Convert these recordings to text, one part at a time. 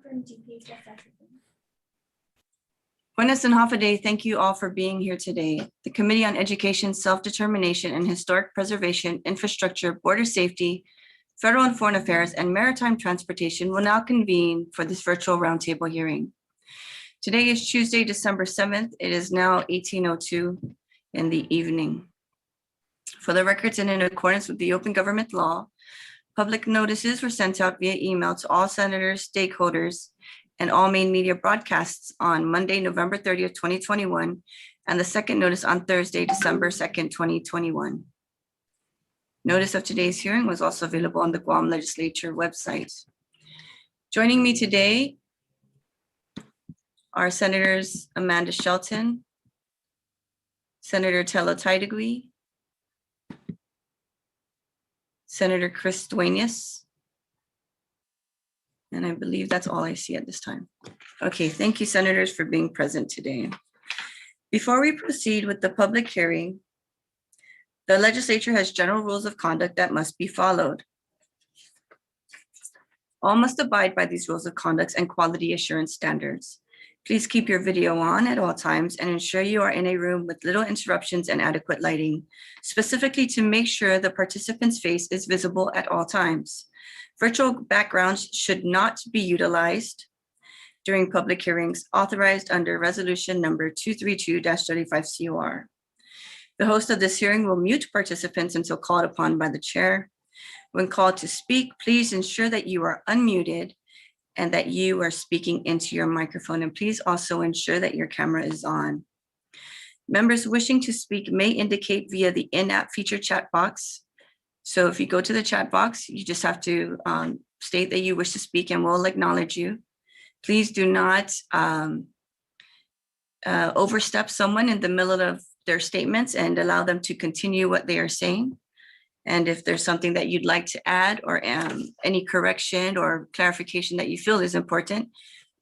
from DPHSS. Buenas and Hafa, thank you all for being here today. The Committee on Education, Self-Determination, and Historic Preservation, Infrastructure, Border Safety, Federal and Foreign Affairs, and Maritime Transportation will now convene for this virtual roundtable hearing. Today is Tuesday, December 7th. It is now 18:02 in the evening. For the records and in accordance with the open government law, public notices were sent out via email to all senators, stakeholders, and all main media broadcasts on Monday, November 30th, 2021, and the second notice on Thursday, December 2nd, 2021. Notice of today's hearing was also available on the Guam Legislature website. Joining me today are Senators Amanda Shelton, Senator Telena, Senator Chris Duenas, and I believe that's all I see at this time. Okay, thank you, senators, for being present today. Before we proceed with the public hearing, the legislature has general rules of conduct that must be followed. All must abide by these rules of conduct and quality assurance standards. Please keep your video on at all times and ensure you are in a room with little interruptions and adequate lighting, specifically to make sure the participant's face is visible at all times. Virtual backgrounds should not be utilized during public hearings authorized under resolution number 232-35 COR. The host of this hearing will mute participants until called upon by the chair. When called to speak, please ensure that you are unmuted and that you are speaking into your microphone, and please also ensure that your camera is on. Members wishing to speak may indicate via the in-app feature chat box. So if you go to the chat box, you just have to state that you wish to speak and we'll acknowledge you. Please do not overstep someone in the middle of their statements and allow them to continue what they are saying. And if there's something that you'd like to add or any correction or clarification that you feel is important,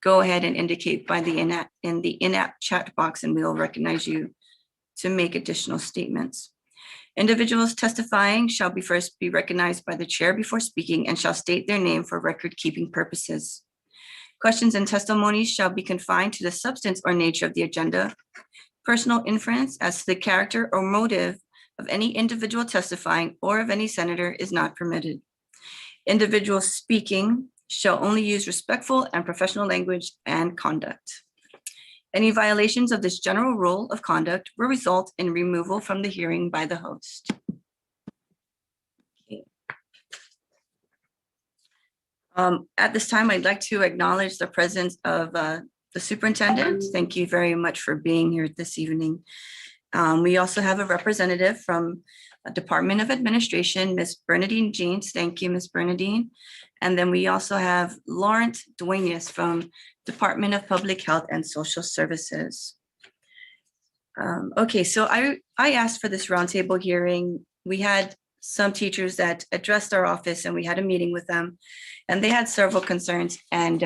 go ahead and indicate by the in-app chat box and we'll recognize you to make additional statements. Individuals testifying shall first be recognized by the chair before speaking and shall state their name for record-keeping purposes. Questions and testimonies shall be confined to the substance or nature of the agenda. Personal inference as to the character or motive of any individual testifying or of any senator is not permitted. Individuals speaking shall only use respectful and professional language and conduct. Any violations of this general rule of conduct will result in removal from the hearing by the host. Okay. At this time, I'd like to acknowledge the presence of the superintendent. Thank you very much for being here this evening. We also have a representative from Department of Administration, Ms. Bernadine Jeans. Thank you, Ms. Bernadine. And then we also have Lawrence Duenas from Department of Public Health and Social Services. Okay, so I asked for this roundtable hearing. We had some teachers that addressed our office and we had a meeting with them and they had several concerns, and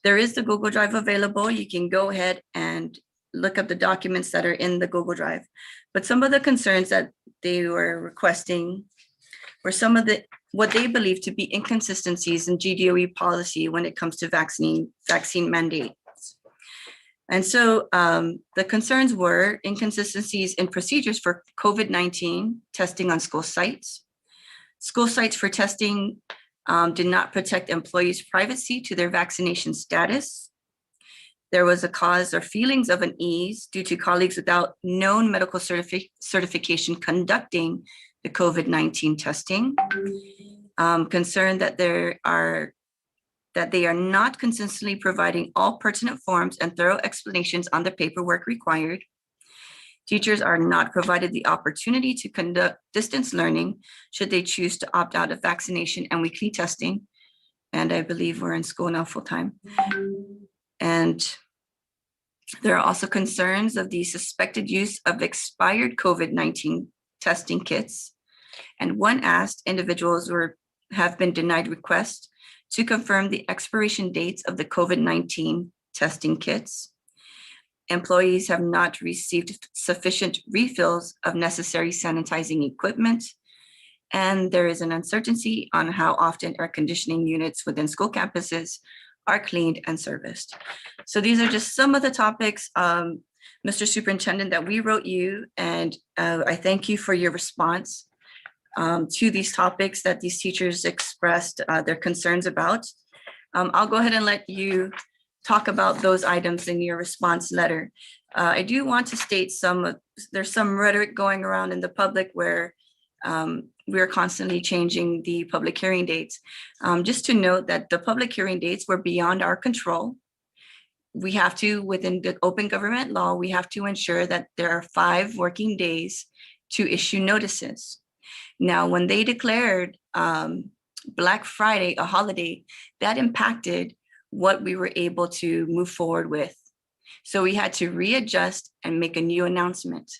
there is the Google Drive available. You can go ahead and look up the documents that are in the Google Drive. But some of the concerns that they were requesting were some of what they believe to be inconsistencies in GDOE policy when it comes to vaccine mandates. And so the concerns were inconsistencies in procedures for COVID-19 testing on school sites. School sites for testing did not protect employees' privacy to their vaccination status. There was a cause or feelings of unease due to colleagues without known medical certification conducting the COVID-19 testing. Concern that they are not consistently providing all pertinent forms and thorough explanations on the paperwork required. Teachers are not provided the opportunity to conduct distance learning should they choose to opt out of vaccination and weekly testing. And I believe we're in school now full time. And there are also concerns of the suspected use of expired COVID-19 testing kits. And one asked individuals have been denied requests to confirm the expiration dates of the COVID-19 testing kits. Employees have not received sufficient refills of necessary sanitizing equipment. And there is an uncertainty on how often air conditioning units within school campuses are cleaned and serviced. So these are just some of the topics, Mr. Superintendent, that we wrote you, and I thank you for your response to these topics that these teachers expressed their concerns about. I'll go ahead and let you talk about those items in your response letter. I do want to state there's some rhetoric going around in the public where we're constantly changing the public hearing dates. Just to note that the public hearing dates were beyond our control. We have to, within the open government law, we have to ensure that there are 5 working days to issue notices. Now, when they declared Black Friday a holiday, that impacted what we were able to move forward with. So we had to readjust and make a new announcement.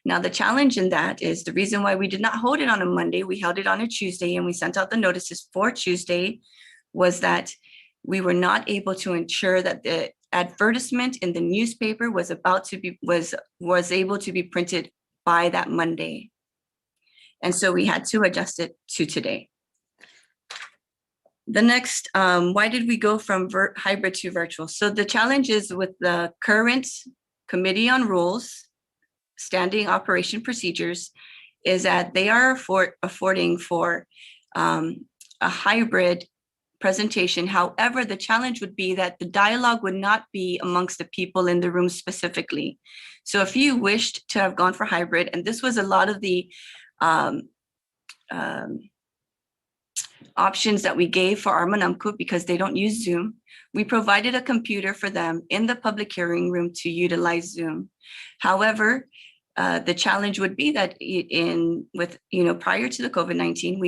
Now, the challenge in that is the reason why we did not hold it on a Monday, we held it on a Tuesday, and we sent out the notices for Tuesday, was that we were not able to ensure that the advertisement in the newspaper was able to be printed by that Monday. And so we had to adjust it to today. The next, why did we go from hybrid to virtual? So the challenge is with the current Committee on Rules, Standing Operation Procedures, is that they are affording for a hybrid presentation. However, the challenge would be that the dialogue would not be amongst the people in the room specifically. So if you wished to have gone for hybrid, and this was a lot of the options that we gave for our Manamku because they don't use Zoom, we provided a computer for them in the public hearing room to utilize Zoom. However, the challenge would be that prior to the COVID-19,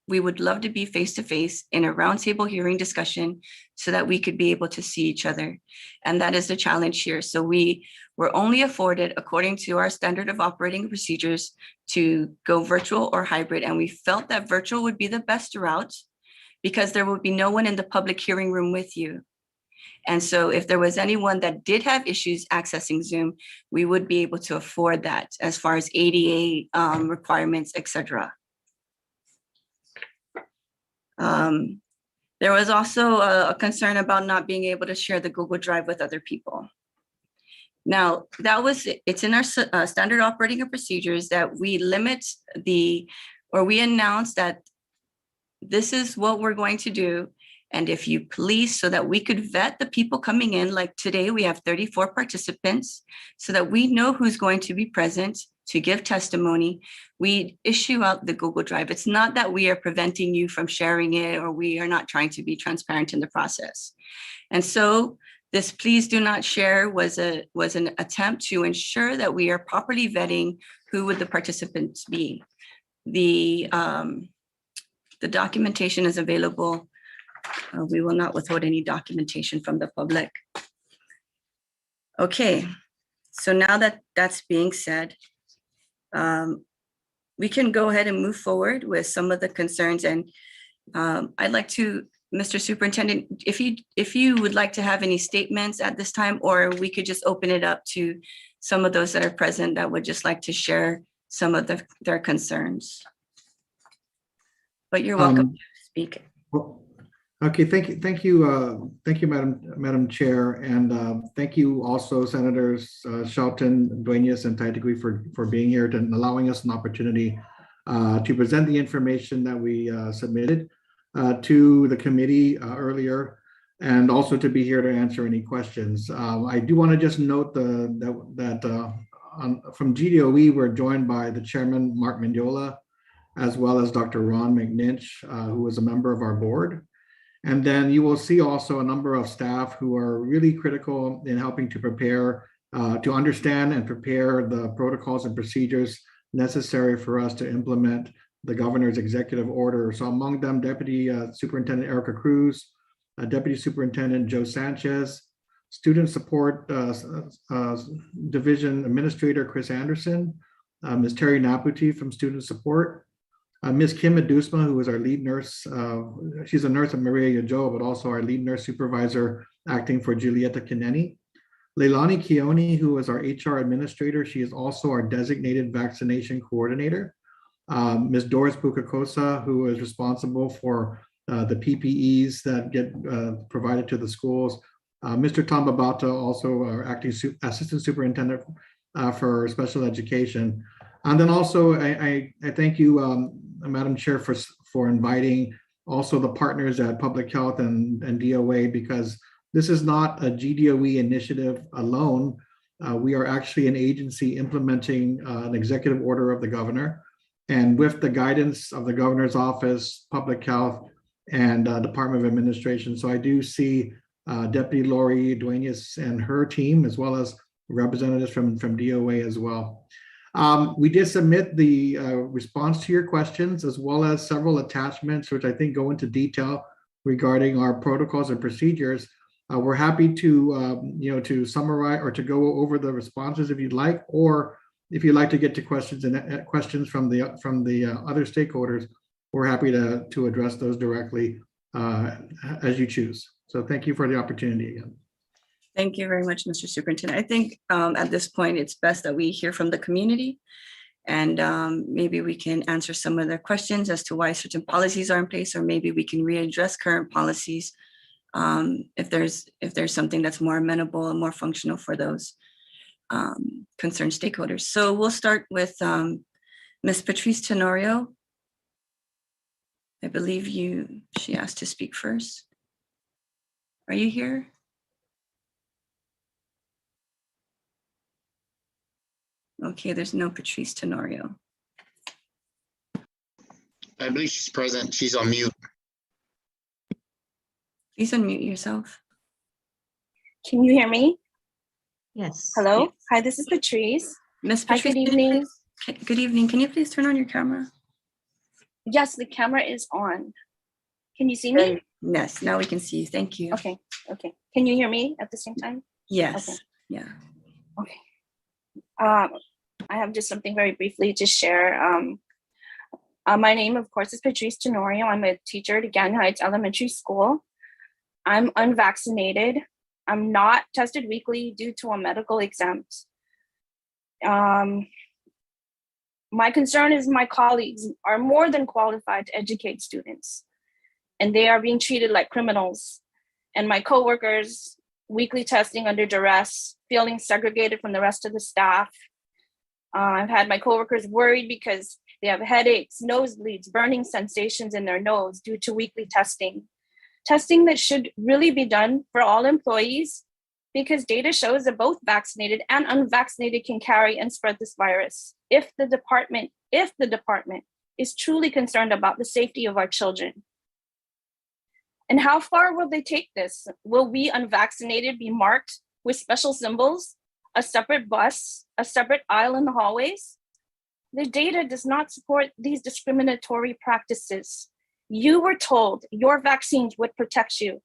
we would love to be face-to-face in a roundtable hearing discussion so that we could be able to see each other. And that is the challenge here. So we were only afforded, according to our standard of operating procedures, to go virtual or hybrid. And we felt that virtual would be the best route because there would be no one in the public hearing room with you. And so if there was anyone that did have issues accessing Zoom, we would be able to afford that as far as ADA requirements, et cetera. There was also a concern about not being able to share the Google Drive with other people. Now, it's in our standard operating procedures that we limit we announce that this is what we're going to do. And if you please, so that we could vet the people coming in, like today we have 34 participants, so that we know who's going to be present to give testimony, we issue out the Google Drive. It's not that we are preventing you from sharing it or we are not trying to be transparent in the process. And so this please do not share was an attempt to ensure that we are properly vetting who would the participants be. The documentation is available. We will not withhold any documentation from the public. Okay, so now that that's being said, we can go ahead and move forward with some of the concerns. And I'd like to, Mr. Superintendent, if you would like to have any statements at this time, or we could just open it up to some of those that are present that would just like to share some of their concerns. But you're welcome to speak. Well, okay, thank you, Madam Chair, and thank you also, Senators Shelton, Duenas, and Taitigui for being here and allowing us an opportunity to present the information that we submitted to the committee earlier, and also to be here to answer any questions. I do want to just note that from GDOE, we're joined by the Chairman, Mark Mendiola, as well as Dr. Ron McNinch, who is a member of our board. And then you will see also a number of staff who are really critical in helping to prepare, to understand and prepare the protocols and procedures necessary for us to implement the governor's executive order. So among them, Deputy Superintendent Erica Cruz, Deputy Superintendent Joe Sanchez, Student Support Division Administrator Chris Anderson, Ms. Terry Naputi from Student Support, Ms. Kim Adusma, who is our lead nurse. She's a nurse at Maria Yajo, but also our lead nurse supervisor acting for Julieta Kineni. Leilani Keone, who is our HR administrator. She is also our designated vaccination coordinator. Ms. Doris Bukakosa, who is responsible for the PPEs that get provided to the schools. Mr. Tom Babata, also our acting assistant superintendent for special education. And then also, I thank you, Madam Chair, for inviting also the partners at Public Health and DOA, because this is not a GDOE initiative alone. We are actually an agency implementing an executive order of the governor. And with the guidance of the governor's office, Public Health, and Department of Administration. So I do see Deputy Lori Duenas and her team, as well as representatives from DOA as well. We did submit the response to your questions, as well as several attachments, which I think go into detail regarding our protocols and procedures. We're happy to, to summarize or to go over the responses if you'd like, or if you'd like to get to questions from the other stakeholders, we're happy to address those directly as you choose. So thank you for the opportunity again. Thank you very much, Mr. Superintendent. I think at this point, it's best that we hear from the community, and maybe we can answer some of their questions as to why certain policies are in place, or maybe we can readdress current policies if there's something that's more amenable and more functional for those concerned stakeholders. So we'll start with Ms. Patrice Tenorio. I believe she asked to speak first. Are you here? Okay, there's no Patrice Tenorio. I believe she's present. She's on mute. Please unmute yourself. Can you hear me? Yes. Hello. Yes. Hi, this is Patrice. Ms. Hi, Patrice, good evening. Good evening. Can you please turn on your camera? Yes, the camera is on. Can you see me? Yes, now we can see you. Thank you. Okay. Okay. Can you hear me at the same time? Yes. Okay. Yeah. Okay. I have just something very briefly to share. My name, of course, is Patrice Tenorio. I'm a teacher at Gann Heights Elementary School. I'm unvaccinated. I'm not tested weekly due to a medical exempt. My concern is my colleagues are more than qualified to educate students, and they are being treated like criminals. And my coworkers, weekly testing under duress, feeling segregated from the rest of the staff. I've had my coworkers worried because they have headaches, nosebleeds, burning sensations in their nose due to weekly testing. Testing that should really be done for all employees, because data shows that both vaccinated and unvaccinated can carry and spread this virus. If the department is truly concerned about the safety of our children. And how far will they take this? Will we unvaccinated be marked with special symbols, a separate bus, a separate aisle in the hallways? The data does not support these discriminatory practices. You were told your vaccines would protect you,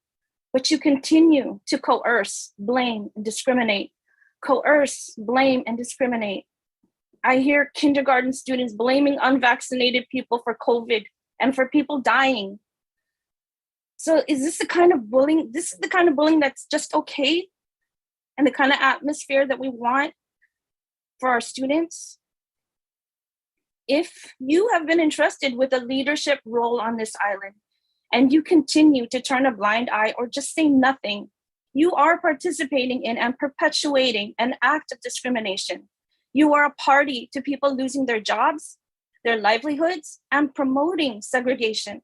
but you continue to coerce, blame, and discriminate. Coerce, blame, and discriminate. I hear kindergarten students blaming unvaccinated people for COVID and for people dying. So is this the kind of bullying? This is the kind of bullying that's just okay? And the kind of atmosphere that we want for our students? If you have been entrusted with a leadership role on this island, and you continue to turn a blind eye or just say nothing, you are participating in and perpetuating an act of discrimination. You are a party to people losing their jobs, their livelihoods, and promoting segregation.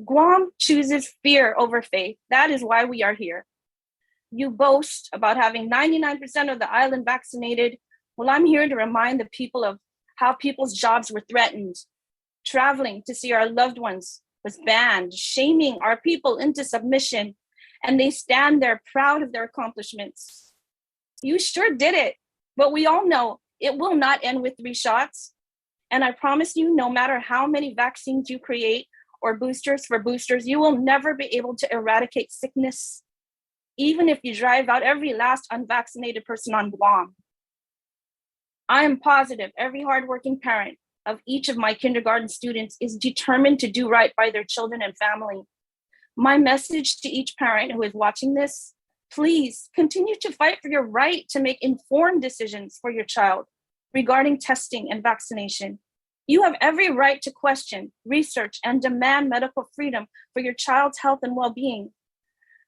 Guam chooses fear over faith. That is why we are here. You boast about having 99% of the island vaccinated. Well, I'm here to remind the people of how people's jobs were threatened. Traveling to see our loved ones was banned, shaming our people into submission, and they stand there proud of their accomplishments. You sure did it, but we all know it will not end with 3 shots. And I promise you, no matter how many vaccines you create or boosters for boosters, you will never be able to eradicate sickness, even if you drive out every last unvaccinated person on Guam. I am positive every hardworking parent of each of my kindergarten students is determined to do right by their children and family. My message to each parent who is watching this, please continue to fight for your right to make informed decisions for your child regarding testing and vaccination. You have every right to question, research, and demand medical freedom for your child's health and well-being.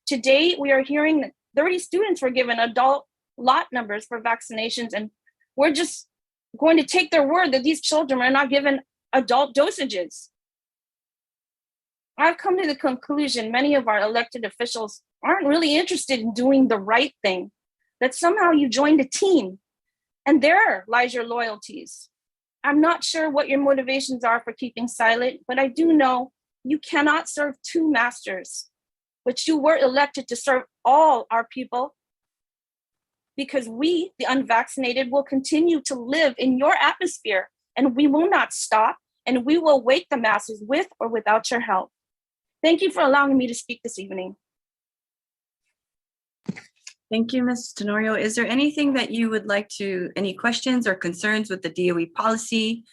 Today, we are hearing that 30 students were given adult lot numbers for vaccinations, and we're just going to take their word that these children are not given adult dosages. I've come to the conclusion many of our elected officials aren't really interested in doing the right thing, that somehow you joined a team, and there lies your loyalties. I'm not sure what your motivations are for keeping silent, but I do know you cannot serve two masters, but you were elected to serve all our people, because we, the unvaccinated, will continue to live in your atmosphere, and we will not stop, and we will wake the masses with or without your help. Thank you for allowing me to speak this evening. Thank you, Ms. Tenorio. Is there anything that you would like to, any questions or concerns with the DOE policy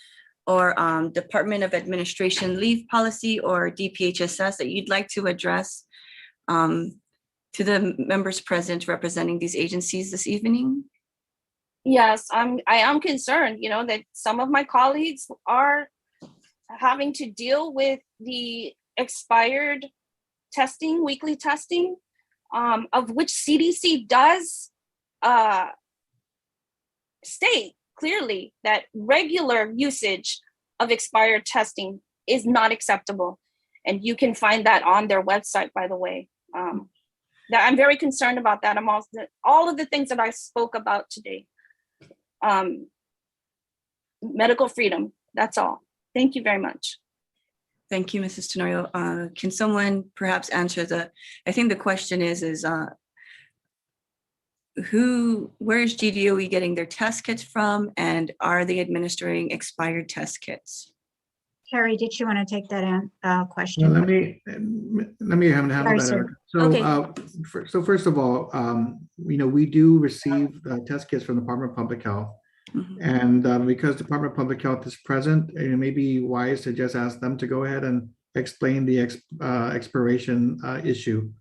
or Department of Administration leave policy or DPHSS that you'd like to address to the members present representing these agencies this evening? Yes, I am concerned, that some of my colleagues are having to deal with the expired testing, weekly testing, of which CDC does state clearly that regular usage of expired testing is not acceptable. And you can find that on their website, by the way. That I'm very concerned about that. I'm also, all of the things that I spoke about today. Medical freedom, that's all. Thank you very much. Thank you, Mrs. Tenorio. Can someone perhaps answer I think the question is where is GDOE getting their test kits from, and are they administering expired test kits? Carrie, did you want to take that question? Well, let me handle that, Erica. So, Okay. So first of all, we do receive test kits from the Department of Public Health. Mhm. And because the Department of Public Health is present, it may be wise to just ask them to go ahead and explain the expiration issue.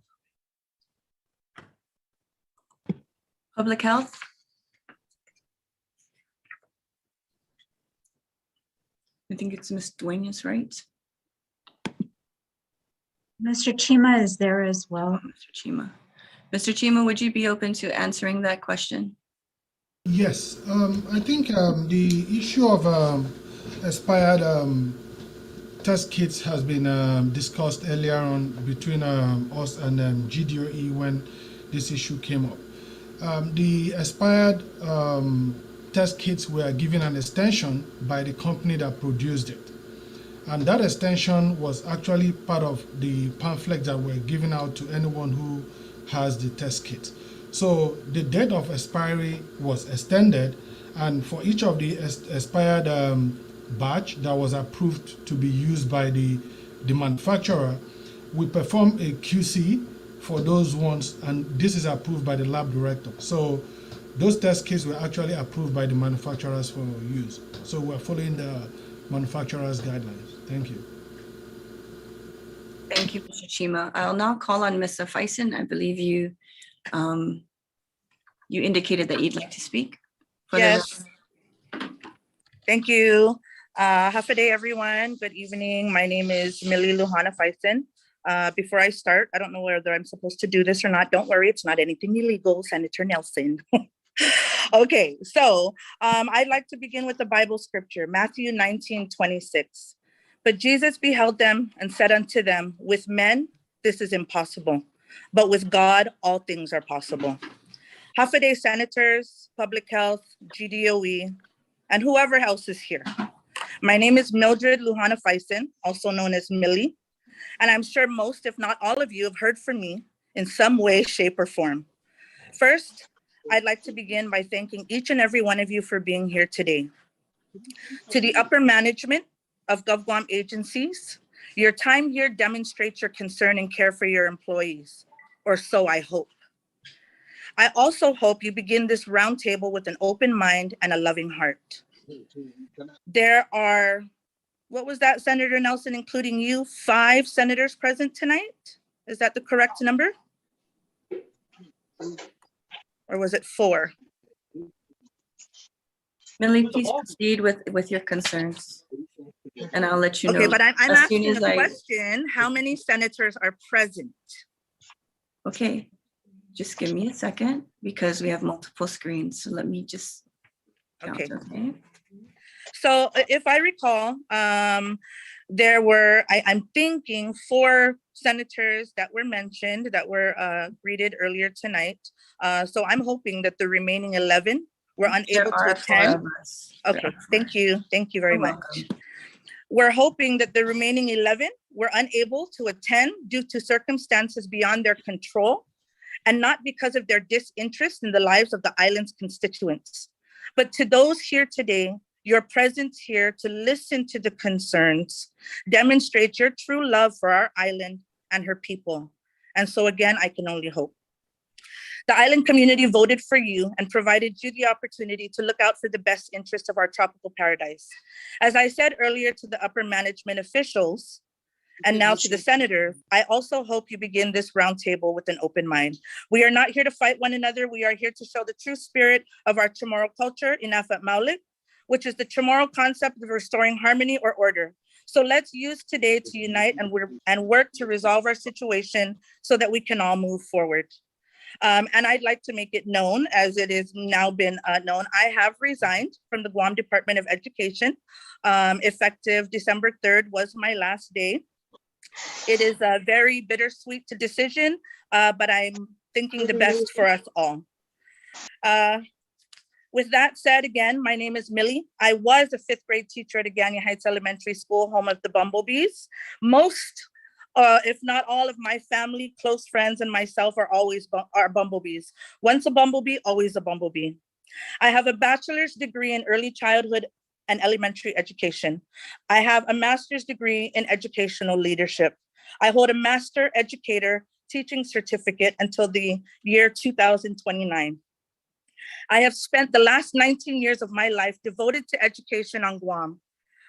Public Health? I think it's Ms. Duenas, right? Mr. Chima is there as well. Mr. Chima. Mr. Chima, would you be open to answering that question? Yes, I think the issue of expired test kits has been discussed earlier on between us and GDOE when this issue came up. The expired test kits were given an extension by the company that produced it. And that extension was actually part of the pamphlets that were given out to anyone who has the test kit. So the date of expiry was extended, and for each of the expired batch that was approved to be used by the manufacturer, we perform a QC for those ones, and this is approved by the lab director. So those test kits were actually approved by the manufacturers for use. So we're following the manufacturer's guidelines. Thank you. Thank you, Mr. Chima. I'll now call on Ms. Faison. I believe you indicated that you'd like to speak. Yes. Thank you. Half a day, everyone. Good evening. My name is Millie Luhana Faison. Before I start, I don't know whether I'm supposed to do this or not. Don't worry, it's not anything illegal, Senator Nelson. Okay, so I'd like to begin with the Bible scripture, Matthew 19:26. But Jesus beheld them and said unto them, with men, this is impossible, but with God, all things are possible. Half a day senators, public health, GDOE, and whoever else is here. My name is Mildred Luhana Faison, also known as Millie, and I'm sure most, if not all of you, have heard from me in some way, shape, or form. First, I'd like to begin by thanking each and every one of you for being here today. To the upper management of GovGuam agencies, your time here demonstrates your concern and care for your employees, or so I hope. I also hope you begin this roundtable with an open mind and a loving heart. There are, what was that, Senator Nelson, including you, 5 senators present tonight? Is that the correct number? Or was it 4? Millie, please proceed with your concerns. And I'll let you know. Okay, but I'm as soon asking as a question. How many senators are present? Okay, just give me a second because we have multiple screens. So let me just count, Okay. okay? So if I recall, there were, I'm thinking 4 senators that were mentioned that were greeted earlier tonight. So I'm hoping that the remaining 11 were unable to There are 4 attend. of us. Okay, thank you. Thank you very You're much. welcome. We're hoping that the remaining 11 were unable to attend due to circumstances beyond their control and not because of their disinterest in the lives of the island's constituents. But to those here today, your presence here to listen to the concerns demonstrates your true love for our island and her people. And so again, I can only hope. The island community voted for you and provided you the opportunity to look out for the best interest of our tropical paradise. As I said earlier to the upper management officials, and now to the senator, I also hope you begin this roundtable with an open mind. We are not here to fight one another. We are here to show the true spirit of our Chamorro culture, Inafat Maulik, which is the Chamorro concept of restoring harmony or order. So let's use today to unite and work to resolve our situation so that we can all move forward. And I'd like to make it known, as it is now been known, I have resigned from the Guam Department of Education. Effective December 3rd was my last day. It is a very bittersweet decision, but I'm thinking the best for us all. With that said, again, my name is Millie. I was a 5th grade teacher at Agania Heights Elementary School, home of the Bumblebees. Most, if not all of my family, close friends, and myself are bumblebees. Once a bumblebee, always a bumblebee. I have a bachelor's degree in early childhood and elementary education. I have a master's degree in educational leadership. I hold a master educator teaching certificate until the year 2029. I have spent the last 19 years of my life devoted to education on Guam.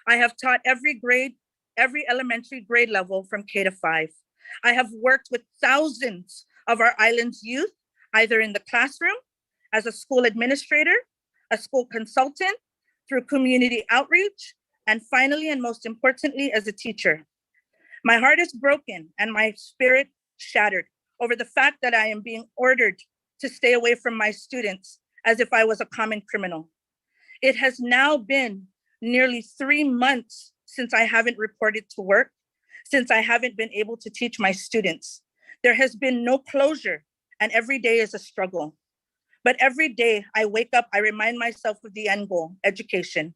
I have taught every grade, every elementary grade level from K to 5. I have worked with thousands of our island's youth, either in the classroom, as a school administrator, a school consultant, through community outreach, and finally, and most importantly, as a teacher. My heart is broken and my spirit shattered over the fact that I am being ordered to stay away from my students as if I was a common criminal. It has now been nearly 3 months since I haven't reported to work, since I haven't been able to teach my students. There has been no closure, and every day is a struggle. But every day I wake up, I remind myself of the end goal, education.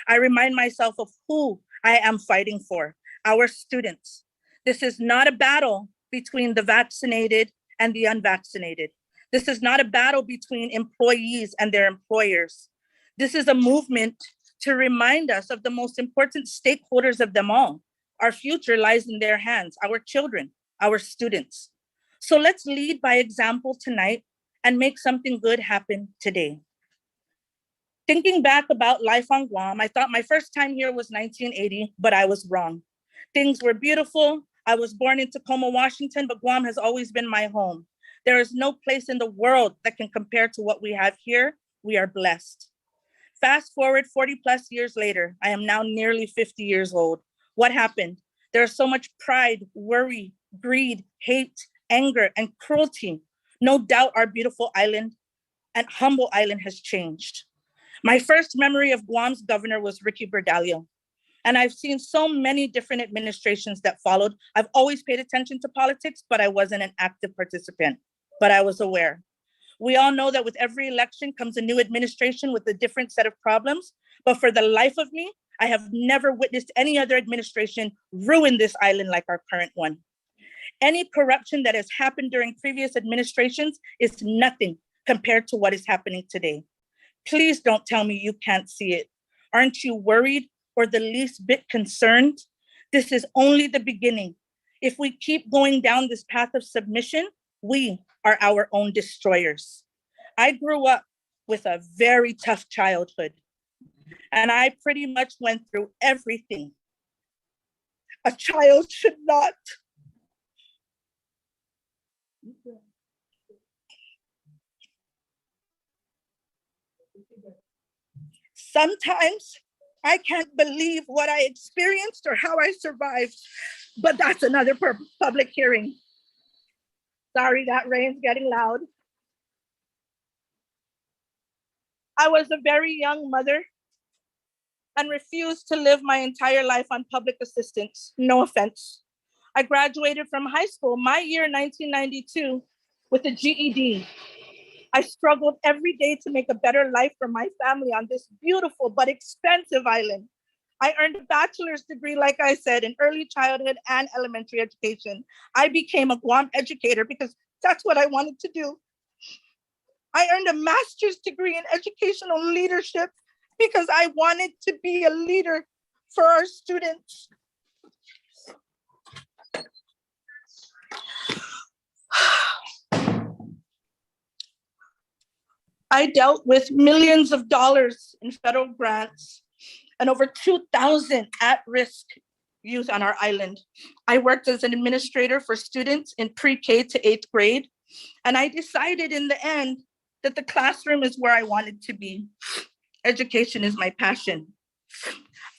I remind myself of who I am fighting for, our students. This is not a battle between the vaccinated and the unvaccinated. This is not a battle between employees and their employers. This is a movement to remind us of the most important stakeholders of them all. Our future lies in their hands, our children, our students. So let's lead by example tonight and make something good happen today. Thinking back about life on Guam, I thought my first time here was 1980, but I was wrong. Things were beautiful. I was born in Tacoma, Washington, but Guam has always been my home. There is no place in the world that can compare to what we have here. We are blessed. Fast forward 40 plus years later, I am now nearly 50 years old. What happened? There's so much pride, worry, greed, hate, anger, and cruelty. No doubt our beautiful island and humble island has changed. My first memory of Guam's governor was Ricky Berdalio. And I've seen so many different administrations that followed. I've always paid attention to politics, but I wasn't an active participant, but I was aware. We all know that with every election comes a new administration with a different set of problems. But for the life of me, I have never witnessed any other administration ruin this island like our current one. Any corruption that has happened during previous administrations is nothing compared to what is happening today. Please don't tell me you can't see it. Aren't you worried or the least bit concerned? This is only the beginning. If we keep going down this path of submission, we are our own destroyers. I grew up with a very tough childhood, and I pretty much went through everything a child should not. Sometimes I can't believe what I experienced or how I survived, but that's another public hearing. Sorry, that rain's getting loud. I was a very young mother and refused to live my entire life on public assistance. No offense. I graduated from high school my year 1992 with a GED. I struggled every day to make a better life for my family on this beautiful but expensive island. I earned a bachelor's degree, like I said, in early childhood and elementary education. I became a Guam educator because that's what I wanted to do. I earned a master's degree in educational leadership because I wanted to be a leader for our students. I dealt with millions of dollars in federal grants and over 2,000 at-risk youth on our island. I worked as an administrator for students in pre-K to 8th grade, and I decided in the end that the classroom is where I wanted to be. Education is my passion.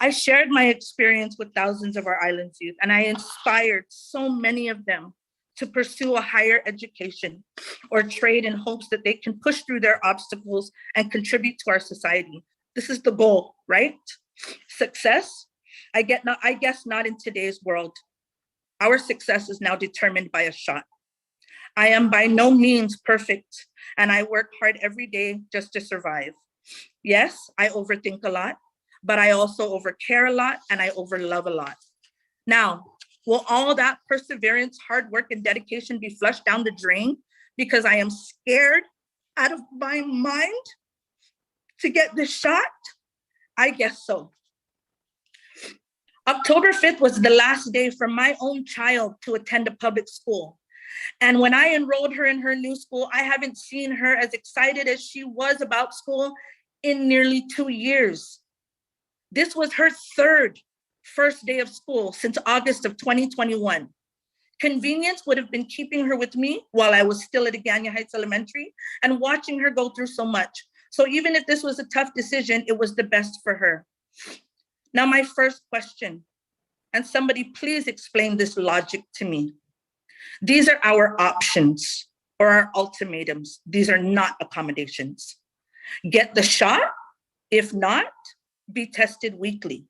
I shared my experience with thousands of our island's youth, and I inspired so many of them to pursue a higher education or trade in hopes that they can push through their obstacles and contribute to our society. This is the goal, right? Success? I guess not in today's world. Our success is now determined by a shot. I am by no means perfect, and I work hard every day just to survive. Yes, I overthink a lot, but I also overcare a lot and I overlove a lot. Now, will all that perseverance, hard work, and dedication be flushed down the drain because I am scared out of my mind to get this shot? I guess so. October 5th was the last day for my own child to attend a public school. And when I enrolled her in her new school, I haven't seen her as excited as she was about school in nearly 2 years. This was her first day of school since August of 2021. Convenience would have been keeping her with me while I was still at Agana Heights Elementary and watching her go through so much. So even if this was a tough decision, it was the best for her. Now, my first question, and somebody please explain this logic to me. These are our options or our ultimatums. These are not accommodations. Get the shot. If not, be tested weekly.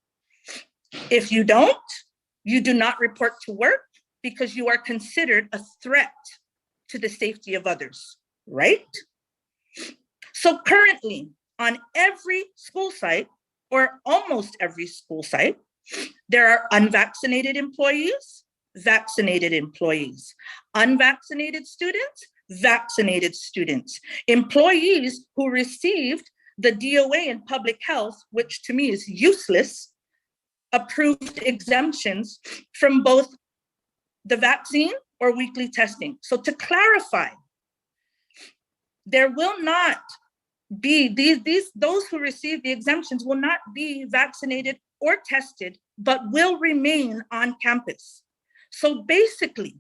If you don't, you do not report to work because you are considered a threat to the safety of others, right? So currently on every school site, or almost every school site, there are unvaccinated employees, vaccinated employees, unvaccinated students, vaccinated students, employees who received the DOA in public health, which to me is useless, approved exemptions from both the vaccine or weekly testing. So to clarify, there will not be those who receive the exemptions will not be vaccinated or tested, but will remain on campus. So basically,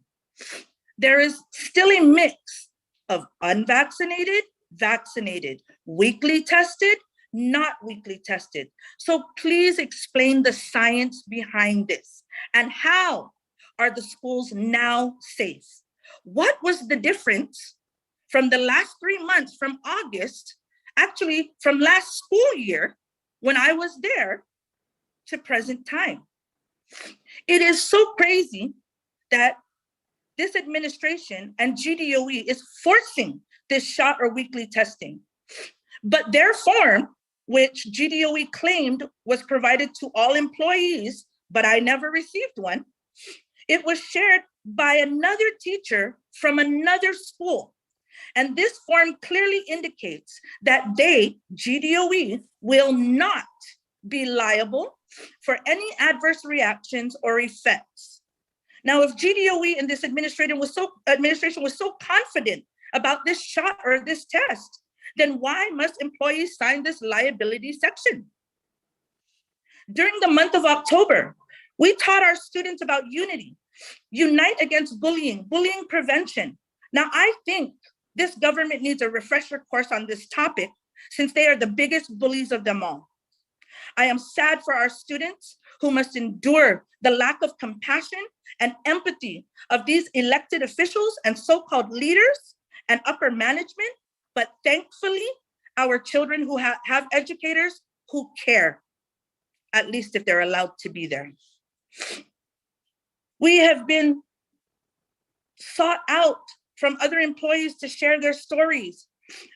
there is still a mix of unvaccinated, vaccinated, weekly tested, not weekly tested. So please explain the science behind this and how are the schools now safe? What was the difference from the last 3 months from August, actually from last school year when I was there to present time? It is so crazy that this administration and GDOE is forcing this shot or weekly testing. But their form, which GDOE claimed was provided to all employees, but I never received one, it was shared by another teacher from another school. And this form clearly indicates that they, GDOE, will not be liable for any adverse reactions or effects. Now, if GDOE and this administration was so confident about this shot or this test, then why must employees sign this liability section? During the month of October, we taught our students about unity, unite against bullying, bullying prevention. Now, I think this government needs a refresher course on this topic since they are the biggest bullies of them all. I am sad for our students who must endure the lack of compassion and empathy of these elected officials and so-called leaders and upper management, but thankfully, our children who have educators who care, at least if they're allowed to be there. We have been sought out from other employees to share their stories.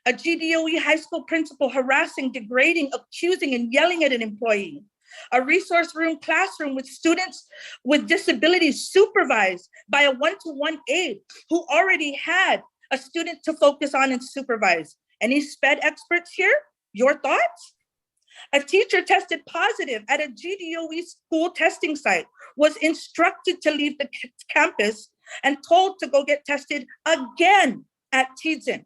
A GDOE high school principal harassing, degrading, accusing, and yelling at an employee. A resource room classroom with students with disabilities supervised by a one-to-one aide who already had a student to focus on and supervise. Any SPED experts here? Your thoughts? A teacher tested positive at a GDOE school testing site, was instructed to leave the campus and told to go get tested again at Tien.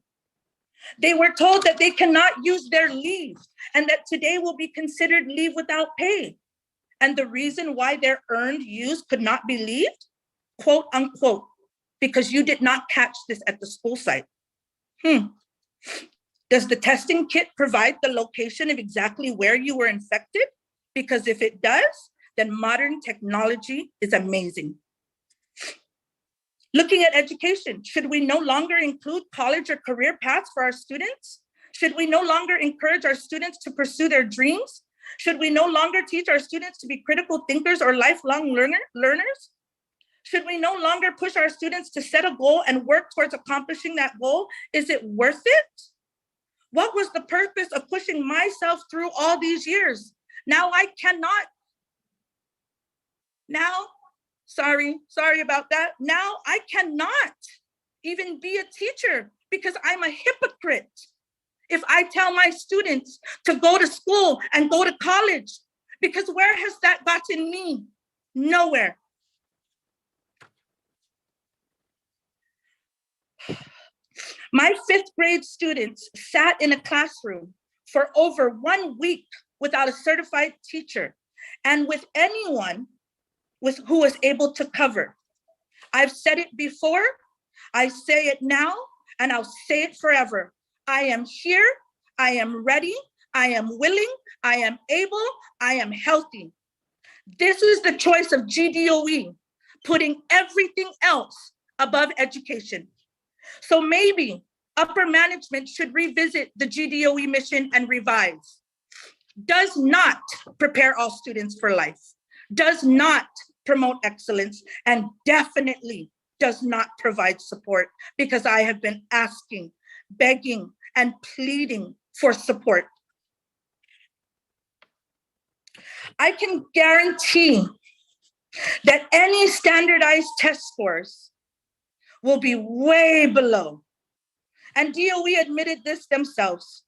They were told that they cannot use their leave and that today will be considered leave without pay. And the reason why their earned use could not be leaved, quote unquote, because you did not catch this at the school site. Does the testing kit provide the location of exactly where you were infected? Because if it does, then modern technology is amazing. Looking at education, should we no longer include college or career paths for our students? Should we no longer encourage our students to pursue their dreams? Should we no longer teach our students to be critical thinkers or lifelong learners? Should we no longer push our students to set a goal and work towards accomplishing that goal? Is it worth it? What was the purpose of pushing myself through all these years? Now I cannot. Now, sorry about that. Now I cannot even be a teacher because I'm a hypocrite. If I tell my students to go to school and go to college, because where has that gotten me? Nowhere. My 5th grade students sat in a classroom for over 1 week without a certified teacher and with anyone who was able to cover. I've said it before, I say it now, and I'll say it forever. I am here, I am ready, I am willing, I am able, I am healthy. This is the choice of GDOE, putting everything else above education. So maybe upper management should revisit the GDOE mission and revise. Does not prepare all students for life, does not promote excellence, and definitely does not provide support, because I have been asking, begging, and pleading for support. I can guarantee that any standardized test scores will be way below. And DOE admitted this themselves.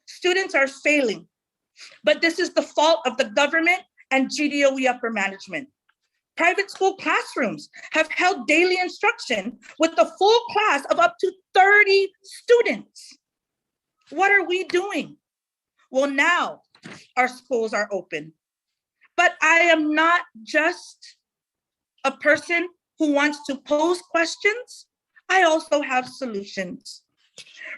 Students are failing, but this is the fault of the government and GDOE upper management. Private school classrooms have held daily instruction with a full class of up to 30 students. What are we doing? Well, now our schools are open. But I am not just a person who wants to pose questions. I also have solutions.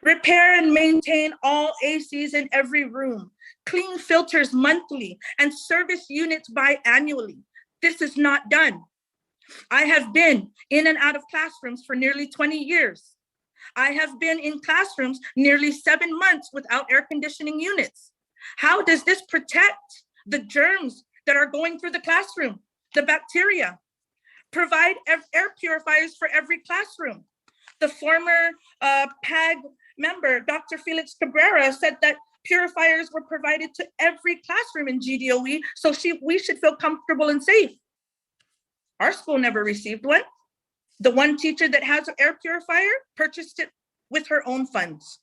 Repair and maintain all ACs in every room, clean filters monthly, and service units biannually. This is not done. I have been in and out of classrooms for nearly 20 years. I have been in classrooms nearly 7 months without air conditioning units. How does this protect the germs that are going through the classroom, the bacteria? Provide air purifiers for every classroom. The former PAG member, Dr. Felix Cabrera, said that purifiers were provided to every classroom in GDOE, so we should feel comfortable and safe. Our school never received one. The one teacher that has an air purifier purchased it with her own funds.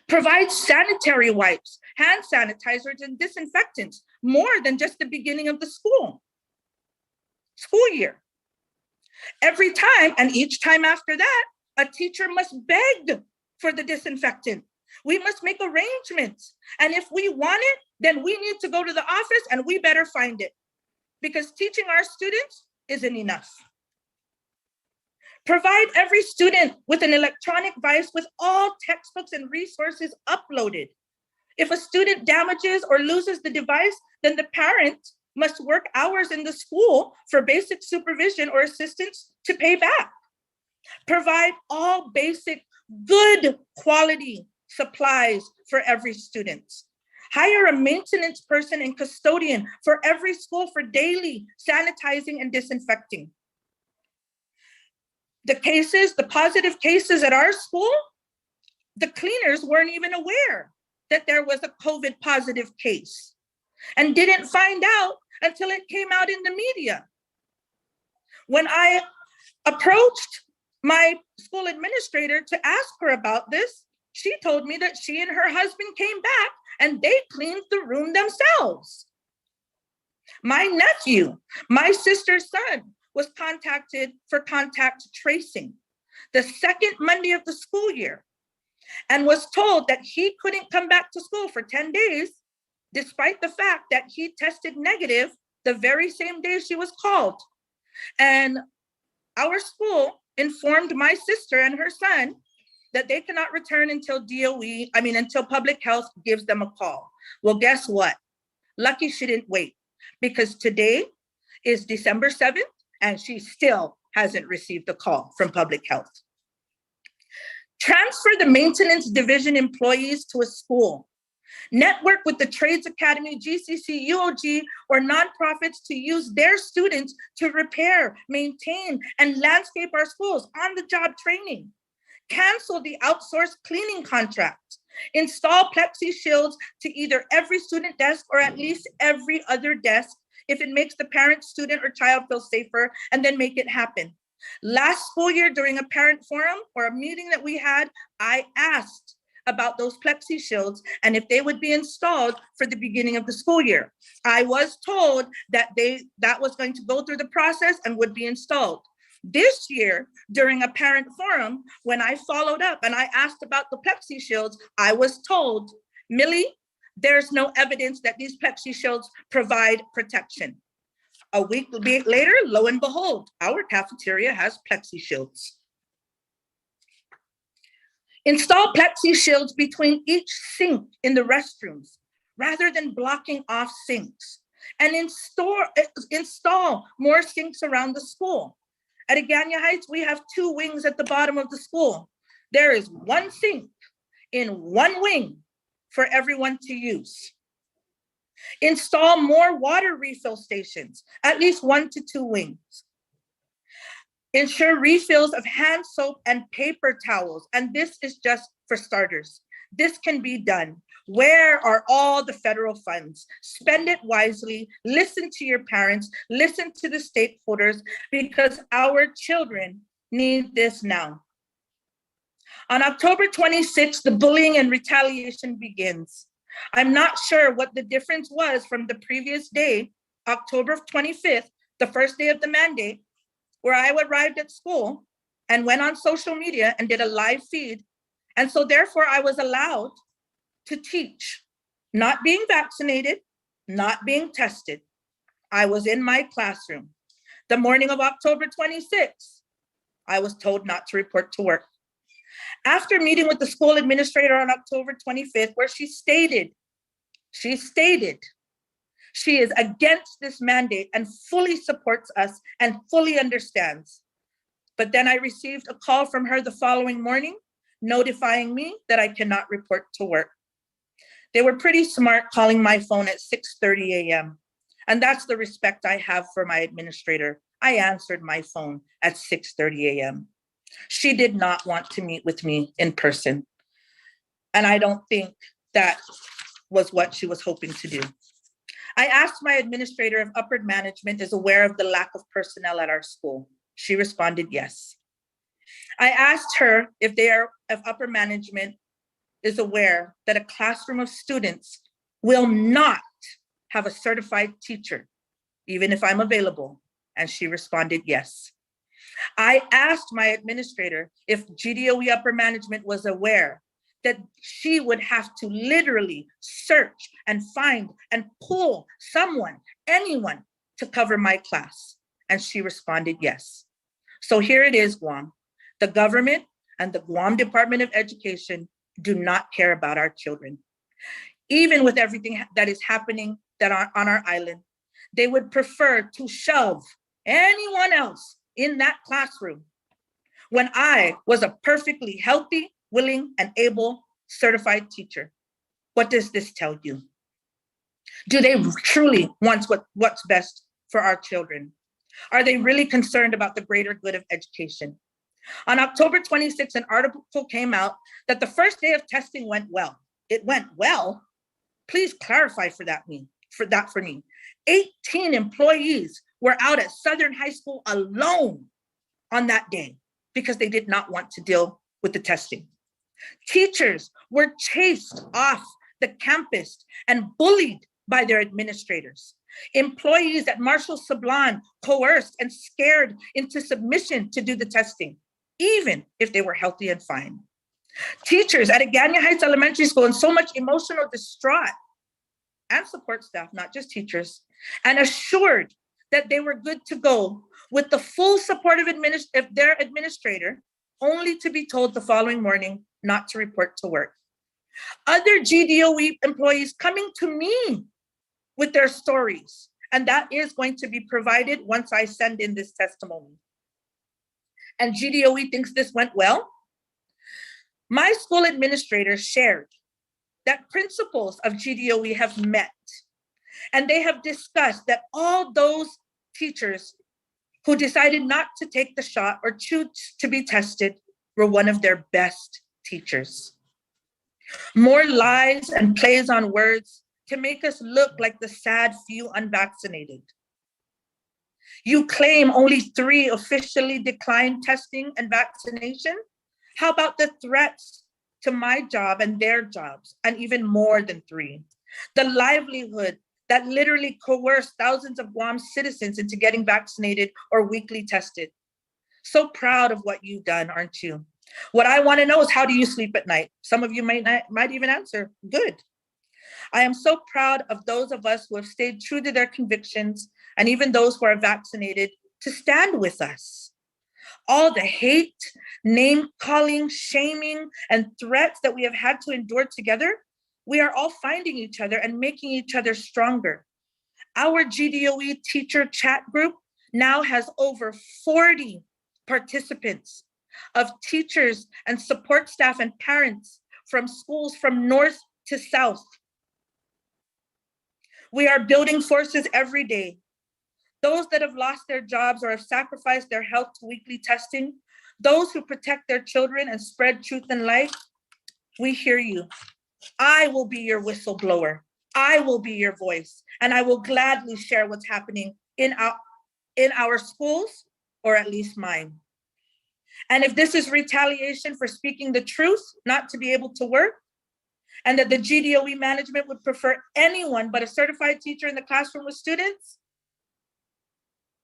Provide sanitary wipes, hand sanitizers, and disinfectants more than just the beginning of the school year. Every time, and each time after that, a teacher must beg for the disinfectant. We must make arrangements. And if we want it, then we need to go to the office and we better find it, because teaching our students isn't enough. Provide every student with an electronic device with all textbooks and resources uploaded. If a student damages or loses the device, then the parent must work hours in the school for basic supervision or assistance to pay back. Provide all basic, good quality supplies for every student. Hire a maintenance person and custodian for every school for daily sanitizing and disinfecting. The positive cases at our school, the cleaners weren't even aware that there was a COVID positive case and didn't find out until it came out in the media. When I approached my school administrator to ask her about this, she told me that she and her husband came back and they cleaned the room themselves. My nephew, my sister's son, was contacted for contact tracing the second Monday of the school year and was told that he couldn't come back to school for 10 days, despite the fact that he tested negative the very same day she was called. And our school informed my sister and her son that they cannot return until until public health gives them a call. Well, guess what? Lucky she didn't wait, because today is December 7th and she still hasn't received a call from public health. Transfer the maintenance division employees to a school. Network with the Trades Academy, GCC, UOG, or nonprofits to use their students to repair, maintain, and landscape our schools, on-the-job training. Cancel the outsourced cleaning contract. Install plexi shields to either every student desk or at least every other desk if it makes the parent, student, or child feel safer, and then make it happen. Last school year, during a parent forum or a meeting that we had, I asked about those plexi shields and if they would be installed for the beginning of the school year. I was told that that was going to go through the process and would be installed. This year, during a parent forum, when I followed up and I asked about the plexi shields, I was told, Millie, there's no evidence that these plexi shields provide protection. A week later, lo and behold, our cafeteria has plexi shields. Install plexi shields between each sink in the restrooms rather than blocking off sinks, and install more sinks around the school. At Agana Heights, we have 2 wings at the bottom of the school. There is 1 sink in 1 wing for everyone to use. Install more water refill stations, at least 1 to 2 wings. Ensure refills of hand soap and paper towels. And this is just for starters. This can be done. Where are all the federal funds? Spend it wisely. Listen to your parents. Listen to the stakeholders, because our children need this now. On October 26th, the bullying and retaliation begins. I'm not sure what the difference was from the previous day, October 25th, the first day of the mandate, where I arrived at school and went on social media and did a live feed. And so therefore I was allowed to teach, not being vaccinated, not being tested. I was in my classroom. The morning of October 26th, I was told not to report to work. After meeting with the school administrator on October 25th, where she stated she is against this mandate and fully supports us and fully understands. But then I received a call from her the following morning, notifying me that I cannot report to work. They were pretty smart calling my phone at 6:30 a.m. And that's the respect I have for my administrator. I answered my phone at 6:30 a.m. She did not want to meet with me in person. And I don't think that was what she was hoping to do. I asked my administrator if upper management is aware of the lack of personnel at our school. She responded yes. I asked her if upper management is aware that a classroom of students will not have a certified teacher, even if I'm available, and she responded yes. I asked my administrator if GDOE upper management was aware that she would have to literally search and find and pull someone, anyone, to cover my class, and she responded yes. So here it is, Guam. The government and the Guam Department of Education do not care about our children. Even with everything that is happening on our island, they would prefer to shove anyone else in that classroom when I was a perfectly healthy, willing, and able certified teacher. What does this tell you? Do they truly want what's best for our children? Are they really concerned about the greater good of education? On October 26th, an article came out that the first day of testing went well. It went well? Please clarify for me. 18 employees were out at Southern High School alone on that day because they did not want to deal with the testing. Teachers were chased off the campus and bullied by their administrators. Employees at Marshall Sablan coerced and scared into submission to do the testing, even if they were healthy and fine. Teachers at Agana Heights Elementary School in so much emotional distraught, and support staff, not just teachers, and assured that they were good to go with the full support of their administrator, only to be told the following morning not to report to work. Other GDOE employees coming to me with their stories, and that is going to be provided once I send in this testimony. And GDOE thinks this went well. My school administrator shared that principals of GDOE have met, and they have discussed that all those teachers who decided not to take the shot or choose to be tested were one of their best teachers. More lies and plays on words to make us look like the sad few unvaccinated. You claim only 3 officially declined testing and vaccination. How about the threats to my job and their jobs, and even more than 3? The livelihood that literally coerced thousands of Guam citizens into getting vaccinated or weekly tested. So proud of what you've done, aren't you? What I want to know is, how do you sleep at night? Some of you might even answer, good. I am so proud of those of us who have stayed true to their convictions, and even those who are vaccinated, to stand with us. All the hate, name calling, shaming, and threats that we have had to endure together, we are all finding each other and making each other stronger. Our GDOE teacher chat group now has over 40 participants of teachers and support staff and parents from schools from north to south. We are building forces every day. Those that have lost their jobs or have sacrificed their health to weekly testing, those who protect their children and spread truth and light, we hear you. I will be your whistleblower. I will be your voice, and I will gladly share what's happening in our schools, or at least mine. And if this is retaliation for speaking the truth, not to be able to work, and that the GDOE management would prefer anyone but a certified teacher in the classroom with students,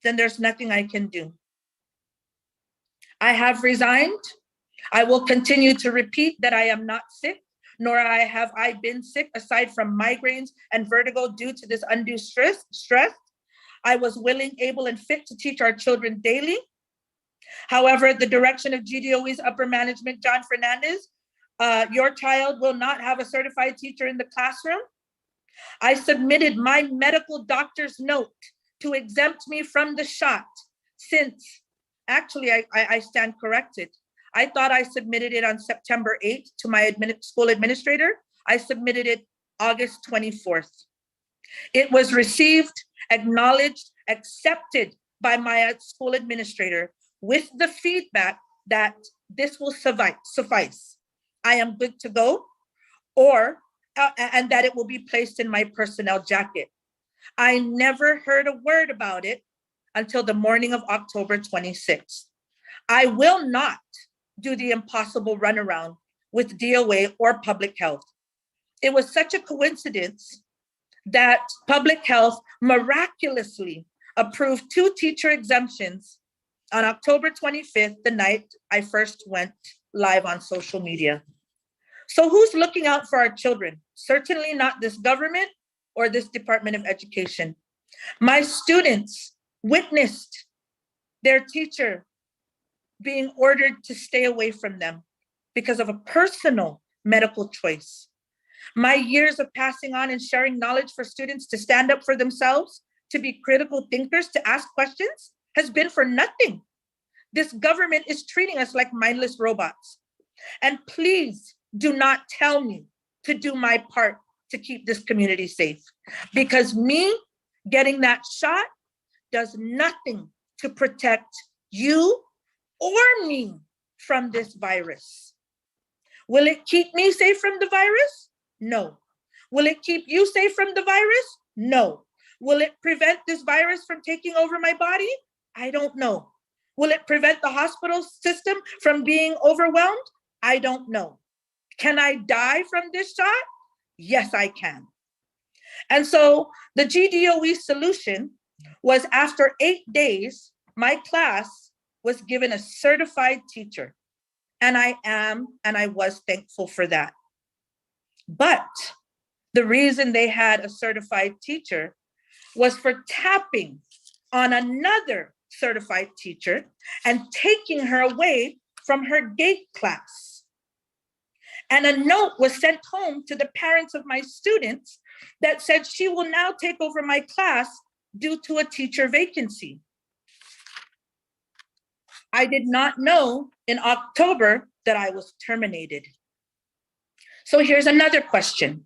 then there's nothing I can do. I have resigned. I will continue to repeat that I am not sick, nor have I been sick aside from migraines and vertigo due to this undue stress. I was willing, able, and fit to teach our children daily. However, at the direction of GDOE's upper management, John Fernandez, your child will not have a certified teacher in the classroom. I submitted my medical doctor's note to exempt me from the shot, since, actually, I stand corrected. I thought I submitted it on September 8th to my school administrator. I submitted it August 24th. It was received, acknowledged, accepted by my school administrator with the feedback that this will suffice. I am good to go, and that it will be placed in my personnel jacket. I never heard a word about it until the morning of October 26th. I will not do the impossible runaround with DOA or public health. It was such a coincidence that public health miraculously approved 2 teacher exemptions on October 25th, the night I first went live on social media. So who's looking out for our children? Certainly not this government or this Department of Education. My students witnessed their teacher being ordered to stay away from them because of a personal medical choice. My years of passing on and sharing knowledge for students to stand up for themselves, to be critical thinkers, to ask questions, has been for nothing. This government is treating us like mindless robots. And please do not tell me to do my part to keep this community safe, because me getting that shot does nothing to protect you or me from this virus. Will it keep me safe from the virus? No. Will it keep you safe from the virus? No. Will it prevent this virus from taking over my body? I don't know. Will it prevent the hospital system from being overwhelmed? I don't know. Can I die from this shot? Yes, I can. And so the GDOE solution was, after 8 days, my class was given a certified teacher. And I am, and I was thankful for that. But the reason they had a certified teacher was for tapping on another certified teacher and taking her away from her gate class. And a note was sent home to the parents of my students that said she will now take over my class due to a teacher vacancy. I did not know in October that I was terminated. So here's another question.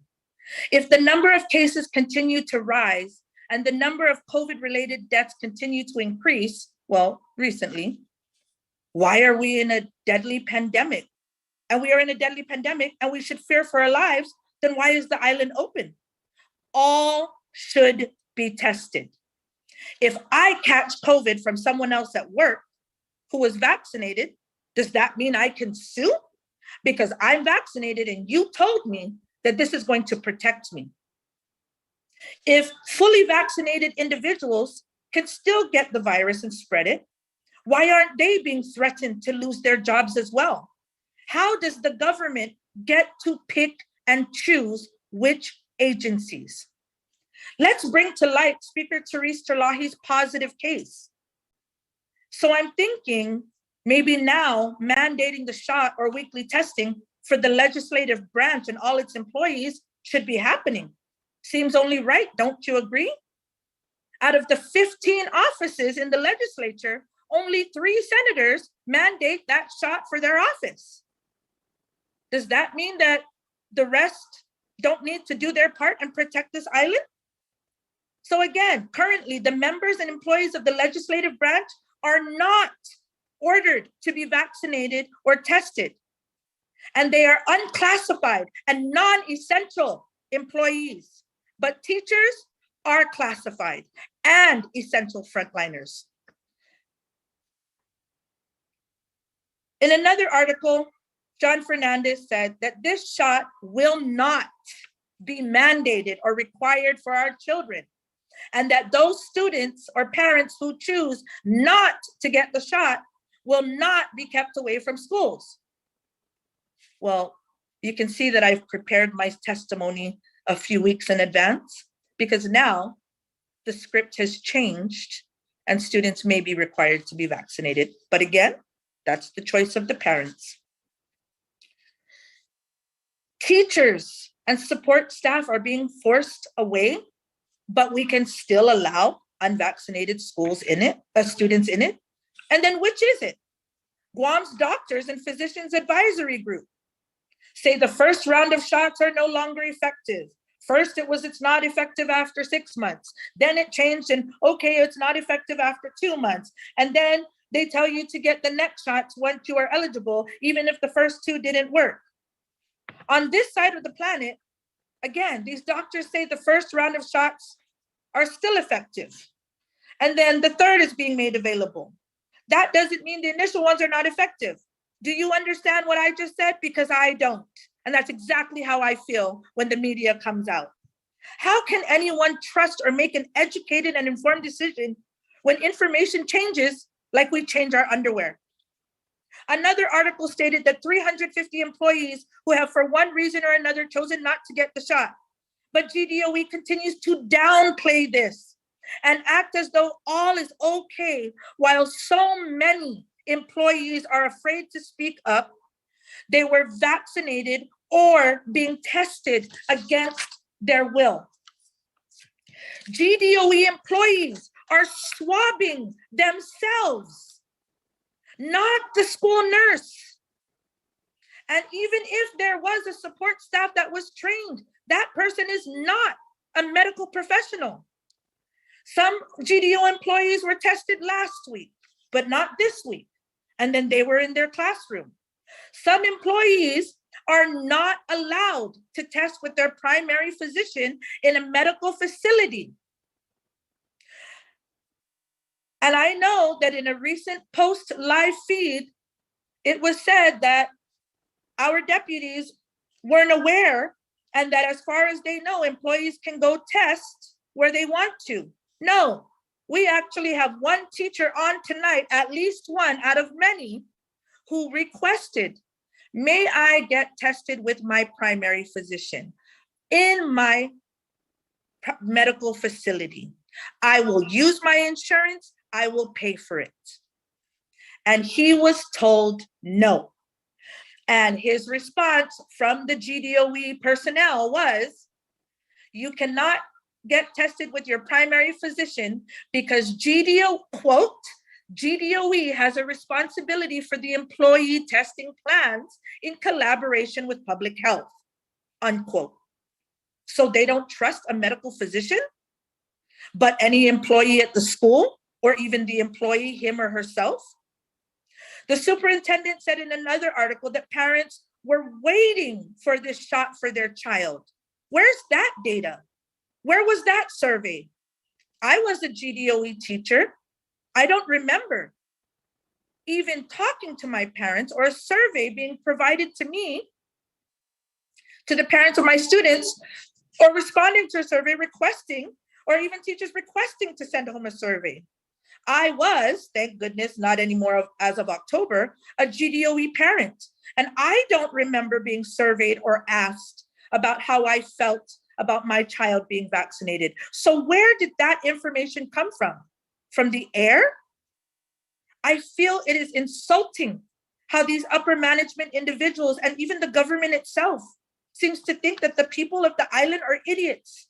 If the number of cases continue to rise and the number of COVID-related deaths continue to increase, well, recently, why are we in a deadly pandemic? And we are in a deadly pandemic and we should fear for our lives, then why is the island open? All should be tested. If I catch COVID from someone else at work who was vaccinated, does that mean I can sue? Because I'm vaccinated and you told me that this is going to protect me. If fully vaccinated individuals can still get the virus and spread it, why aren't they being threatened to lose their jobs as well? How does the government get to pick and choose which agencies? Let's bring to light Speaker Therese Terlahi's positive case. So I'm thinking maybe now mandating the shot or weekly testing for the legislative branch and all its employees should be happening. Seems only right, don't you agree? Out of the 15 offices in the legislature, only 3 senators mandate that shot for their office. Does that mean that the rest don't need to do their part and protect this island? So again, currently the members and employees of the legislative branch are not ordered to be vaccinated or tested. And they are unclassified and non-essential employees. But teachers are classified and essential frontliners. In another article, John Fernandez said that this shot will not be mandated or required for our children, and that those students or parents who choose not to get the shot will not be kept away from schools. Well, you can see that I've prepared my testimony a few weeks in advance, because now the script has changed and students may be required to be vaccinated. But again, that's the choice of the parents. Teachers and support staff are being forced away, but we can still allow unvaccinated schools in it, students in it. And then which is it? Guam's Doctors and Physicians Advisory Group say the first round of shots are no longer effective. First, it's not effective after 6 months. Then it changed and okay, it's not effective after 2 months. And then they tell you to get the next shots once you are eligible, even if the first 2 didn't work. On this side of the planet, again, these doctors say the first round of shots are still effective. And then the third is being made available. That doesn't mean the initial ones are not effective. Do you understand what I just said? Because I don't. And that's exactly how I feel when the media comes out. How can anyone trust or make an educated and informed decision when information changes like we change our underwear? Another article stated that 350 employees who have for one reason or another chosen not to get the shot. But GDOE continues to downplay this and act as though all is okay, while so many employees are afraid to speak up, they were vaccinated or being tested against their will. GDOE employees are swabbing themselves, not the school nurse. And even if there was a support staff that was trained, that person is not a medical professional. Some GDO employees were tested last week, but not this week. And then they were in their classroom. Some employees are not allowed to test with their primary physician in a medical facility. And I know that in a recent post live feed, it was said that our deputies weren't aware, and that as far as they know, employees can go test where they want to. No, we actually have one teacher on tonight, at least one out of many, who requested, may I get tested with my primary physician in my medical facility? I will use my insurance, I will pay for it. And he was told no. And his response from the GDOE personnel was, you cannot get tested with your primary physician because quote, GDOE has a responsibility for the employee testing plans in collaboration with public health, unquote. So they don't trust a medical physician, but any employee at the school or even the employee, him or herself? The superintendent said in another article that parents were waiting for this shot for their child. Where's that data? Where was that survey? I was a GDOE teacher. I don't remember even talking to my parents or a survey being provided to me, to the parents of my students, or responding to a survey requesting, or even teachers requesting to send home a survey. I was, thank goodness, not anymore as of October, a GDOE parent. And I don't remember being surveyed or asked about how I felt about my child being vaccinated. So where did that information come from? From the air? I feel it is insulting how these upper management individuals and even the government itself seems to think that the people of the island are idiots.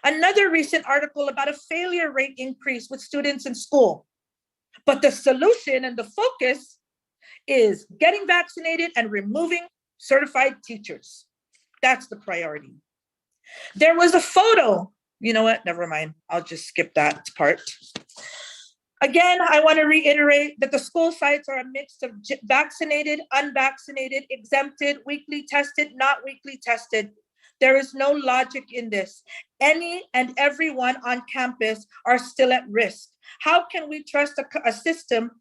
Another recent article about a failure rate increase with students in school. But the solution and the focus is getting vaccinated and removing certified teachers. That's the priority. There was a photo. You know what? Never mind. I'll just skip that part. Again, I want to reiterate that the school sites are a mix of vaccinated, unvaccinated, exempted, weekly tested, not weekly tested. There is no logic in this. Any and everyone on campus are still at risk. How can we trust a system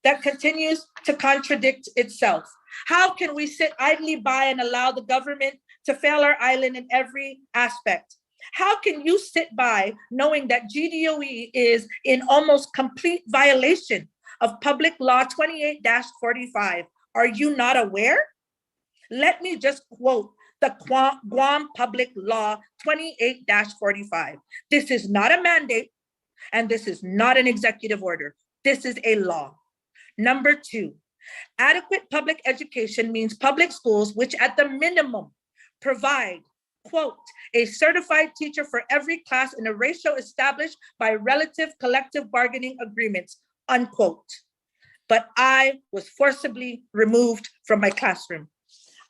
that continues to contradict itself? How can we sit idly by and allow the government to fail our island in every aspect? How can you sit by knowing that GDOE is in almost complete violation of Public Law 28-45? Are you not aware? Let me just quote the Guam Public Law 28-45. This is not a mandate, and this is not an executive order. This is a law. Number 2, adequate public education means public schools which at the minimum provide, quote, a certified teacher for every class in a ratio established by relative collective bargaining agreements, unquote. But I was forcibly removed from my classroom.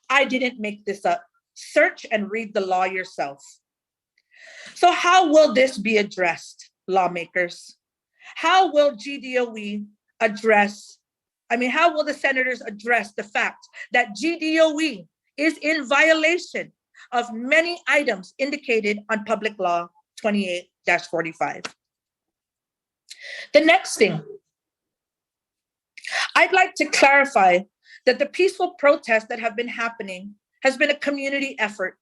I didn't make this up. Search and read the law yourself. So how will this be addressed, lawmakers? How will GDOE address, how will the senators address the fact that GDOE is in violation of many items indicated on Public Law 28-45? The next thing, I'd like to clarify that the peaceful protests that have been happening has been a community effort.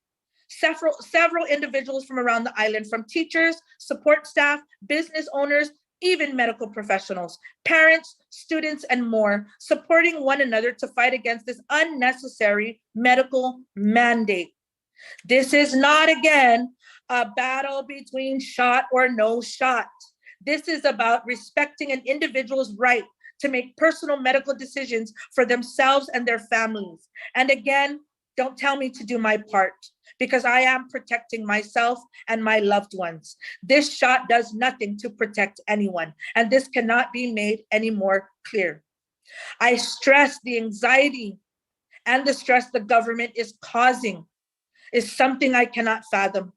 Several individuals from around the island, from teachers, support staff, business owners, even medical professionals, parents, students, and more, supporting one another to fight against this unnecessary medical mandate. This is not, again, a battle between shot or no shot. This is about respecting an individual's right to make personal medical decisions for themselves and their families. And again, don't tell me to do my part, because I am protecting myself and my loved ones. This shot does nothing to protect anyone, and this cannot be made any more clear. I stress the anxiety and the stress the government is causing is something I cannot fathom.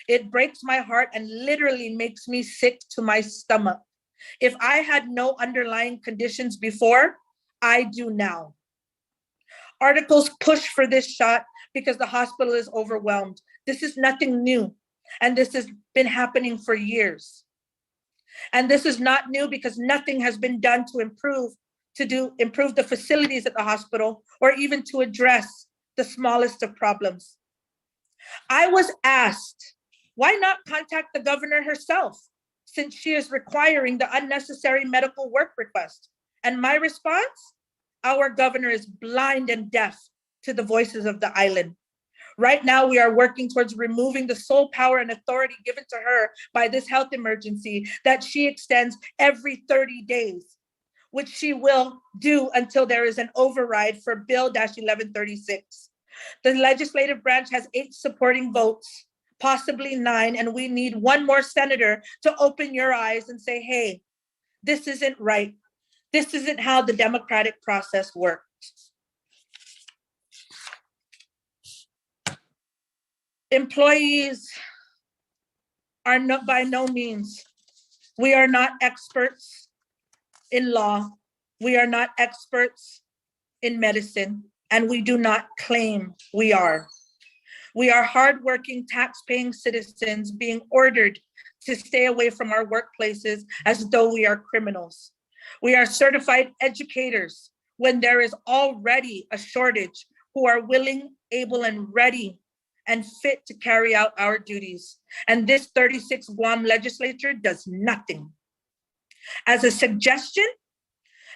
It breaks my heart and literally makes me sick to my stomach. If I had no underlying conditions before, I do now. Articles push for this shot because the hospital is overwhelmed. This is nothing new, and this has been happening for years. And this is not new because nothing has been done to improve the facilities at the hospital or even to address the smallest of problems. I was asked, why not contact the governor herself, since she is requiring the unnecessary medical work request? And my response, our governor is blind and deaf to the voices of the island. Right now, we are working towards removing the sole power and authority given to her by this health emergency that she extends every 30 days, which she will do until there is an override for Bill-1136. The legislative branch has 8 supporting votes, possibly 9, and we need one more senator to open your eyes and say, hey, this isn't right. This isn't how the democratic process works. Employees are not, by no means, we are not experts in law. We are not experts in medicine, and we do not claim we are. We are hardworking, tax-paying citizens being ordered to stay away from our workplaces as though we are criminals. We are certified educators when there is already a shortage who are willing, able, and ready and fit to carry out our duties. And this 36 Guam legislature does nothing. As a suggestion,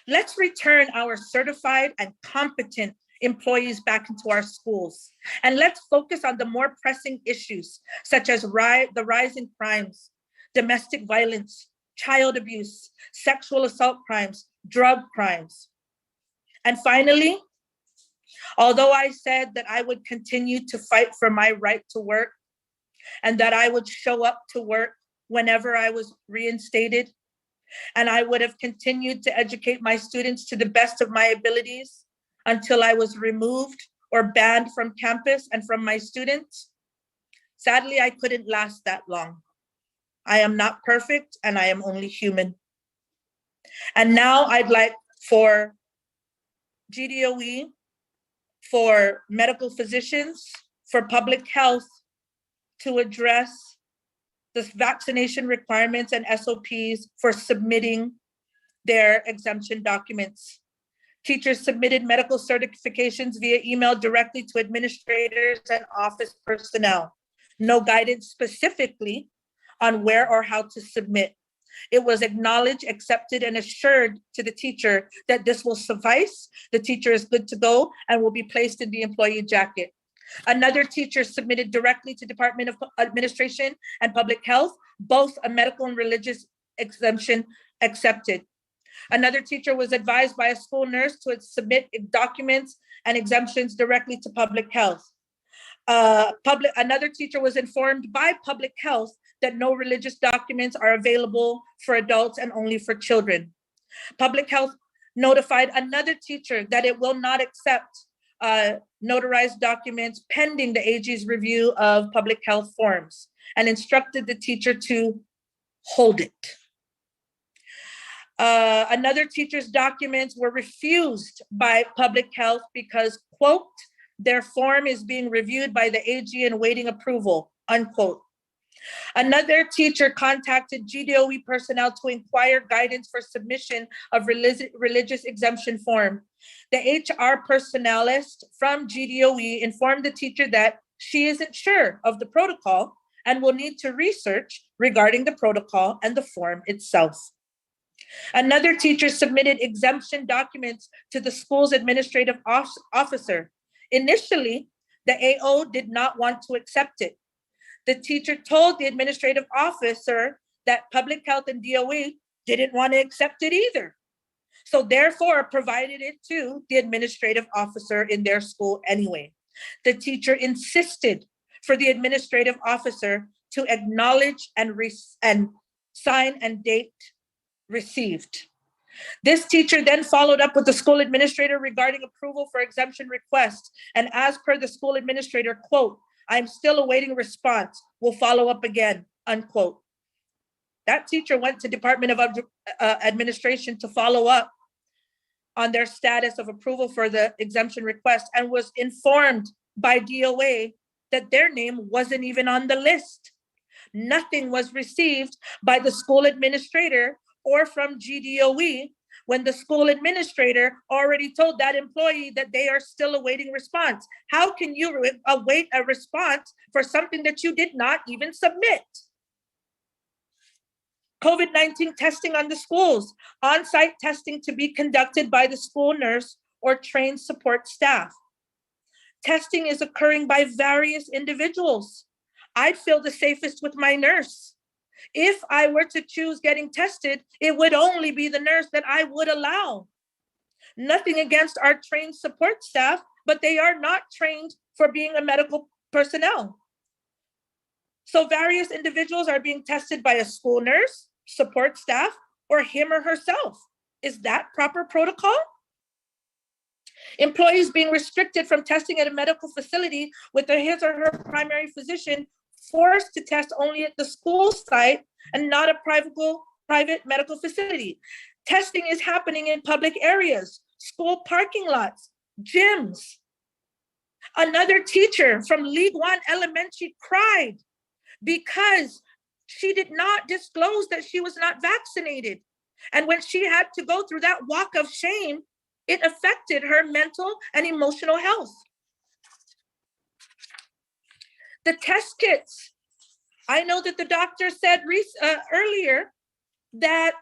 let's return our certified and competent employees back into our schools. And let's focus on the more pressing issues, such as the rise in crimes, domestic violence, child abuse, sexual assault crimes, drug crimes. And finally, although I said that I would continue to fight for my right to work and that I would show up to work whenever I was reinstated, and I would have continued to educate my students to the best of my abilities until I was removed or banned from campus and from my students, sadly, I couldn't last that long. I am not perfect and I am only human. And now I'd like for GDOE, for medical physicians, for public health to address the vaccination requirements and SOPs for submitting their exemption documents. Teachers submitted medical certifications via email directly to administrators and office personnel. No guidance specifically on where or how to submit. It was acknowledged, accepted, and assured to the teacher that this will suffice. The teacher is good to go and will be placed in the employee jacket. Another teacher submitted directly to Department of Administration and Public Health, both a medical and religious exemption accepted. Another teacher was advised by a school nurse to submit documents and exemptions directly to Public Health. Another teacher was informed by Public Health that no religious documents are available for adults and only for children. Public Health notified another teacher that it will not accept notarized documents pending the AG's review of public health forms and instructed the teacher to hold it. Another teacher's documents were refused by Public Health because, quote, their form is being reviewed by the AG and waiting approval, unquote. Another teacher contacted GDOE personnel to inquire guidance for submission of religious exemption form. The HR personnelist from GDOE informed the teacher that she isn't sure of the protocol and will need to research regarding the protocol and the form itself. Another teacher submitted exemption documents to the school's administrative officer. Initially, the AO did not want to accept it. The teacher told the administrative officer that Public Health and DOE didn't want to accept it either. So therefore provided it to the administrative officer in their school anyway. The teacher insisted for the administrative officer to acknowledge and sign and date received. This teacher then followed up with the school administrator regarding approval for exemption requests. And as per the school administrator, quote, "I'm still awaiting response. We'll follow up again," unquote. That teacher went to Department of Administration to follow up on their status of approval for the exemption request and was informed by DOA that their name wasn't even on the list. Nothing was received by the school administrator or from GDOE when the school administrator already told that employee that they are still awaiting response. How can you await a response for something that you did not even submit? COVID-19 testing on the schools, on-site testing to be conducted by the school nurse or trained support staff. Testing is occurring by various individuals. I'd feel the safest with my nurse. If I were to choose getting tested, it would only be the nurse that I would allow. Nothing against our trained support staff, but they are not trained for being a medical personnel. So various individuals are being tested by a school nurse, support staff, or him or herself. Is that proper protocol? Employees being restricted from testing at a medical facility with his or her primary physician forced to test only at the school site and not a private medical facility. Testing is happening in public areas, school parking lots, gyms. Another teacher from League One Elementary cried because she did not disclose that she was not vaccinated. And when she had to go through that walk of shame, it affected her mental and emotional health. The test kits. I know that the doctor said earlier that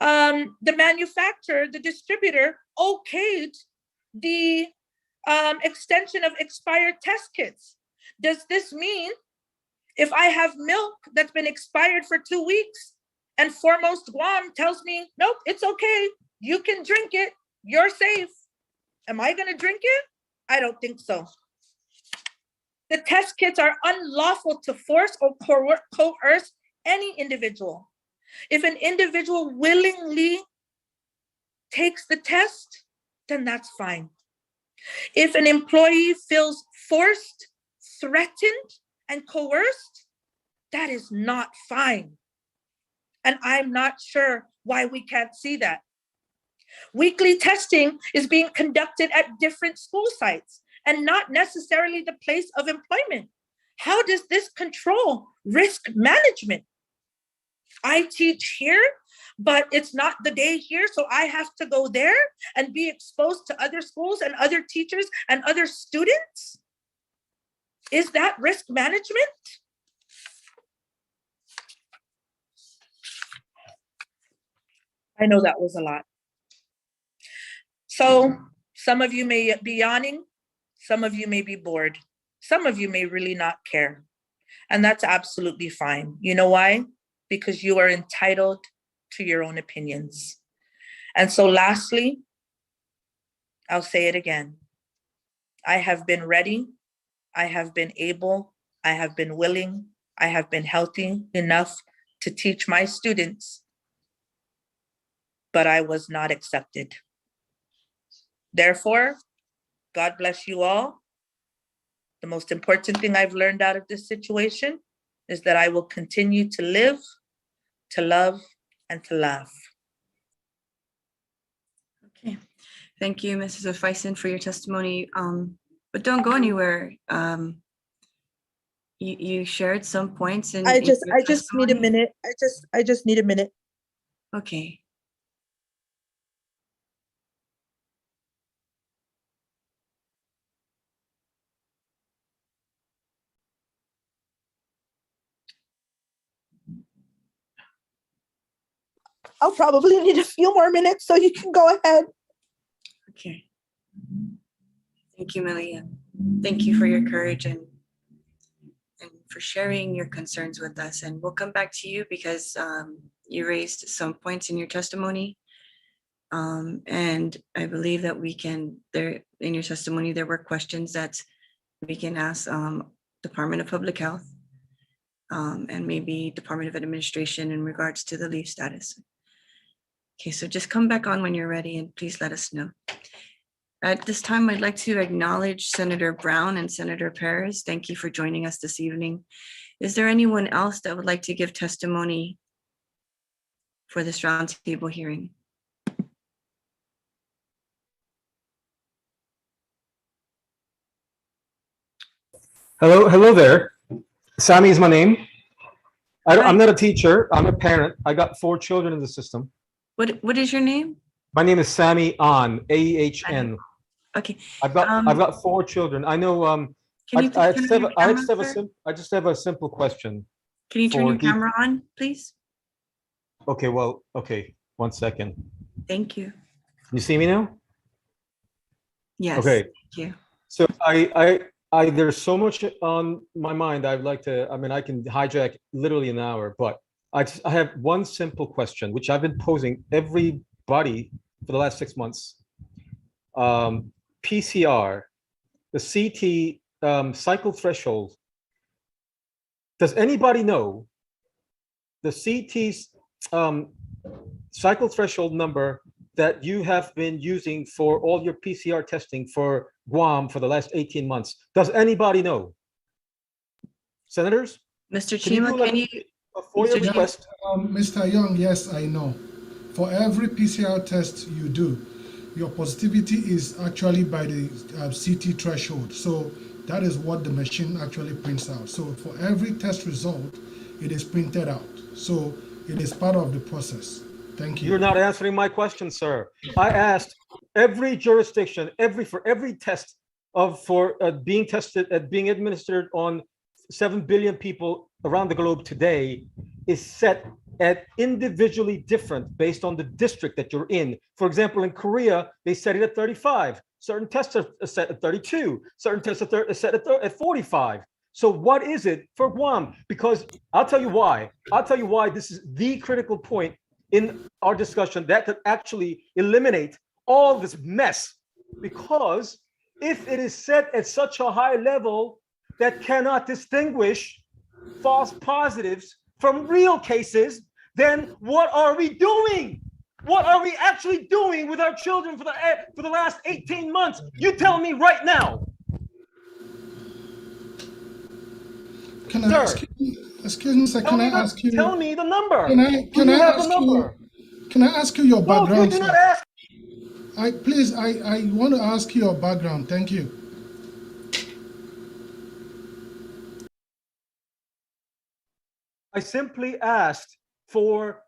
the manufacturer, the distributor, okayed the extension of expired test kits. Does this mean if I have milk that's been expired for 2 weeks and Foremost Guam tells me, nope, it's okay, you can drink it, you're safe, am I going to drink it? I don't think so. The test kits are unlawful to force or coerce any individual. If an individual willingly takes the test, then that's fine. If an employee feels forced, threatened, and coerced, that is not fine. And I'm not sure why we can't see that. Weekly testing is being conducted at different school sites and not necessarily the place of employment. How does this control risk management? I teach here, but it's not the day here, so I have to go there and be exposed to other schools and other teachers and other students? Is that risk management? I know that was a lot. So some of you may be yawning, some of you may be bored, some of you may really not care. And that's absolutely fine. You know why? Because you are entitled to your own opinions. And so lastly, I'll say it again. I have been ready, I have been able, I have been willing, I have been healthy enough to teach my students, but I was not accepted. Therefore, God bless you all. The most important thing I've learned out of this situation is that I will continue to live, to love, and to laugh. Okay, thank you, Mrs. Ofaisen, for your testimony. But don't go anywhere. You shared some points in I just need a testimony. minute. I just need a minute. Okay. I'll probably need a few more minutes, so you can go ahead. Okay. Thank you, Malia. Thank you for your courage and for sharing your concerns with us. And we'll come back to you because you raised some points in your testimony And I believe that we can, there, in your testimony, there were questions that we can ask Department of Public Health and maybe Department of Administration in regards to the leave status. Okay, so just come back on when you're ready and please let us know. At this time, I'd like to acknowledge Senator Brown and Senator Perez. Thank you for joining us this evening. Is there anyone else that would like to give testimony for this roundtable hearing? Hello there. Sammy is my name. I'm not a teacher. I'm a parent. I got 4 children in the system. What is your name? My name is Sammy Ahn, AEHN. Okay. I've got 4 children. I know. Can you I please turn on your camera, sir? just have a simple question. Can you turn for your camera on, please? Okay. Well. Okay. 1 second. Thank you. You see me now? Yes. Okay. Thank you. So there's so much on my mind. I'd like to, I mean, I can hijack literally an hour, but I have one simple question, which I've been posing everybody for the last 6 months. PCR, the CT cycle threshold. Does anybody know the CT's cycle threshold number that you have been using for all your PCR testing for Guam for the last 18 months? Does anybody know? Senators? Mr. Can you Chima, do like can you? a FOIA Mr. request? Mr. Young, yes, I know. For every PCR test you do, your positivity is actually by the CT threshold. So that is what the machine actually prints out. So for every test result, it is printed out. So it is part of the process. Thank you. You're not answering my question, sir. I asked every jurisdiction, for every test being tested, being administered on 7 billion people around the globe today is set at individually different based on the district that you're in. For example, in Korea, they set it at 35. Certain tests are set at 32. Certain tests are set at 45. So what is it for Guam? Because I'll tell you why. This is the critical point in our discussion that could actually eliminate all this mess. Because if it is set at such a high level that cannot distinguish false positives from real cases, then what are we doing? What are we actually doing with our children for the last 18 months? You tell me right now. Can I ask you, excuse me, sir, can I ask you? Tell me the number. Can I ask you your background, No, you do sir? not ask. I want to ask you your background. Thank you. I simply asked for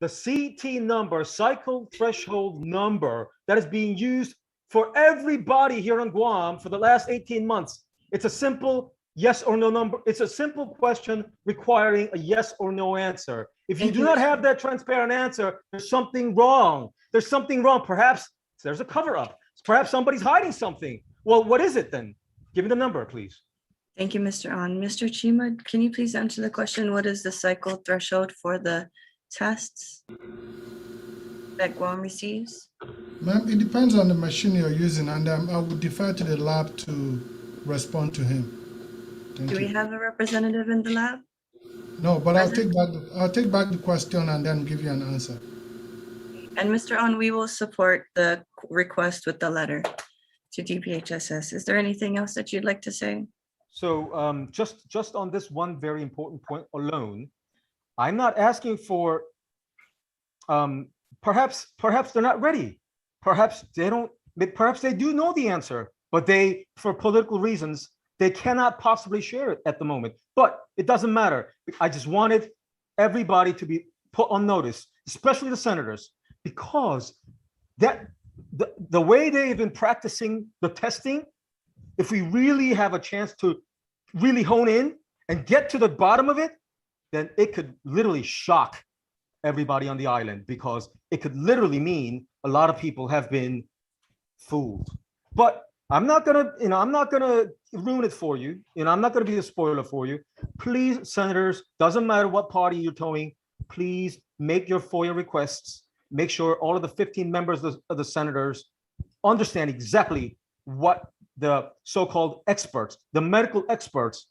the CT number, cycle threshold number, that is being used for everybody here on Guam for the last 18 months. It's a simple yes or no number. It's a simple question requiring a yes or no answer. If you do not have that transparent answer, there's something wrong. There's something wrong. Perhaps there's a cover up. Perhaps somebody's hiding something. Well, what is it then? Give me the number, please. Thank you, Mr. An. Mr. Chima, can you please answer the question? What is the cycle threshold for the tests that Guam receives? Ma'am, it depends on the machine you're using, and I would defer to the lab to respond to him. Thank Do you. we have a representative in the lab? No, but I'll take back the question and then give you an answer. And Mr. An, we will support the request with the letter to DPHSS. Is there anything else that you'd like to say? So just on this one very important point alone, I'm not asking for, perhaps they're not ready. Perhaps they do know the answer, but for political reasons, they cannot possibly share it at the moment. But it doesn't matter. I just wanted everybody to be put on notice, especially the senators, because the way they've been practicing the testing, if we really have a chance to really hone in and get to the bottom of it, then it could literally shock everybody on the island, because it could literally mean a lot of people have been fooled. But I'm not gonna ruin it for you. I'm not gonna be a spoiler for you. Please, senators, doesn't matter what party you're towing, please make your FOIA requests. make sure all of the 15 members of the senators understand exactly what the so-called experts, the medical experts,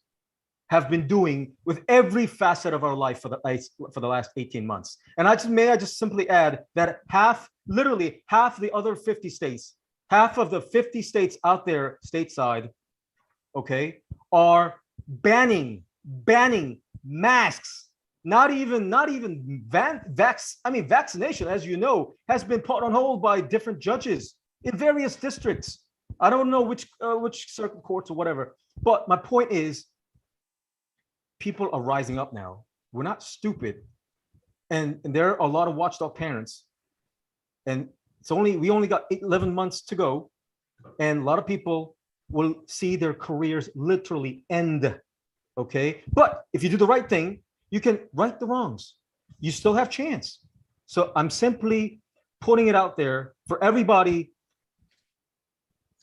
have been doing with every facet of our life for the last 18 months. And I just simply add that literally half the other 50 states, half of the 50 states out there stateside, okay, are banning masks. Vaccination, as you know, has been put on hold by different judges in various districts. I don't know which circuit courts or whatever. But my point is, people are rising up now. We're not stupid, and there are a lot of watchdog parents, and we only got 11 months to go, and a lot of people will see their careers literally end. Okay, but if you do the right thing, you can right the wrongs. You still have chance. So I'm simply putting it out there for everybody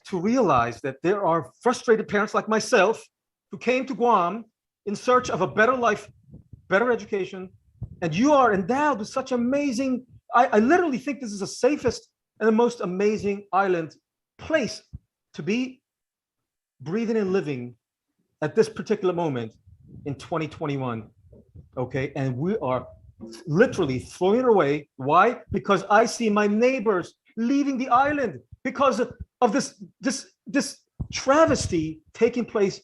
to realize that there are frustrated parents like myself who came to Guam in search of a better life, better education, and you are endowed with such amazing, I literally think this is the safest and the most amazing island place to be breathing and living at this particular moment in 2021, okay? And we are literally throwing it away. Why? Because I see my neighbors leaving the island because of this travesty taking place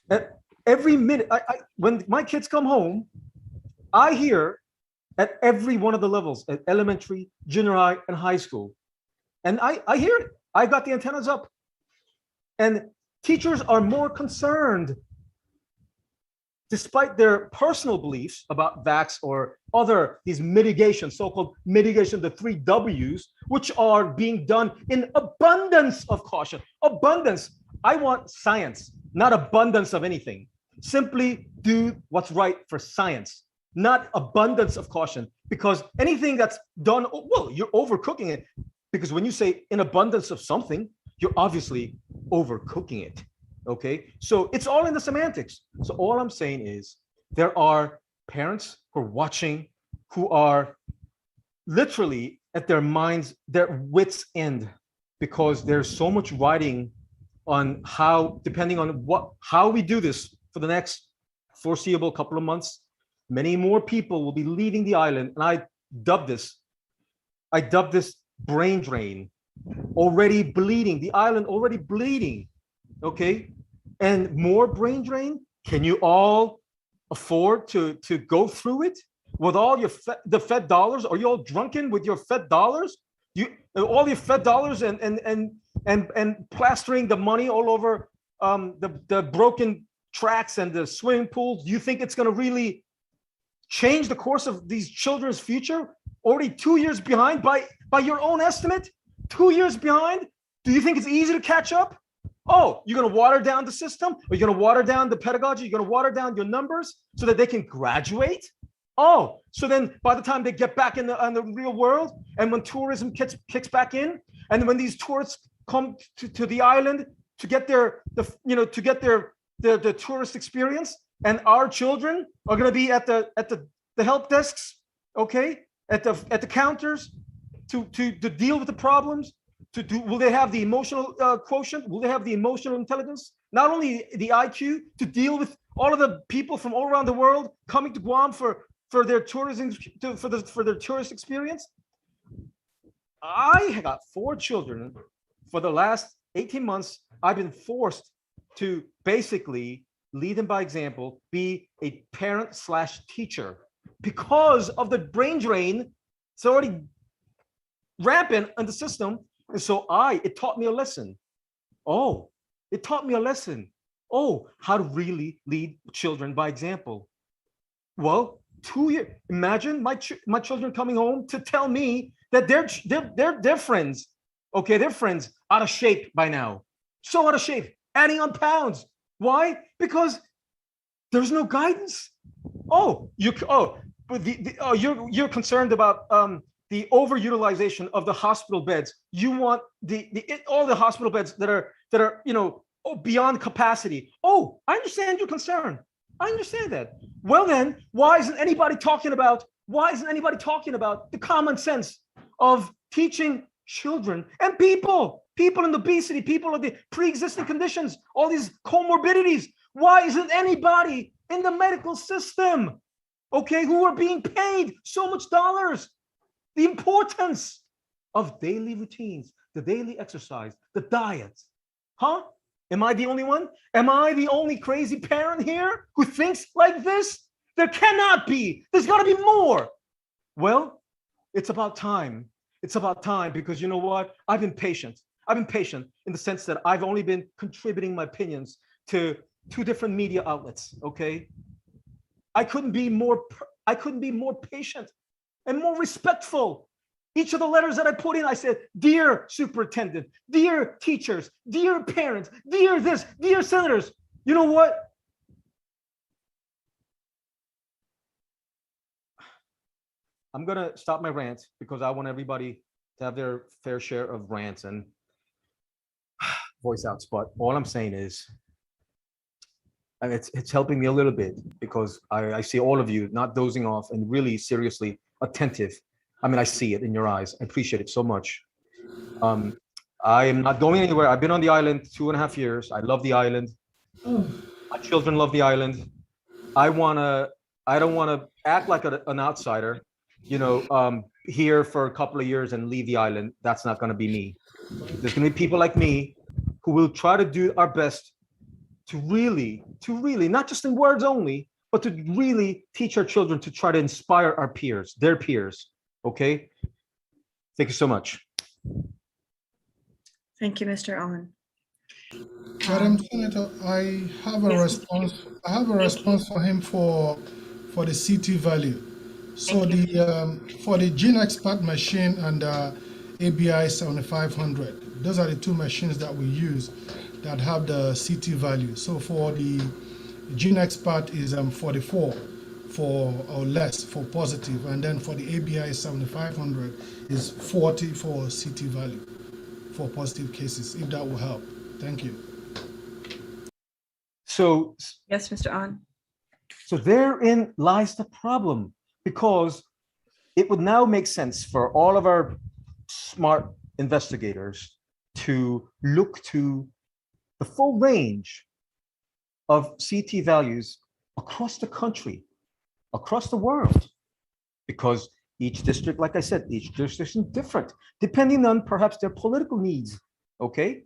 at every minute. When my kids come home, I hear at every one of the levels, at elementary, junior high, and high school. And I hear it. I got the antennas up. And teachers are more concerned, despite their personal beliefs about vax or these mitigation, so-called mitigation, the 3 Ws, which are being done in abundance of caution. Abundance. I want science, not abundance of anything. Simply do what's right for science, not abundance of caution, because anything that's done, well, you're overcooking it, because when you say in abundance of something, you're obviously overcooking it, okay? So it's all in the semantics. So all I'm saying is there are parents who are watching, who are literally at their wits' end, because there's so much writing on how, depending on how we do this for the next foreseeable couple of months, many more people will be leaving the island. And I dubbed this brain drain, already bleeding, the island already bleeding, okay? And more brain drain. Can you all afford to go through it with all the Fed dollars? Are you all drunken with your Fed dollars? All your Fed dollars and plastering the money all over the broken tracks and the swimming pools? Do you think it's going to really change the course of these children's future? Already 2 years behind by your own estimate? 2 years behind? Do you think it's easy to catch up? Oh, you're going to water down the system? Are you going to water down the pedagogy? You're going to water down your numbers so that they can graduate? Oh, so then by the time they get back in the real world, and when tourism kicks back in, and when these tourists come to the island to get their tourist experience, and our children are going to be at the help desks, okay, at the counters to deal with the problems. Will they have the emotional quotient? Will they have the emotional intelligence? Not only the IQ to deal with all of the people from all around the world coming to Guam for their tourism, for their tourist experience. I got 4 children. For the last 18 months, I've been forced to basically lead them by example, be a parent/teacher, because of the brain drain. It's already rampant in the system. And so it taught me a lesson. Oh, it taught me a lesson. Oh, how to really lead children by example. Well, 2 years, imagine my children coming home to tell me that their friends, okay, their friends out of shape by now. So out of shape, adding on pounds. Why? Because there's no guidance. You're concerned about the overutilization of the hospital beds. You want all the hospital beds that are beyond capacity. Oh, I understand your concern. I understand that. Well then, why isn't anybody talking about Why isn't anybody talking about the common sense of teaching children and people in obesity, people with the pre-existing conditions, all these comorbidities? Why isn't anybody in the medical system, okay, who are being paid so much dollars? The importance of daily routines, the daily exercise, the diet. Huh? Am I the only one? Am I the only crazy parent here who thinks like this? There cannot be. There's got to be more. Well, it's about time. It's about time, because you know what? I've been patient. I've been patient in the sense that I've only been contributing my opinions to 2 different media outlets, okay? I couldn't be more patient and more respectful. Each of the letters that I put in, I said, dear superintendent, dear teachers, dear parents, dear this, dear senators. You know what? I'm gonna stop my rant because I want everybody to have their fair share of rants and voice outs. But all I'm saying is, it's helping me a little bit, because I see all of you not dozing off and really seriously attentive. I mean, I see it in your eyes. I appreciate it so much. I am not going anywhere. I've been on the island 2.5 years. I love the island. My children love the island. I don't wanna act like an outsider, you know, here for a couple of years and leave the island. That's not gonna be me. There's gonna be people like me who will try to do our best to really, not just in words only, but to really teach our children, to try to inspire our peers, their peers. Okay. Thank you so much. Thank you, Mr. Owen. Madam Senator, I have a response. I have a response for him for the CT value. So for the Gene Expert machine and ABI 7500, those are the 2 machines that we use that have the CT value. So for the Gene Expert is 44 for or less for positive, and then for the ABI 7500 is 40 for CT value for positive cases, if that will help. Thank you. So Yes, Mr. Owen. So therein lies the problem, because it would now make sense for all of our smart investigators to look to the full range of CT values across the country, across the world, because each district, like I said, each jurisdiction is different, depending on perhaps their political needs, okay?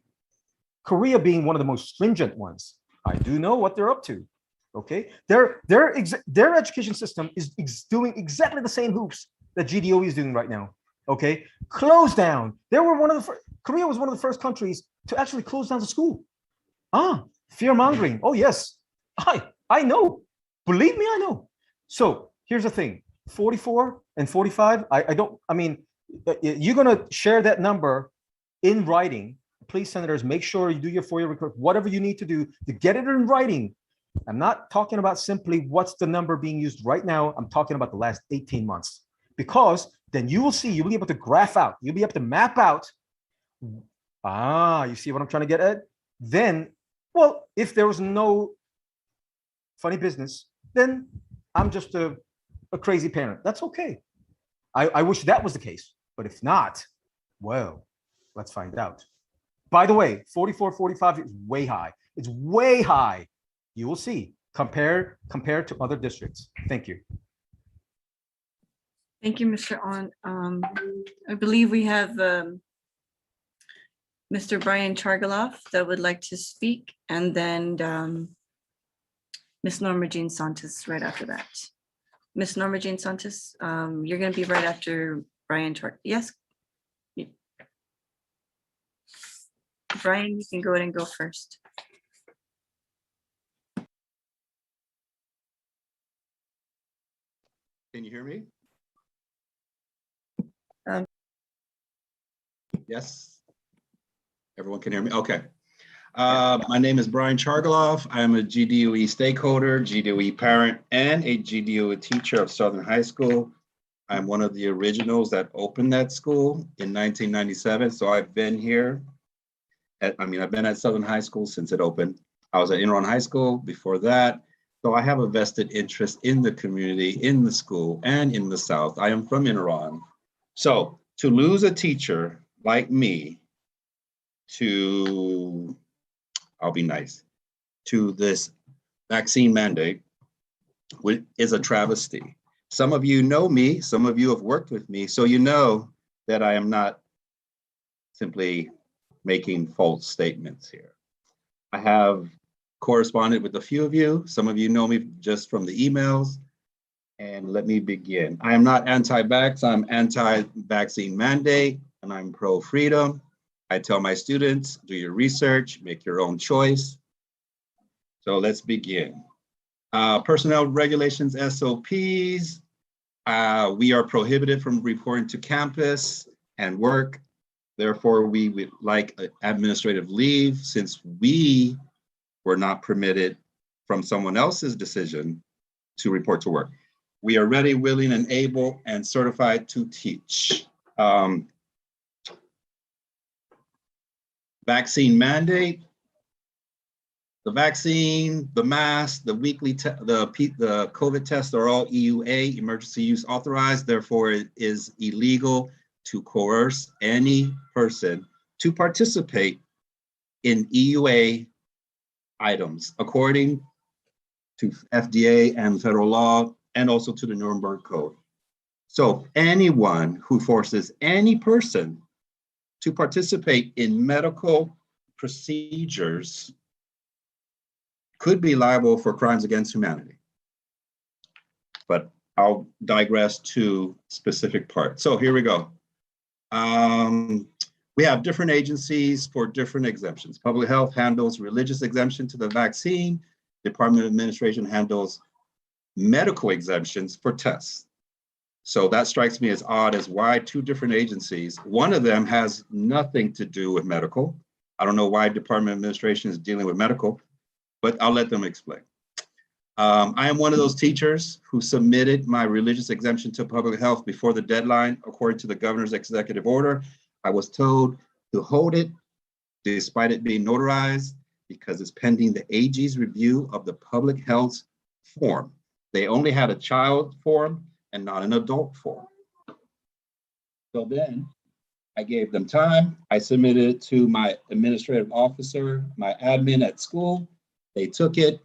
Korea being one of the most stringent ones. I do know what they're up to. Okay, their education system is doing exactly the same hoops that GDOE is doing right now. Okay, close down. They were one of the Korea was one of the first countries to actually close down the school. Fear mongering. Oh yes, I know. Believe me, I know. So here's the thing: 44 and 45. I mean, you're gonna share that number in writing. Please, senators, make sure you do your FOIA request, whatever you need to do to get it in writing. I'm not talking about simply what's the number being used right now. I'm talking about the last 18 months, because then you will see, you'll be able to graph out, you'll be able to map out. You see what I'm trying to get at? Then, well, if there was no funny business, then I'm just a crazy parent. That's okay. I wish that was the case, but if not, well, let's find out. By the way, 44, 45 is way high. It's way high. You will see, compared to other districts. Thank you. Thank you, Mr. On. I believe we have Mr. Brian Chargaloff that would like to speak, and then Ms. Norma Jean Santos right after that. Ms. Norma Jean Santos, you're going to be right after Brian Yes. Brian, you can go ahead and go first. Can you hear me? Um, Yes. Everyone can hear me? Okay. My name is Brian Chargaloff. I'm a GDOE stakeholder, GDOE parent, and a GDOE teacher of Southern High School. I'm one of the originals that opened that school in 1997. So I've been here. I've been at Southern High School since it opened. I was at Enron High School before that. So I have a vested interest in the community, in the school, and in the South. I am from Iran. So to lose a teacher like me to, I'll be nice, to this vaccine mandate is a travesty. Some of you know me, some of you have worked with me, so you know that I am not simply making false statements here. I have corresponded with a few of you. Some of you know me just from the emails. And let me begin. I am not anti-vax, I'm anti-vaccine mandate, and I'm pro-freedom. I tell my students, do your research, make your own choice. So let's begin. Personnel regulations, SOPs. We are prohibited from reporting to campus and work. Therefore, we would like administrative leave since we were not permitted from someone else's decision to report to work. We are ready, willing, and able and certified to teach. Vaccine mandate. The vaccine, the mask, the weekly, the COVID tests are all EUA, emergency use authorized. Therefore, it is illegal to coerce any person to participate in EUA items, according to FDA and federal law, and also to the Nuremberg Code. So anyone who forces any person to participate in medical procedures could be liable for crimes against humanity. But I'll digress to specific parts. So here we go. We have different agencies for different exemptions. Public health handles religious exemption to the vaccine. Department of Administration handles medical exemptions for tests. So that strikes me as odd as why two different agencies. One of them has nothing to do with medical. I don't know why Department of Administration is dealing with medical, but I'll let them explain. I am one of those teachers who submitted my religious exemption to public health before the deadline, according to the governor's executive order. I was told to hold it despite it being notarized because it's pending the AG's review of the public health form. They only had a child form and not an adult form. So then I gave them time. I submitted it to my administrative officer, my admin at school. They took it,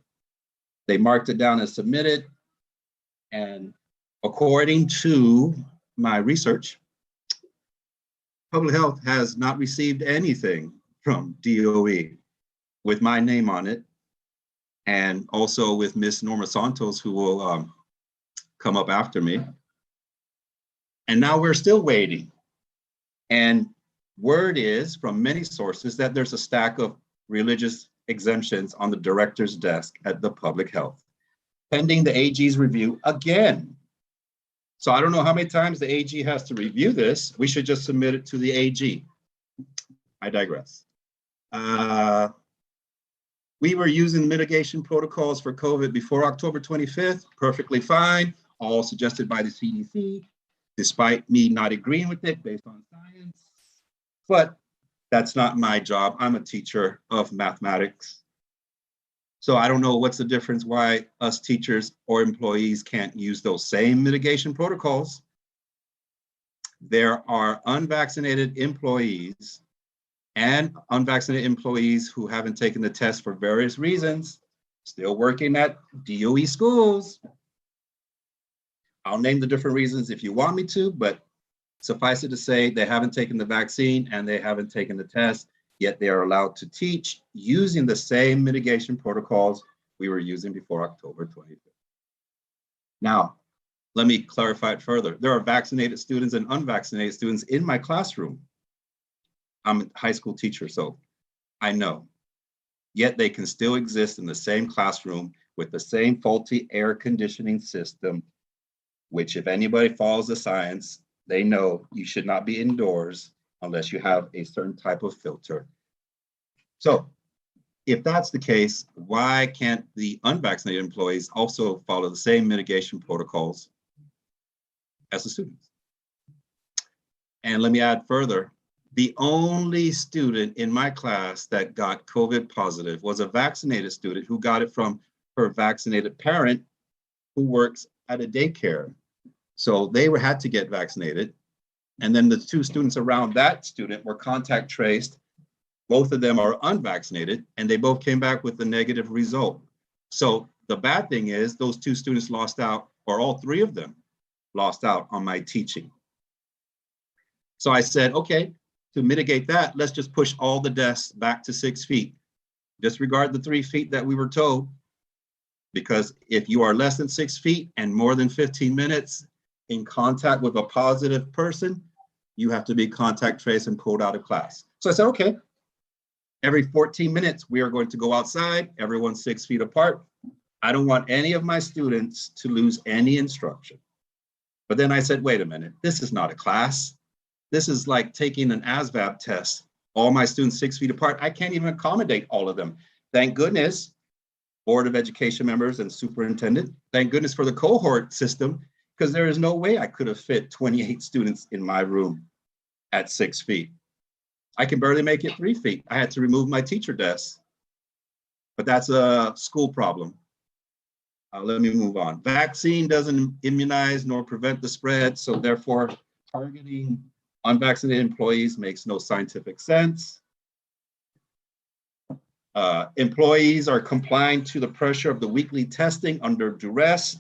they marked it down as submitted. And according to my research, public health has not received anything from DOE with my name on it. And also with Miss Norma Santos, who will come up after me. And now we're still waiting. And word is from many sources that there's a stack of religious exemptions on the director's desk at the public health, pending the AG's review again. So I don't know how many times the AG has to review this. We should just submit it to the AG. I digress. We were using mitigation protocols for COVID before October 25th, perfectly fine, all suggested by the CDC, despite me not agreeing with it based on science. But that's not my job. I'm a teacher of mathematics. So I don't know what's the difference why us teachers or employees can't use those same mitigation protocols. There are unvaccinated employees and unvaccinated employees who haven't taken the test for various reasons, still working at DOE schools. I'll name the different reasons if you want me to, but suffice it to say, they haven't taken the vaccine and they haven't taken the test, yet they are allowed to teach using the same mitigation protocols we were using before October 25th. Now, let me clarify it further. There are vaccinated students and unvaccinated students in my classroom. I'm a high school teacher, so I know. Yet they can still exist in the same classroom with the same faulty air conditioning system, which if anybody follows the science, they know you should not be indoors unless you have a certain type of filter. So if that's the case, why can't the unvaccinated employees also follow the same mitigation protocols as the students? And let me add further, the only student in my class that got COVID positive was a vaccinated student who got it from her vaccinated parent who works at a daycare. So they had to get vaccinated. And then the 2 students around that student were contact traced. Both of them are unvaccinated, and they both came back with a negative result. So the bad thing is those 2 students lost out, or all 3 of them lost out on my teaching. So I said, okay, to mitigate that, let's just push all the desks back to 6 feet. Disregard the 3 feet that we were told, because if you are less than 6 feet and more than 15 minutes in contact with a positive person, you have to be contact traced and pulled out of class. So I said, okay, every 14 minutes, we are going to go outside, everyone 6 feet apart. I don't want any of my students to lose any instruction. But then I said, wait a minute, this is not a class. This is like taking an ASVAB test. All my students 6 feet apart. I can't even accommodate all of them. Thank goodness, Board of Education members and superintendent, thank goodness for the cohort system, because there is no way I could have fit 28 students in my room at 6 feet. I can barely make it 3 feet. I had to remove my teacher desk, but that's a school problem. Let me move on. Vaccine doesn't immunize nor prevent the spread, so therefore targeting unvaccinated employees makes no scientific sense. Employees are complying to the pressure of the weekly testing under duress.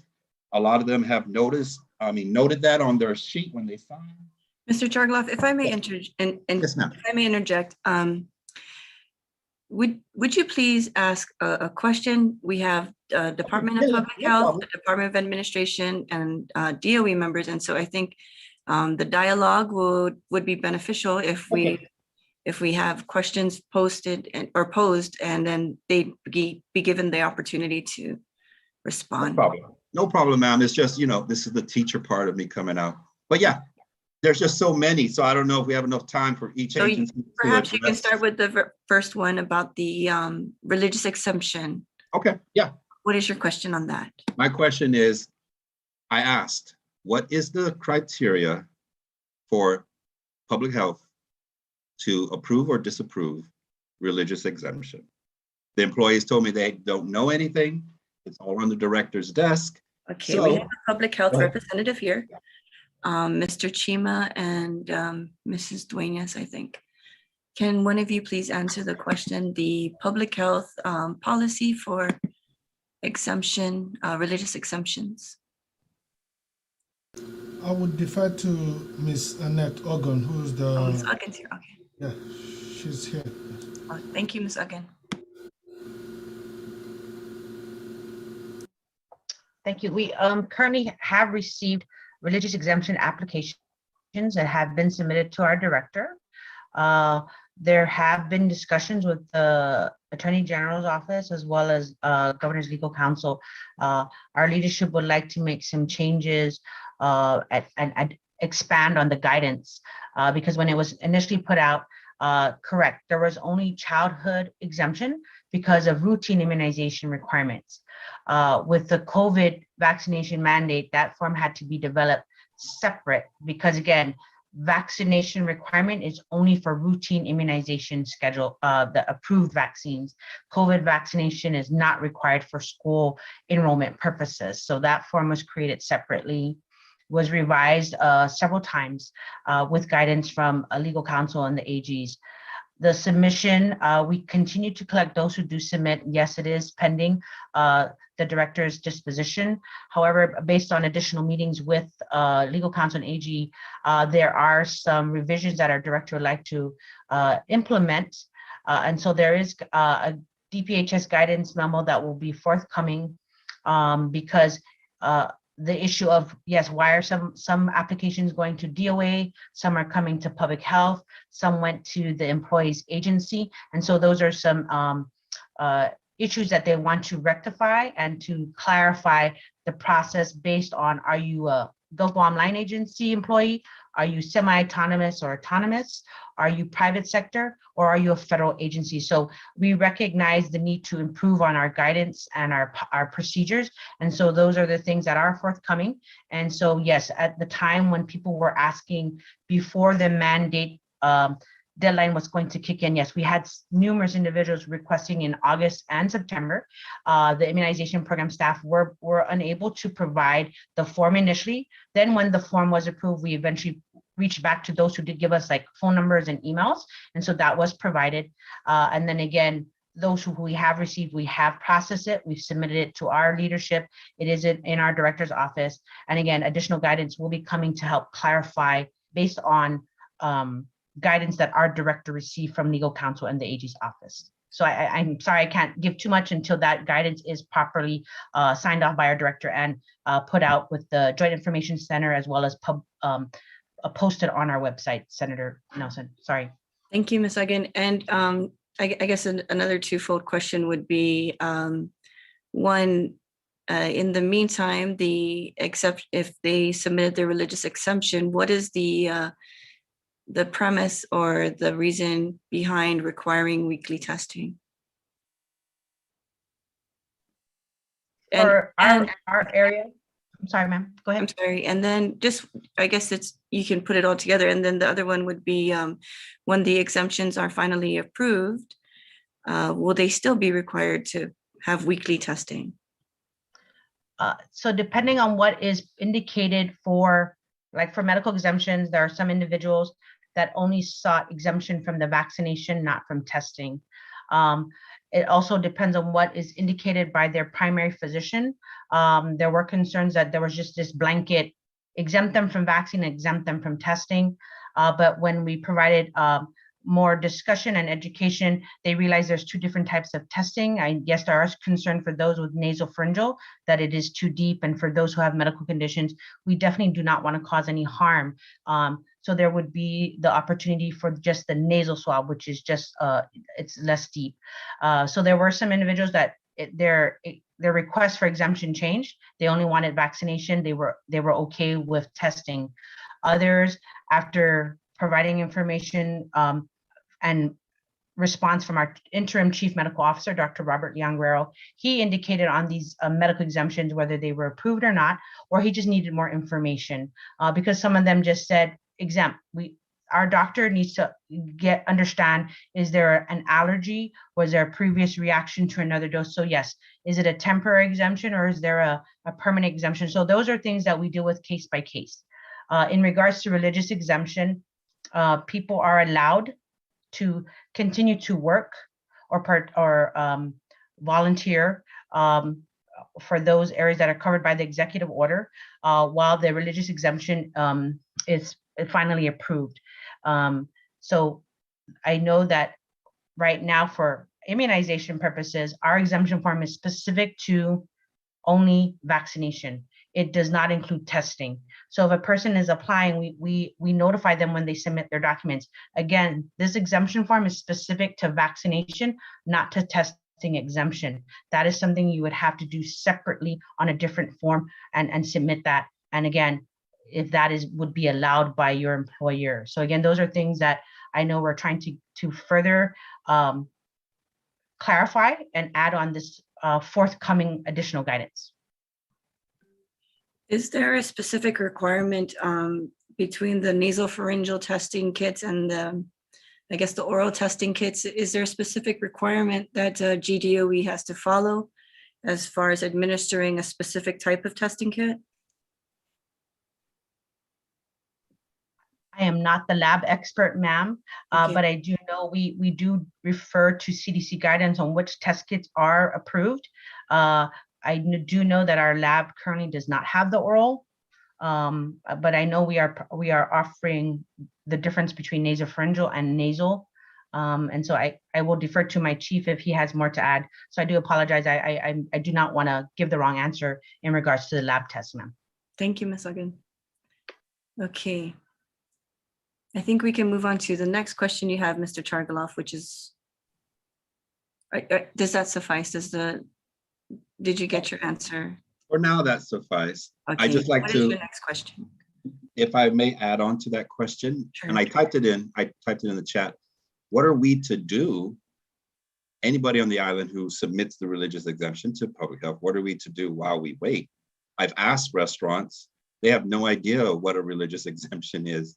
A lot of them have noted that on their sheet when they sign. Mr. Chargaloff, if I may Yes, ma'am. if I may interject, would you please ask a question? We have Department of Yeah, Public no Health, problem. the Department of Administration, and DOE members, and so I think the dialogue would be beneficial if we have questions posted or posed, and then they'd be given the opportunity to No respond. problem. No problem, ma'am. It's just, this is the teacher part of me coming out. But yeah, there's just so many. So I don't know if we have enough time for each So agency. to perhaps you can address. start with the first one about the religious exemption. Okay, yeah. What is your question on that? My question is, I asked, what is the criteria for public health to approve or disapprove religious exemption? The employees told me they don't know anything. It's all on the director's desk. Okay, we have a public health Go ahead. representative here, Mr. Chima and Mrs. Duenas, I think. Can one of you please answer the question, the public health policy for exemption, religious exemptions? I would defer to Miss Annette Ogun, who's Oh, Ms. the, Uggins here, okay. yeah, she's here. Oh, thank you, Ms. Uggen. Thank you. We currently have received religious exemption applications that have been submitted to our director. There have been discussions with the Attorney General's office as well as Governor's Legal Counsel. Our leadership would like to make some changes and expand on the guidance because when it was initially put out, correct, there was only childhood exemption because of routine immunization requirements. With the COVID vaccination mandate, that form had to be developed separate because again, vaccination requirement is only for routine immunization schedule, the approved vaccines. COVID vaccination is not required for school enrollment purposes. So that form was created separately, was revised several times with guidance from a legal counsel and the AGs. The submission, we continue to collect those who do submit. Yes, it is pending the director's disposition. However, based on additional meetings with legal counsel and AG, there are some revisions that our director would like to implement. And so there is a DPHS guidance memo that will be forthcoming because the issue of, yes, why are some applications going to DOA, some are coming to public health, some went to the employee's agency. And so those are some issues that they want to rectify and to clarify the process based on, are you a Go Guam line agency employee? Are you semi-autonomous or autonomous? Are you private sector or are you a federal agency? So we recognize the need to improve on our guidance and our procedures. And so those are the things that are forthcoming. And so yes, at the time when people were asking before the mandate deadline was going to kick in, yes, we had numerous individuals requesting in August and September. The immunization program staff were unable to provide the form initially. Then when the form was approved, we eventually reached back to those who did give us like phone numbers and emails. And so that was provided. And then again, those who we have received, we have processed it. We've submitted it to our leadership. It is in our director's office. And again, additional guidance will be coming to help clarify based on guidance that our director received from legal counsel and the AG's office. So I'm sorry, I can't give too much until that guidance is properly signed off by our director and put out with the Joint Information Center, as well as posted on our website, Senator Nelson. Sorry. Thank you, Ms. Egan. And I guess another twofold question would be, one, in the meantime, if they submitted their religious exemption, what is the premise or the reason behind requiring weekly testing? For our area, I'm sorry, ma'am, go ahead. I'm sorry. And then just, I guess you can put it all together. And then the other one would be when the exemptions are finally approved, will they still be required to have weekly testing? So depending on what is indicated for, like for medical exemptions, there are some individuals that only sought exemption from the vaccination, not from testing. It also depends on what is indicated by their primary physician. There were concerns that there was just this blanket exempt them from vaccine, exempt them from testing. But when we provided more discussion and education, they realized there's two different types of testing. I guess there are concern for those with nasopharyngeal that it is too deep, and for those who have medical conditions, we definitely do not want to cause any harm. So there would be the opportunity for just the nasal swab, which is just it's less deep. So there were some individuals that their request for exemption changed. They only wanted vaccination. They were okay with testing. Others, after providing information and response from our interim chief medical officer, Dr. Robert Leonguero, he indicated on these medical exemptions whether they were approved or not, or he just needed more information because some of them just said exempt. Our doctor needs to understand, is there an allergy? Was there a previous reaction to another dose? So yes, is it a temporary exemption or is there a permanent exemption? So those are things that we deal with case by case. In regards to religious exemption, people are allowed to continue to work or volunteer for those areas that are covered by the executive order while the religious exemption is finally approved. So I know that right now for immunization purposes, our exemption form is specific to only vaccination. It does not include testing. So if a person is applying, we notify them when they submit their documents. Again, this exemption form is specific to vaccination, not to testing exemption. That is something you would have to do separately on a different form and submit that. And again, if that would be allowed by your employer. So again, those are things that I know we're trying to further clarify and add on this forthcoming additional guidance. Is there a specific requirement between the nasopharyngeal testing kits and I guess the oral testing kits? Is there a specific requirement that GDOE has to follow as far as administering a specific type of testing kit? I am not the lab expert, ma'am, Okay. but I do know we do refer to CDC guidance on which test kits are approved. I do know that our lab currently does not have the oral, but I know we are offering the difference between nasopharyngeal and nasal. And so I will defer to my chief if he has more to add. So I do apologize. I do not want to give the wrong answer in regards to the lab test, ma'am. Thank you, Ms. Uggan. Okay. I think we can move on to the next question you have, Mr. Chargaloff, which is, does that suffice? Did you get your answer? For now, that suffice. Okay. I just like What to, is your next question? if I may add on to that question, Sure. and I typed it in the chat. What are we to do? Anybody on the island who submits the religious exemption to public health, what are we to do while we wait? I've asked restaurants, they have no idea what a religious exemption is.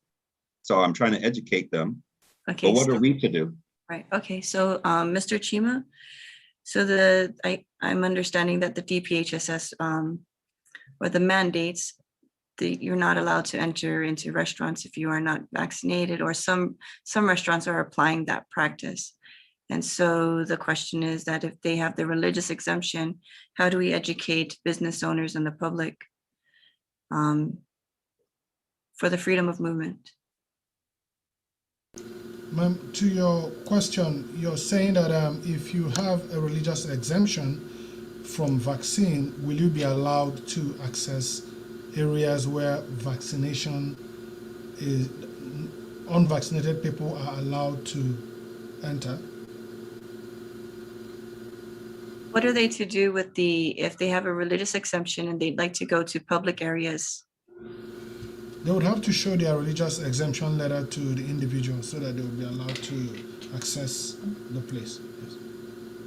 So I'm trying to educate them. Okay, But what so- are we to do? right, okay, so Mr. Chima, so I'm understanding that the DPHSS or the mandates that you're not allowed to enter into restaurants if you are not vaccinated, or some restaurants are applying that practice. And so the question is that if they have the religious exemption, how do we educate business owners and the public for the freedom of movement? Ma'am, to your question, you're saying that if you have a religious exemption from vaccine, will you be allowed to access areas where vaccination is, unvaccinated people are allowed to enter? What are they to do with if they have a religious exemption and they'd like to go to public areas? They would have to show their religious exemption letter to the individual so that they will be allowed to access the place. Yes.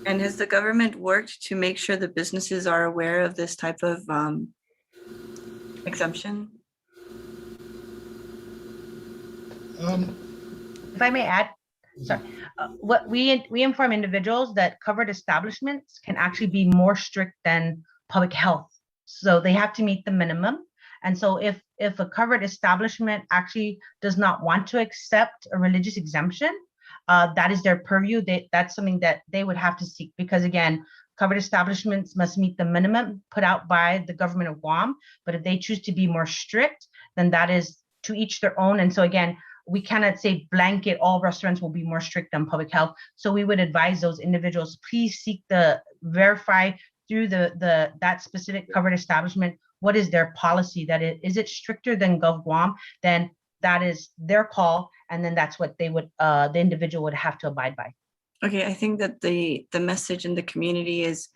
And has the government worked to make sure the businesses are aware of this type of exemption? If I may add, sorry, what we inform individuals that covered establishments can actually be more strict than public health. So they have to meet the minimum. And so if a covered establishment actually does not want to accept a religious exemption, that is their purview. That's something that they would have to seek, because again, covered establishments must meet the minimum put out by the government of Guam. But if they choose to be more strict, then that is to each their own. And so again, we cannot say blanket all restaurants will be more strict than public health. So we would advise those individuals, please verify through that specific covered establishment, what is their policy, is it stricter than Gov Guam? Then that is their call. And then that's what they would, the individual would have to abide by. Okay, I think that the message in the community is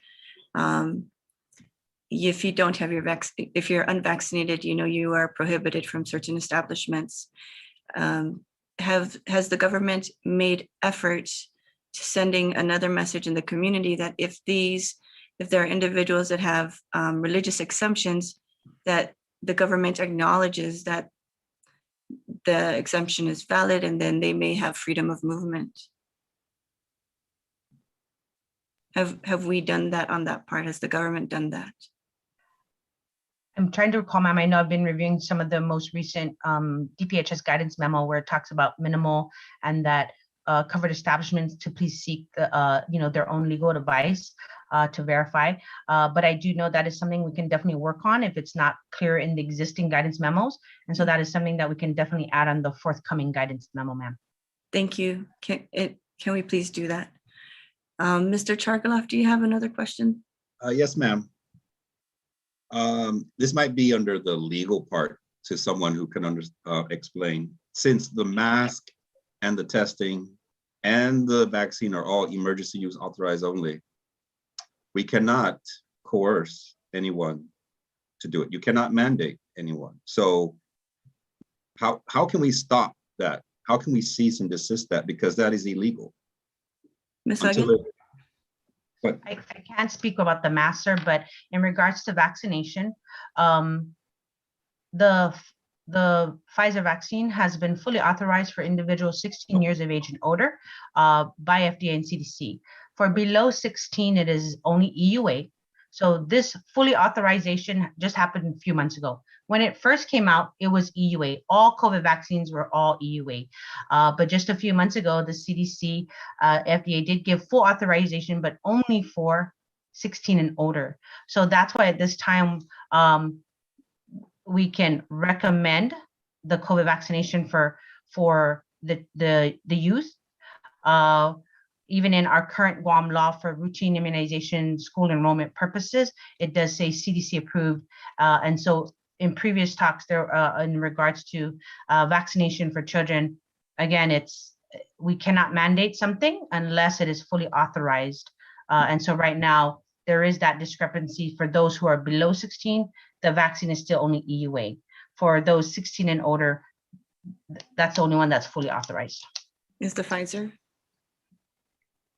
if you don't have if you're unvaccinated, you are prohibited from certain establishments. Has the government made efforts to sending another message in the community that if there are individuals that have religious exemptions, that the government acknowledges that the exemption is valid, and then they may have freedom of movement? Have we done that on that part? Has the government done that? I'm trying to recall, ma'am. I know I've been reviewing some of the most recent DPHS guidance memo where it talks about minimal and that covered establishments to please seek their own legal advice to verify. But I do know that is something we can definitely work on if it's not clear in the existing guidance memos. And so that is something that we can definitely add on the forthcoming guidance memo, ma'am. Thank you. Can we please do that? Mr. Chargaloff, do you have another question? Yes, ma'am. This might be under the legal part to someone who can explain. Since the mask and the testing and the vaccine are all emergency use authorized only, we cannot coerce anyone to do it. You cannot mandate anyone. So how can we stop that? How can we cease and desist that? Because that is illegal. Ms. I can't speak about the mask, sir, but in regards to vaccination, the Pfizer vaccine has been fully authorized for individuals 16 years of age and older by FDA and CDC. For below 16, it is only EUA. So this fully authorization just happened a few months ago. When it first came out, it was EUA. All COVID vaccines were all EUA. But just a few months ago, the CDC, FDA did give full authorization, but only for 16 and older. So that's why at this time, we can recommend the COVID vaccination for the youth. Even in our current Guam law for routine immunization school enrollment purposes, it does say CDC approved. And so in previous talks there in regards to vaccination for children, again, we cannot mandate something unless it is fully authorized. And so right now there is that discrepancy. For those who are below 16, the vaccine is still only EUA. For those 16 and older, that's the only one that's fully authorized. Is the Pfizer?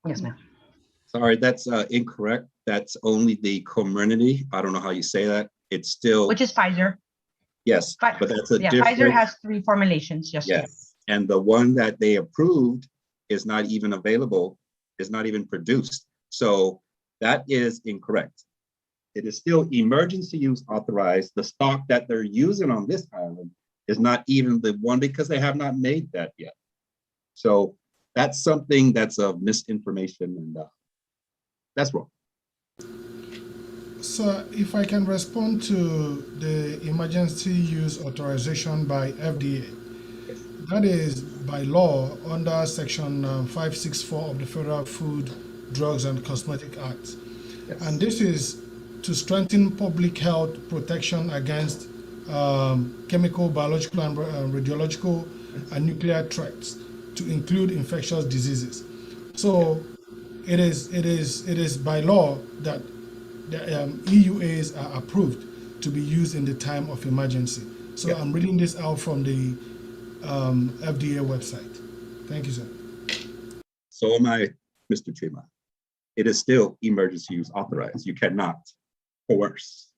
Yes, ma'am. Sorry, that's incorrect. That's only the community. I don't know how you say that. It's still. Which is Pfizer. Yes, but that's a different. Pfizer has 3 formulations. Yes. Yes, And the one that they approved is not even available, is not even produced. So that is incorrect. It is still emergency use authorized. The stock that they're using on this island is not even the one because they have not made that yet. So that's something that's a misinformation, and that's wrong. So if I can respond to the emergency use authorization by FDA, that is by law under section 564 of the Federal Food, Drugs and Cosmetic Act. Yes. And this is to strengthen public health protection against chemical, biological, and radiological and nuclear threats, to include infectious diseases. So it is by law that the EUAs are approved to be used in the time of emergency. So I'm reading this out from the FDA website. Thank you, sir. So am I, Mr. Chima. It is still emergency use authorized. You cannot coerce.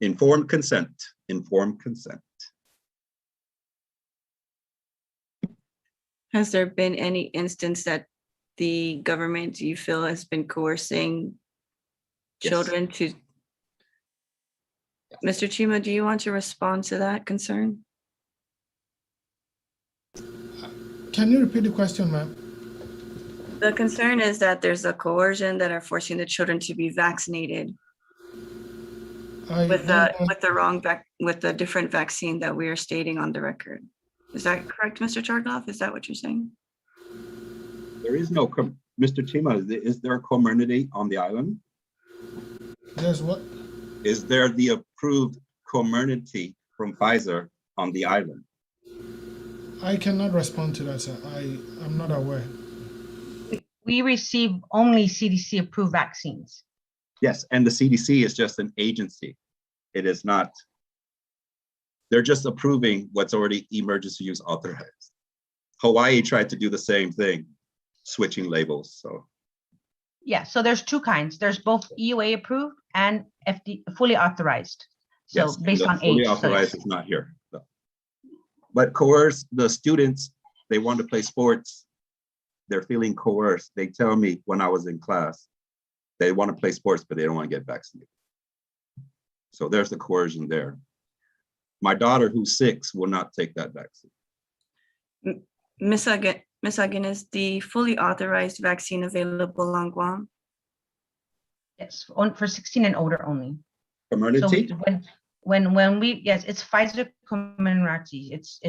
Informed consent, informed consent. Has there been any instance that the government, do you feel, has been coercing Yes. children to? Mr. Chima, do you want to respond to that concern? Can you repeat the question, ma'am? The concern is that there's a coercion that are forcing the children to be vaccinated with the different vaccine that we are stating on the record. Is that correct, Mr. Chargaloff? Is that what you're saying? There is no, Mr. Chima, is there a community on the island? There's what? Is there the approved community from Pfizer on the island? I cannot respond to that, sir. I'm not aware. We receive only CDC approved vaccines. Yes, and the CDC is just an agency. It is not, they're just approving what's already emergency use authorized. Hawaii tried to do the same thing, switching labels, so. Yeah, so there's two kinds. There's both EUA approved and fully authorized. So Yes, based the on fully age. So authorized is not here. No. But coerce the students, they want to play sports. They're feeling coerced. They tell me when I was in class, they want to play sports, but they don't want to get vaccinated. So there's the coercion there. My daughter, who's 6, will not take that vaccine. Ms. Aguin, is the fully authorized vaccine available on Guam? yes, for 16 and older only. So Community, when we, yes, it's Pfizer Comirnaty. It's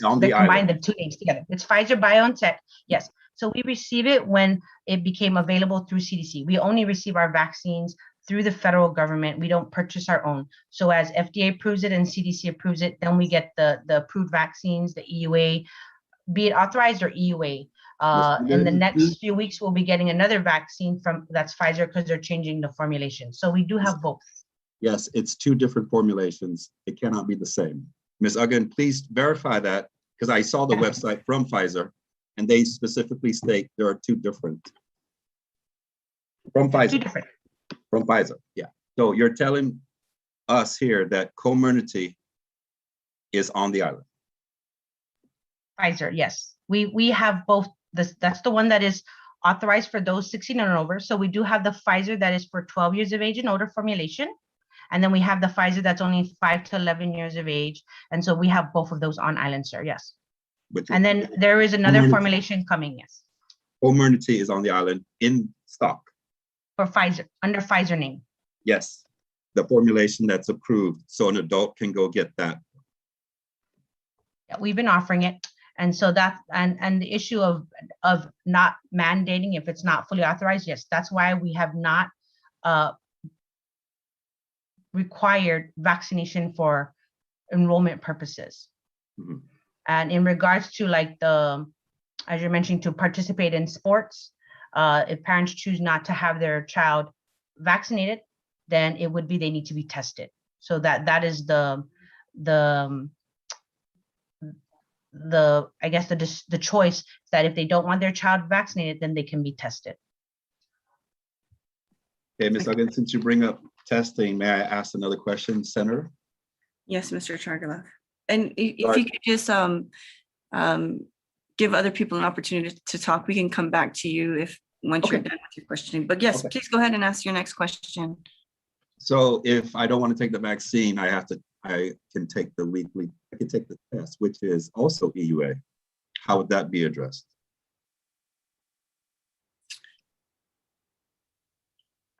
on they the combine island. the two names together. It's Pfizer BioNTech. Yes. So we receive it when it became available through CDC. We only receive our vaccines through the federal government. We don't purchase our own. So as FDA approves it and CDC approves it, then we get the approved vaccines, the EUA, be it authorized or EUA. In the next few weeks, we'll be getting another vaccine that's Pfizer because they're changing the formulation. So we do have both. Yes, it's 2 different formulations. It cannot be the same. Ms. Uggan, please verify that, because I saw the website from Pfizer and they specifically state there are 2 different. From Pfizer. 2 different. From Pfizer, yeah. So you're telling us here that community is on the island. Pfizer, yes. We have both. That's the one that is authorized for those 16 and over. So we do have the Pfizer that is for 12 years of age and older formulation. And then we have the Pfizer that's only 5 to 11 years of age. And so we have both of those on island, sir, yes. And then there is another formulation coming, yes. Community is on the island in stock. For Pfizer, under Pfizer name. Yes, the formulation that's approved, so an adult can go get that. Yeah, we've been offering it. And so that, and the issue of not mandating if it's not fully authorized, yes, that's why we have not required vaccination for enrollment purposes. Mhm. And in regards to like as you're mentioning, to participate in sports, if parents choose not to have their child vaccinated, then it would be they need to be tested. So that is I guess the choice that if they don't want their child vaccinated, then they can be tested. Okay, Ms. Uggan, since you bring up testing, may I ask another question, Senator? Yes, Mr. Chargaloff. And if Sorry. you could just give other people an opportunity to talk, we can come back to you if once you're Okay. done with your questioning. But yes, Okay. please go ahead and ask your next question. So if I don't want to take the vaccine, I can take the test, which is also EUA. How would that be addressed?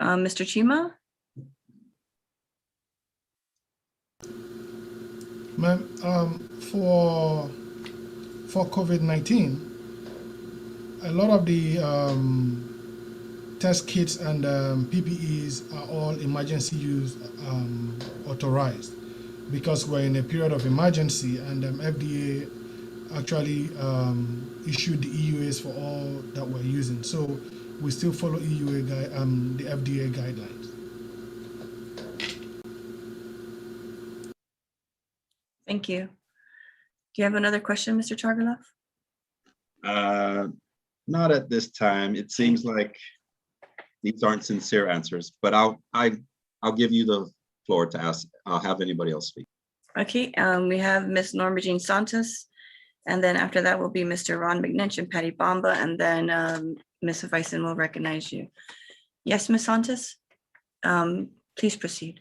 Mr. Chima? Ma'am, for COVID-19, a lot of the test kits and PPEs are all emergency use authorized because we're in a period of emergency, and FDA actually issued the EUAs for all that we're using. So we still follow the FDA guidelines. Thank you. Do you have another question, Mr. Chargaloff? Not at this time. It seems like these aren't sincere answers, but I'll give you the floor to ask. I'll have anybody else speak. Okay, we have Ms. Norma Jean Santos, and then after that will be Mr. Ron McNinch and Patty Bomba, and then Ms. Fison will recognize you. Yes, Ms. Santos, please proceed.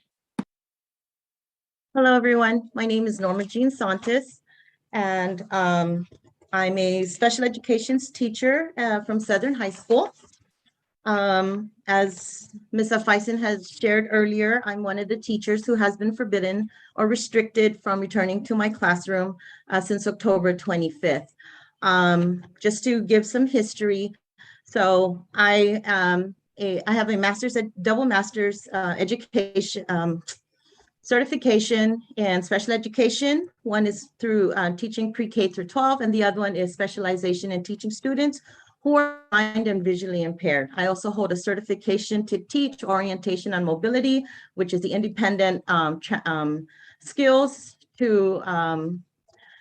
Hello, everyone. My name is Norma Jean Santos, and I'm a special education teacher from Southern High School. As Ms. Fison has shared earlier, I'm one of the teachers who has been forbidden or restricted from returning to my classroom since October 25th. Just to give some history, so I have a double master's education certification in special education. One is through teaching pre-K through 12, and the other one is specialization in teaching students who are blind and visually impaired. I also hold a certification to teach orientation and mobility, which is the independent skills to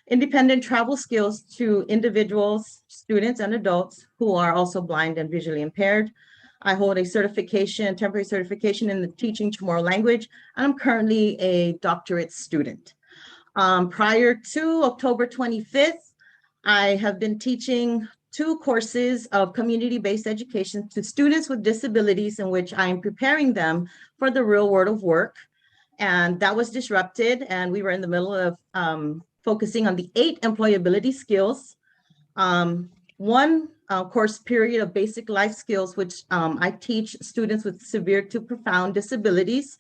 independent travel skills to individuals, students, and adults who are also blind and visually impaired. I hold a certification, temporary certification in the teaching Chamorro language, and I'm currently a doctorate student. Prior to October 25th, I have been teaching 2 courses of community-based education to students with disabilities in which I am preparing them for the real world of work. And that was disrupted, and we were in the middle of focusing on the 8 employability skills. One course period of basic life skills, which I teach students with severe to profound disabilities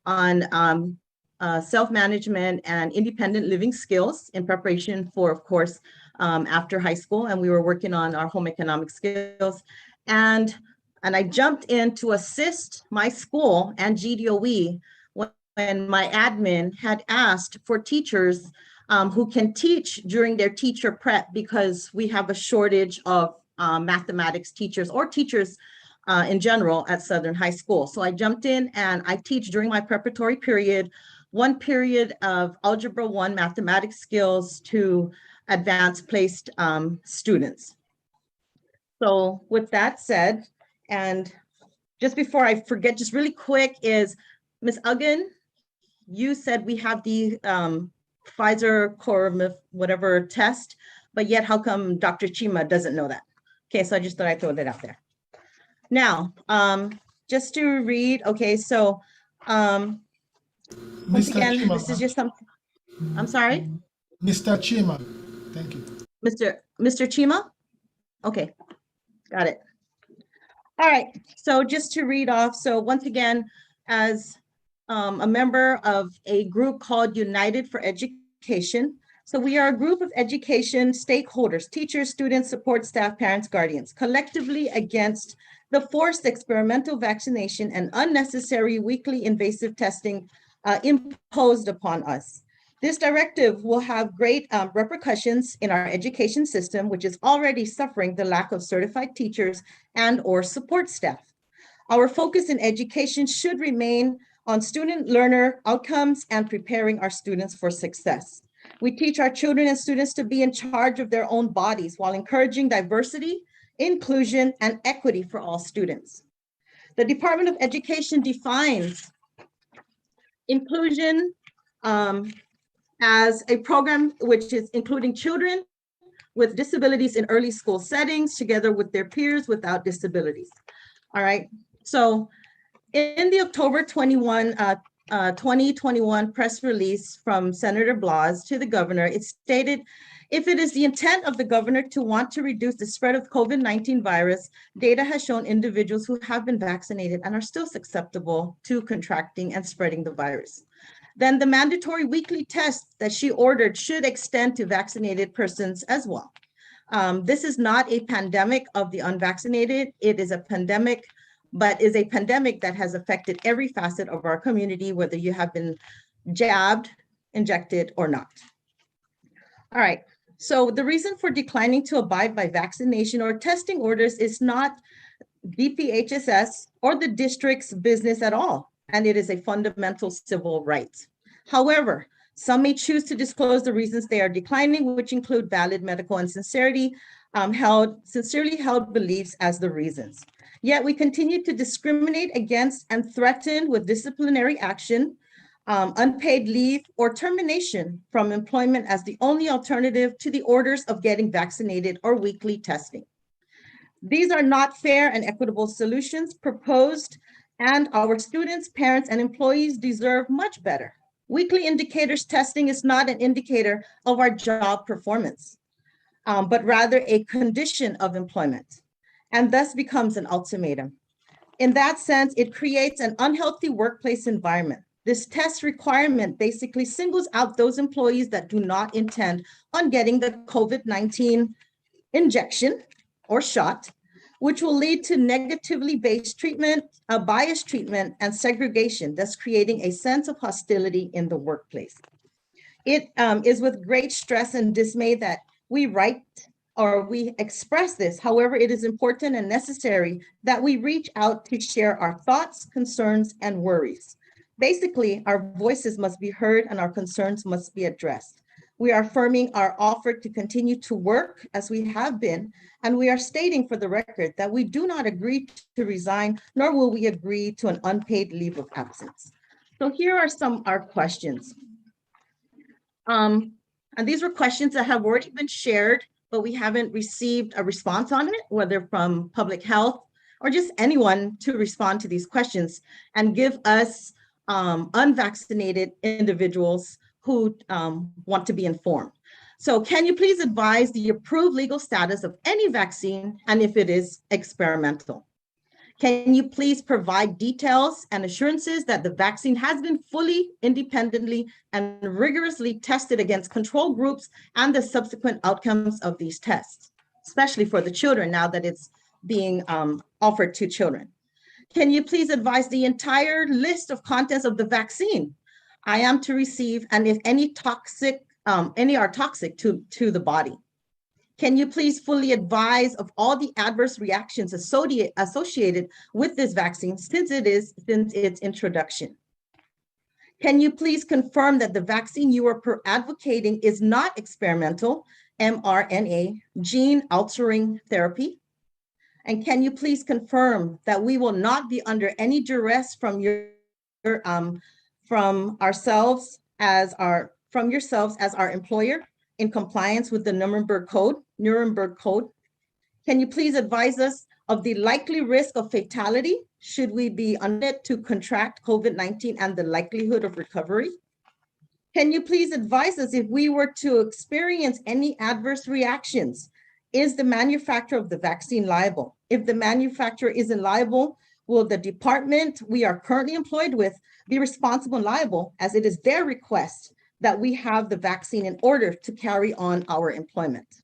on self-management and independent living skills in preparation for, of course, after high school. And we were working on our home economic skills. And I jumped in to assist my school and GDOE when my admin had asked for teachers who can teach during their teacher prep, because we have a shortage of mathematics teachers or teachers in general at Southern High School. So I jumped in and I teach during my preparatory period, 1 period of Algebra 1 mathematics skills to advanced placed students. So with that said, and just before I forget, just really quick is, Ms. Uggan, you said we have the Pfizer core whatever test, but yet how come Dr. Chima doesn't know that? Okay, so I just thought I'd throw that out there. Now, just to read, okay, so once Mr. again, Chima, this is just something, I'm sorry? Mr. Chima, thank you. Mr. Chima? Okay, got it. All right, so just to read off, so once again, as a member of a group called United for Education. So we are a group of education stakeholders, teachers, students, support staff, parents, guardians, collectively against the forced experimental vaccination and unnecessary weekly invasive testing imposed upon us. This directive will have great repercussions in our education system, which is already suffering the lack of certified teachers and/or support staff. Our focus in education should remain on student learner outcomes and preparing our students for success. We teach our children and students to be in charge of their own bodies while encouraging diversity, inclusion, and equity for all students. The Department of Education defines inclusion as a program which is including children with disabilities in early school settings together with their peers without disabilities. All right, so in the October 2021 press release from Senator Blas to the governor, it stated, if it is the intent of the governor to want to reduce the spread of COVID-19 virus, data has shown individuals who have been vaccinated and are still susceptible to contracting and spreading the virus. Then the mandatory weekly test that she ordered should extend to vaccinated persons as well. This is not a pandemic of the unvaccinated. It is a pandemic, but is a pandemic that has affected every facet of our community, whether you have been jabbed, injected, or not. All right, so the reason for declining to abide by vaccination or testing orders is not DPHSS or the district's business at all, and it is a fundamental civil right. However, some may choose to disclose the reasons they are declining, which include valid medical and sincerely held beliefs as the reasons. Yet we continue to discriminate against and threaten with disciplinary action, unpaid leave, or termination from employment as the only alternative to the orders of getting vaccinated or weekly testing. These are not fair and equitable solutions proposed, and our students, parents, and employees deserve much better. Weekly indicators testing is not an indicator of our job performance, but rather a condition of employment, and thus becomes an ultimatum. In that sense, it creates an unhealthy workplace environment. This test requirement basically singles out those employees that do not intend on getting the COVID-19 injection or shot, which will lead to negatively based treatment, biased treatment, and segregation, thus creating a sense of hostility in the workplace. It is with great stress and dismay that we write or we express this. However, it is important and necessary that we reach out to share our thoughts, concerns, and worries. Basically, our voices must be heard and our concerns must be addressed. We are affirming our offer to continue to work as we have been, and we are stating for the record that we do not agree to resign, nor will we agree to an unpaid leave of absence. So here are some our questions. And these were questions that have already been shared, but we haven't received a response on it, whether from public health or just anyone to respond to these questions and give us unvaccinated individuals who want to be informed. So can you please advise the approved legal status of any vaccine and if it is experimental? Can you please provide details and assurances that the vaccine has been fully, independently, and rigorously tested against control groups and the subsequent outcomes of these tests, especially for the children now that it's being offered to children? Can you please advise the entire list of contents of the vaccine I am to receive, and if any are toxic to the body? Can you please fully advise of all the adverse reactions associated with this vaccine since its introduction? Can you please confirm that the vaccine you are advocating is not experimental mRNA gene altering therapy? And can you please confirm that we will not be under any duress from yourselves as our employer in compliance with the Nuremberg Code? Can you please advise us of the likely risk of fatality should we be unfit to contract COVID-19 and the likelihood of recovery? Can you please advise us if we were to experience any adverse reactions? Is the manufacturer of the vaccine liable? If the manufacturer isn't liable, will the department we are currently employed with be responsible and liable, as it is their request that we have the vaccine in order to carry on our employment?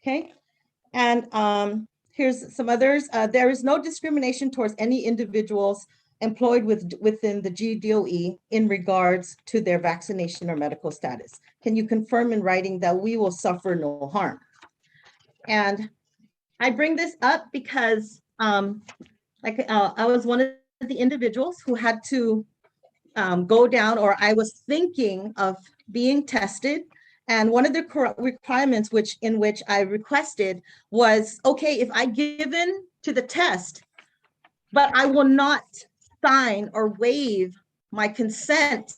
Okay, and here's some others. There is no discrimination towards any individuals employed within the GDOE in regards to their vaccination or medical status. Can you confirm in writing that we will suffer no harm? And I bring this up because I was one of the individuals who had to go down, or I was thinking of being tested. And one of the requirements in which I requested was, okay, if I give in to the test, but I will not sign or waive my consent,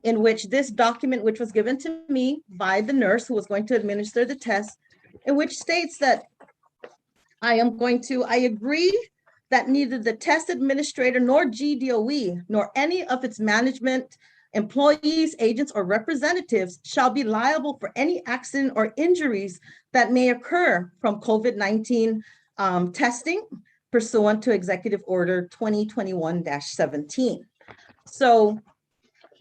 in which this document, which was given to me by the nurse who was going to administer the test, in which states that I agree that neither the test administrator nor GDOE nor any of its management, employees, agents, or representatives shall be liable for any accident or injuries that may occur from COVID-19 testing pursuant to Executive Order 2021-17. So,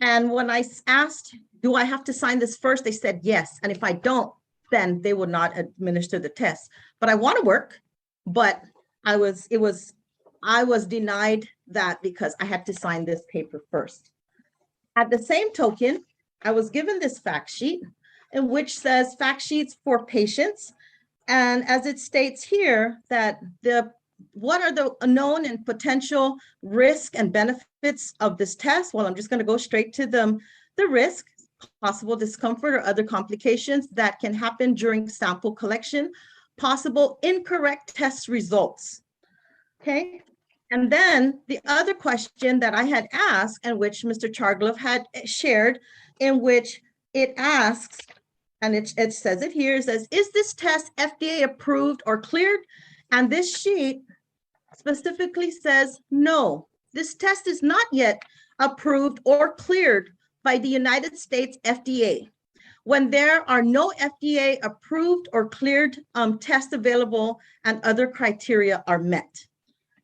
and when I asked, do I have to sign this first? They said yes. And if I don't, then they would not administer the test. But I want to work, but I was denied that because I had to sign this paper first. At the same token, I was given this fact sheet in which says fact sheets for patients. And as it states here that what are the known and potential risk and benefits of this test? Well, I'm just going to go straight to the risk, possible discomfort or other complications that can happen during sample collection, possible incorrect test results. Okay. And then the other question that I had asked, and which Mr. Chargaloff had shared, in which it asks, and it says it here, it says, is this test FDA approved or cleared? And this sheet specifically says, no, this test is not yet approved or cleared by the United States FDA. When there are no FDA approved or cleared tests available and other criteria are met.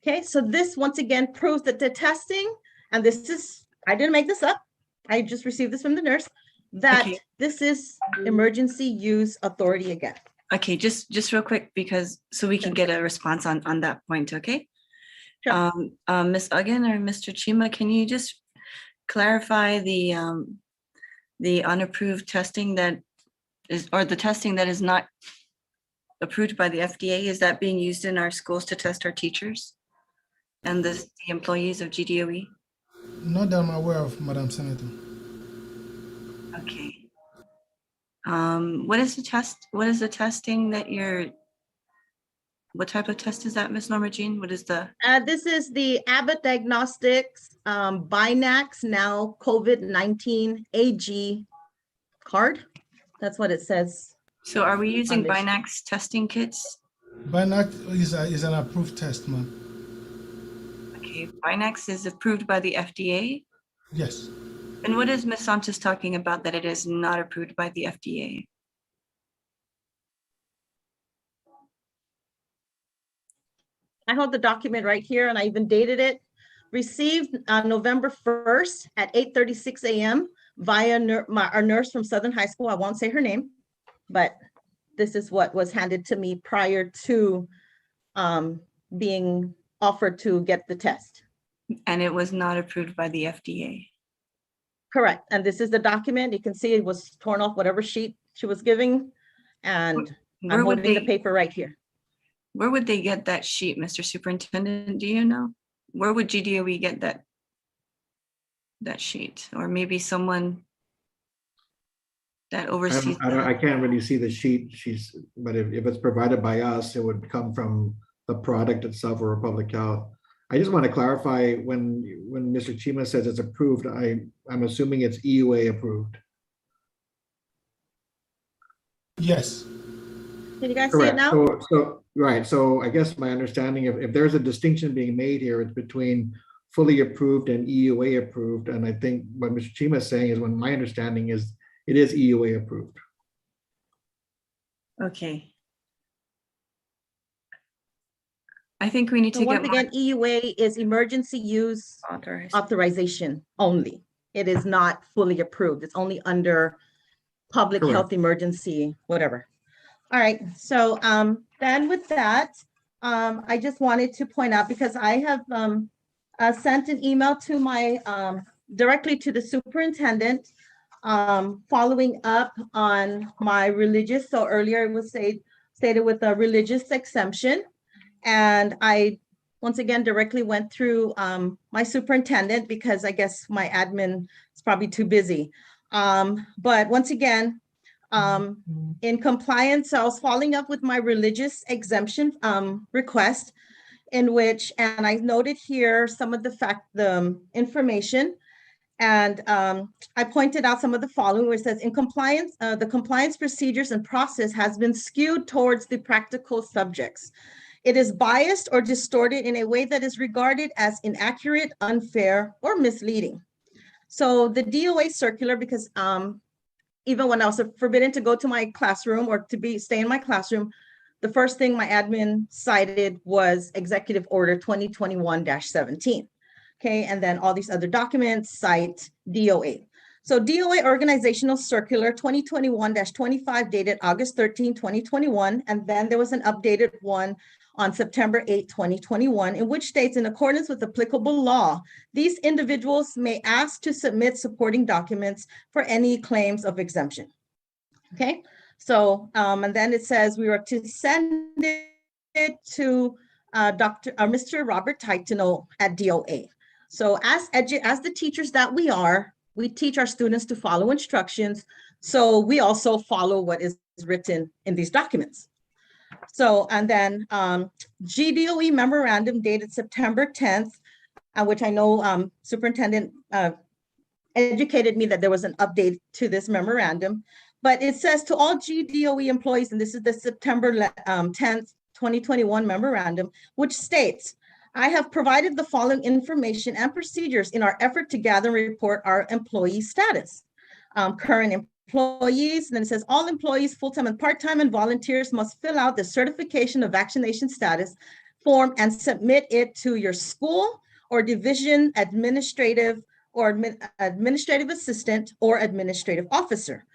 Okay, so this once again proves that the testing, and this is, I didn't make this up, I just received this from the nurse, that this is emergency use authority again. Okay, just real quick, because so we can get a response on that point, okay? Sure. Ms. Uggan or Mr. Chima, can you just clarify the unapproved testing that is, or the testing that is not approved by the FDA? Is that being used in our schools to test our teachers and the employees of GDOE? Not that I'm aware of, Madam Senator. Okay. What is the test? What is the testing that what type of test is that, Ms. Norma Jean? What is the? This is the Abbott Diagnostics Binax now COVID-19 AG card. That's what it says. So are we using this. Binax testing kits? Binax is an approved test, ma'am. Okay, Binax is approved by the FDA? Yes. And what is Ms. Sanchez talking about that it is not approved by the FDA? I hold the document right here and I even dated it. Received on November 1st at 8:36 a.m. via our nurse from Southern High School. I won't say her name, but this is what was handed to me prior to being offered to get the test. And it was not approved by the FDA. Correct. And this is the document. You can see it was torn off whatever sheet she was giving. And I'm holding the paper right here. Where would they get that sheet, Mr. Superintendent? Do you know? Where would GDOE get that sheet? Or maybe someone that oversees I can't really see the sheet. But if it's provided by us, it would come from the product itself or public health. I just want to clarify when Mr. Chima says it's approved, I'm assuming it's EUA approved. Yes. Can you guys see it now? So right. So I guess my understanding, if there's a distinction being made here, it's between fully approved and EUA approved. And I think what Mr. Chima is saying is, when my understanding is, it is EUA approved. Okay. I think we need to So get once again, EUA is emergency use authorization only. It is not fully approved. It's only under public health emergency, whatever. All right. So then with that, I just wanted to point out, because I have sent an email to my directly to the superintendent, following up on my religious. So earlier it was stated with a religious exemption. And I, once again, directly went through my superintendent, because I guess my admin is probably too busy. But once again, in compliance, I was following up with my religious exemption request, in which, and I noted here some of the information, And I pointed out some of the following, where it says, in compliance, the compliance procedures and process has been skewed towards the practical subjects. It is biased or distorted in a way that is regarded as inaccurate, unfair, or misleading. So the DOA circular, because even when I was forbidden to go to my classroom or to stay in my classroom, the first thing my admin cited was Executive Order 2021-17. Okay, and then all these other documents cite DOA. So DOA Organizational Circular 2021-25 dated August 13, 2021, and then there was an updated one on September 8, 2021, in which states, in accordance with applicable law, these individuals may ask to submit supporting documents for any claims of exemption. Okay, so, and then it says we were to send it to Mr. Robert Titano at DOA. So as the teachers that we are, we teach our students to follow instructions. So we also follow what is written in these documents. So, and then GDOE memorandum dated September 10th, which I know Superintendent educated me that there was an update to this memorandum, but it says to all GDOE employees, and this is the September 10th, 2021 memorandum, which states, I have provided the following information and procedures in our effort to gather and report our employee status. Current employees, and then it says all employees, full-time and part-time, and volunteers must fill out the certification of vaccination status form and submit it to your school or division administrative or administrative assistant or administrative officer.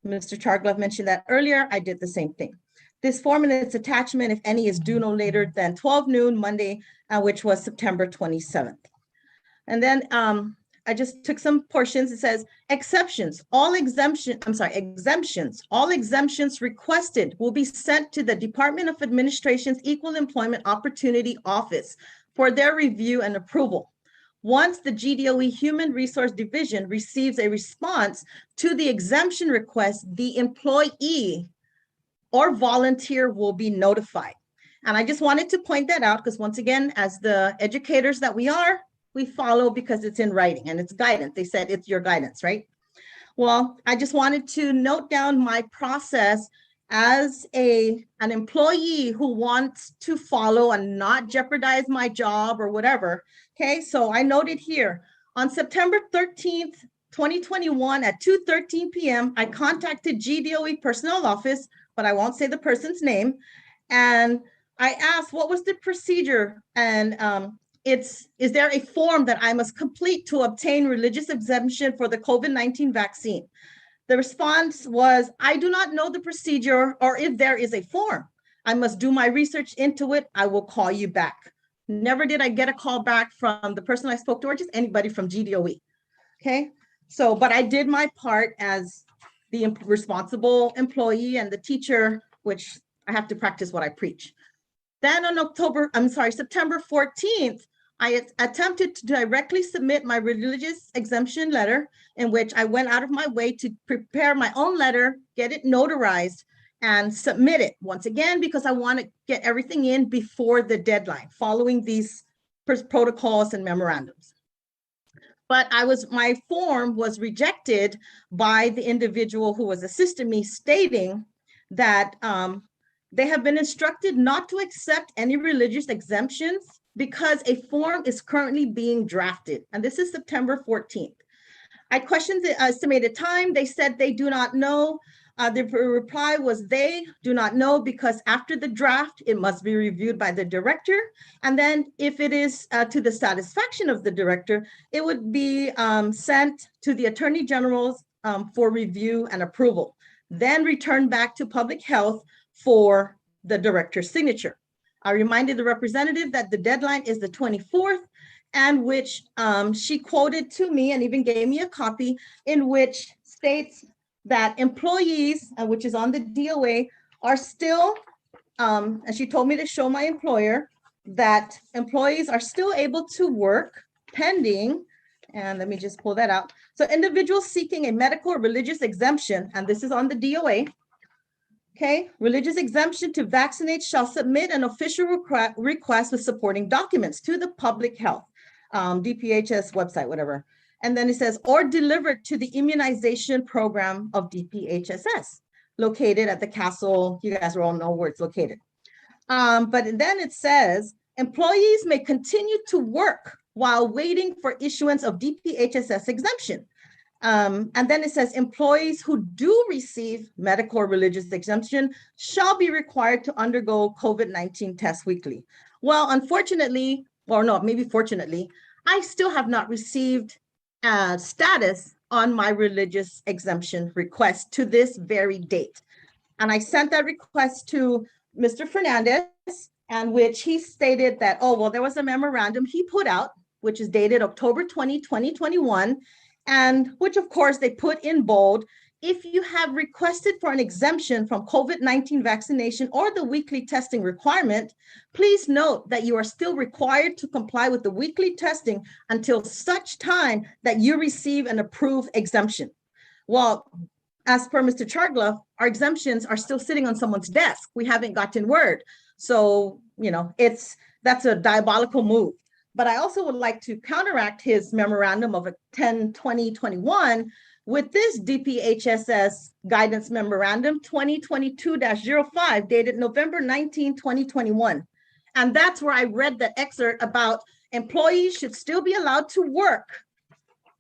Mr. Chargaloff mentioned that earlier. I did the same thing. This form and its attachment, if any, is due no later than 12 noon Monday, which was September 27th. And then I just took some portions. It says exemptions, all exemptions requested will be sent to the Department of Administration's Equal Employment Opportunity Office for their review and approval. Once the GDOE Human Resource Division receives a response to the exemption request, the employee or volunteer will be notified. And I just wanted to point that out because once again, as the educators that we are, we follow because it's in writing and it's guidance. They said it's your guidance, right? Well, I just wanted to note down my process as an employee who wants to follow and not jeopardize my job or whatever. Okay, so I noted here on September 13th, 2021 at 2:13 p.m., I contacted GDOE personnel office, but I won't say the person's name. And I asked, what was the procedure? And is there a form that I must complete to obtain religious exemption for the COVID-19 vaccine? The response was, I do not know the procedure or if there is a form. I must do my research into it. I will call you back. Never did I get a call back from the person I spoke to or just anybody from GDOE. Okay, so, but I did my part as the responsible employee and the teacher, which I have to practice what I preach. Then on September 14th, I attempted to directly submit my religious exemption letter, in which I went out of my way to prepare my own letter, get it notarized, and submit it once again, because I want to get everything in before the deadline, following these protocols and memorandums. But my form was rejected by the individual who was assisting me, stating that they have been instructed not to accept any religious exemptions because a form is currently being drafted. And this is September 14th. I questioned the estimated time. They said they do not know. The reply was they do not know because after the draft, it must be reviewed by the director. And then if it is to the satisfaction of the director, it would be sent to the Attorney General's for review and approval, then returned back to Public Health for the director's signature. I reminded the representative that the deadline is the 24th, and which she quoted to me and even gave me a copy, in which states that employees, which is on the DOA, are still, and she told me to show my employer that employees are still able to work pending, and let me just pull that out. So individuals seeking a medical or religious exemption, and this is on the DOA, okay, religious exemption to vaccinate shall submit an official request with supporting documents to the Public Health, DPHS website, whatever. And then it says, or delivered to the immunization program of DPHSS, located at the castle. You guys all know where it's located. But then it says, employees may continue to work while waiting for issuance of DPHSS exemption. And then it says, employees who do receive medical or religious exemption shall be required to undergo COVID-19 tests weekly. Well, unfortunately, or no, maybe fortunately, I still have not received status on my religious exemption request to this very date. And I sent that request to Mr. Fernandez, and which he stated that, oh, well, there was a memorandum he put out, which is dated October 20, 2021, and which of course they put in bold, if you have requested for an exemption from COVID-19 vaccination or the weekly testing requirement, please note that you are still required to comply with the weekly testing until such time that you receive an approved exemption. Well, as per Mr. Chargaloff, our exemptions are still sitting on someone's desk. We haven't gotten word. So, you know, that's a diabolical move. But I also would like to counteract his memorandum of 10/20/21 with this DPHSS guidance memorandum 2022-05 dated November 19, 2021. And that's where I read the excerpt about employees should still be allowed to work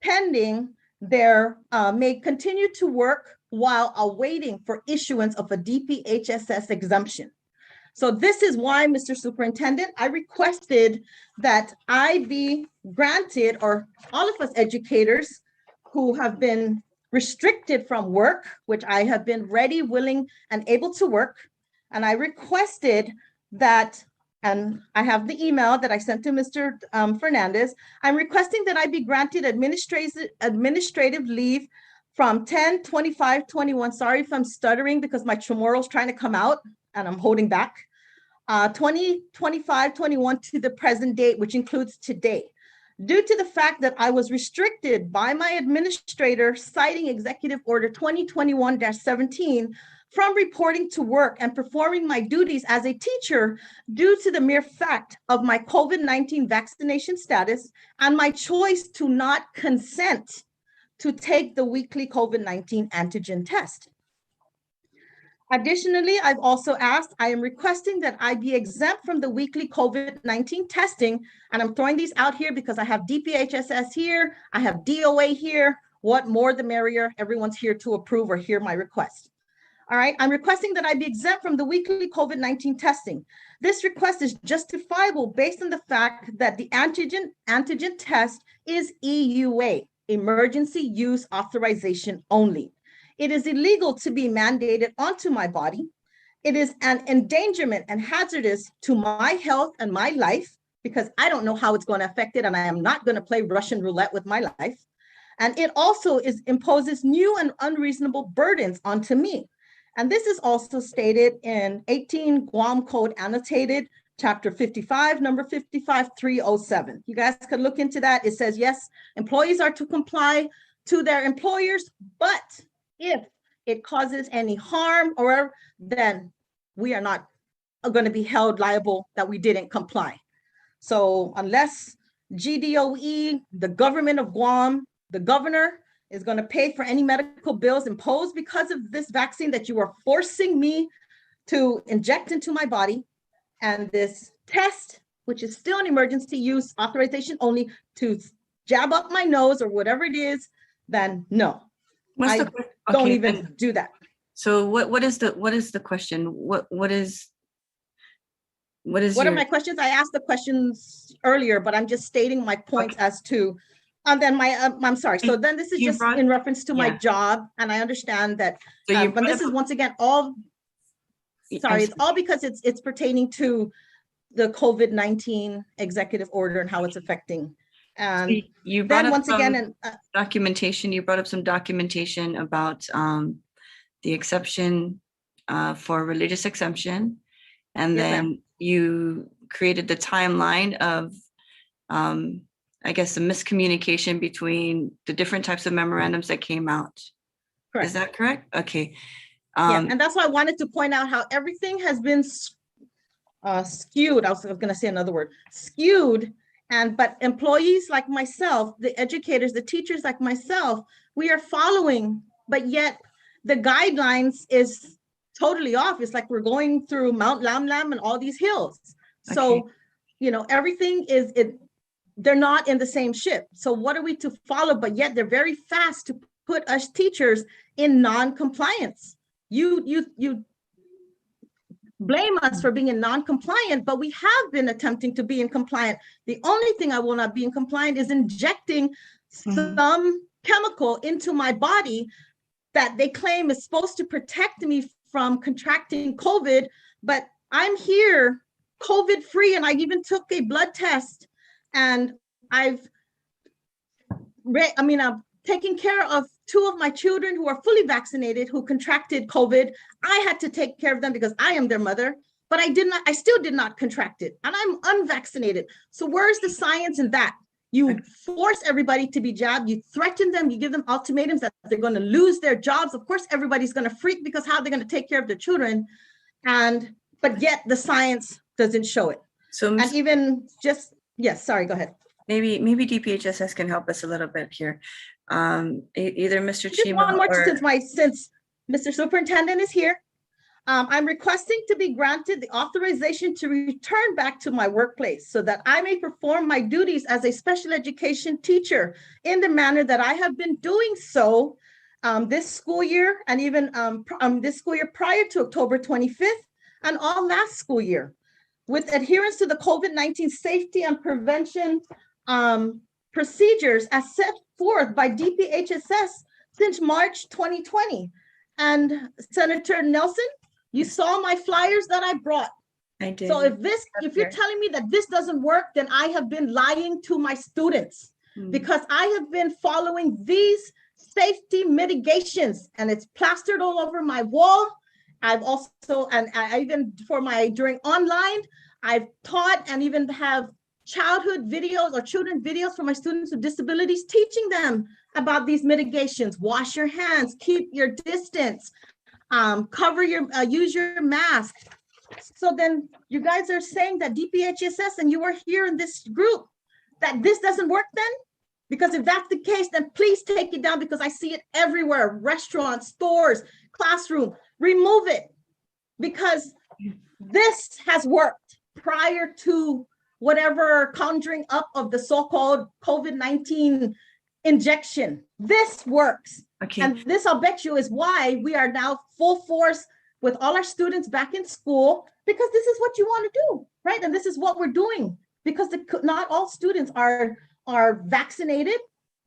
pending their, may continue to work while awaiting for issuance of a DPHSS exemption. So this is why, Mr. Superintendent, I requested that I be granted, or all of us educators who have been restricted from work, which I have been ready, willing, and able to work. And I requested that, and I have the email that I sent to Mr. Fernandez, I'm requesting that I be granted administrative leave from 10/25/21. Sorry if I'm stuttering because my Chamorro's trying to come out and I'm holding back. 20/25/21 to the present date, which includes today. Due to the fact that I was restricted by my administrator citing Executive Order 2021-17 from reporting to work and performing my duties as a teacher due to the mere fact of my COVID-19 vaccination status and my choice to not consent to take the weekly COVID-19 antigen test. Additionally, I've also asked, I am requesting that I be exempt from the weekly COVID-19 testing. And I'm throwing these out here because I have DPHSS here, I have DOA here. What more the merrier. Everyone's here to approve or hear my request. All right, I'm requesting that I be exempt from the weekly COVID-19 testing. This request is justifiable based on the fact that the antigen test is EUA, emergency use authorization only. It is illegal to be mandated onto my body. It is an endangerment and hazardous to my health and my life because I don't know how it's going to affect it and I am not going to play Russian roulette with my life. And it also imposes new and unreasonable burdens onto me. And this is also stated in 18 Guam Code Annotated, Chapter 55, number 55307. You guys could look into that. It says, yes, employees are to comply to their employers, but if it causes any harm, or then we are not going to be held liable that we didn't comply. So unless GDOE, the government of Guam, the governor is going to pay for any medical bills imposed because of this vaccine that you are forcing me to inject into my body, and this test, which is still an emergency use authorization only to jab up my nose or whatever it is, then no. Don't even do that. So what is the question? What are my questions? I asked the questions earlier, but I'm just stating my points as to, and then I'm sorry. So then this is just in reference to my job, and I understand that, but this is once again all, sorry, it's all because it's pertaining to the COVID-19 executive order and how it's affecting. And you brought up once again, documentation. You brought up some documentation about the exception for religious exemption, and then you created the timeline of, I guess, the miscommunication between the different types of memorandums that came out. Correct. Is that correct? Okay. Yeah, and that's why I wanted to point out how everything has been skewed. I was going to say another word, skewed. But employees like myself, the educators, the teachers like myself, we are following, but yet the guidelines is totally off. It's like we're going through Mount Lam Lam and all these hills. So, everything is, they're not in the same ship. So what are we to follow? But yet they're very fast to put us teachers in non-compliance. You blame us for being in non-compliant, but we have been attempting to be in compliant. The only thing I will not be in compliant is injecting some chemical into my body that they claim is supposed to protect me from contracting COVID, but I'm here COVID-free, and I even took a blood test, and I've taken care of 2 of my children who are fully vaccinated, who contracted COVID. I had to take care of them because I am their mother, but I still did not contract it, and I'm unvaccinated. So where's the science in that? You force everybody to be jabbed, you threaten them, you give them ultimatums that they're going to lose their jobs. Of course, everybody's going to freak because how they're going to take care of their children. But yet the science doesn't show it. So, and even just, yes, sorry, go ahead. Maybe DPHSS can help us a little bit here. Either Mr. Just Chima one more, or since Mr. Superintendent is here. I'm requesting to be granted the authorization to return back to my workplace so that I may perform my duties as a special education teacher in the manner that I have been doing so this school year, and even this school year prior to October 25th and all last school year, with adherence to the COVID-19 safety and prevention procedures as set forth by DPHSS since March 2020. And Senator Nelson, you saw my flyers that I brought. I did. So if you're telling me that this doesn't work, then I have been lying to my students because I have been following these safety mitigations, and it's plastered all over my wall. I've also, and I even during online, I've taught and even have childhood videos or children videos for my students with disabilities, teaching them about these mitigations. Wash your hands, keep your distance, cover use your mask. So then you guys are saying that DPHSS, and you are here in this group, that this doesn't work then? Because if that's the case, then please take it down, because I see it everywhere, restaurants, stores, classroom, remove it, because this has worked prior to whatever conjuring up of the so-called COVID-19 injection. This works. Okay. And this, I'll bet you, is why we are now full force with all our students back in school, because this is what you want to do, right? And this is what we're doing, because not all students are vaccinated.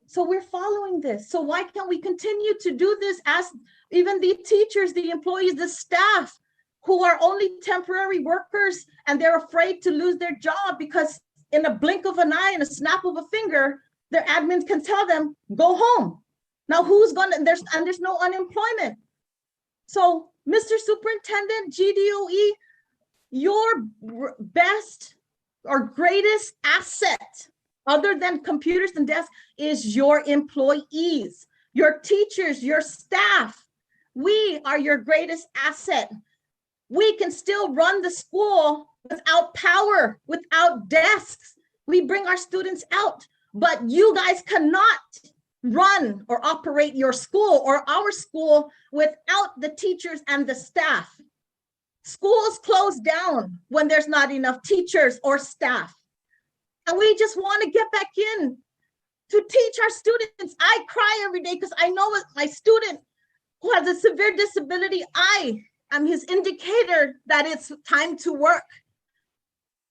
So we're following this. So why can't we continue to do this as even the teachers, the employees, the staff who are only temporary workers, and they're afraid to lose their job because in a blink of an eye and a snap of a finger, their admins can tell them, go home. Now who's gonna, there's no unemployment. So Mr. Superintendent, GDOE, your best or greatest asset other than computers and desks is your employees, your teachers, your staff. We are your greatest asset. We can still run the school without power, without desks. We bring our students out, but you guys cannot run or operate your school or our school without the teachers and the staff. Schools close down when there's not enough teachers or staff. And we just want to get back in to teach our students. I cry every day because I know my student who has a severe disability, I am his indicator that it's time to work.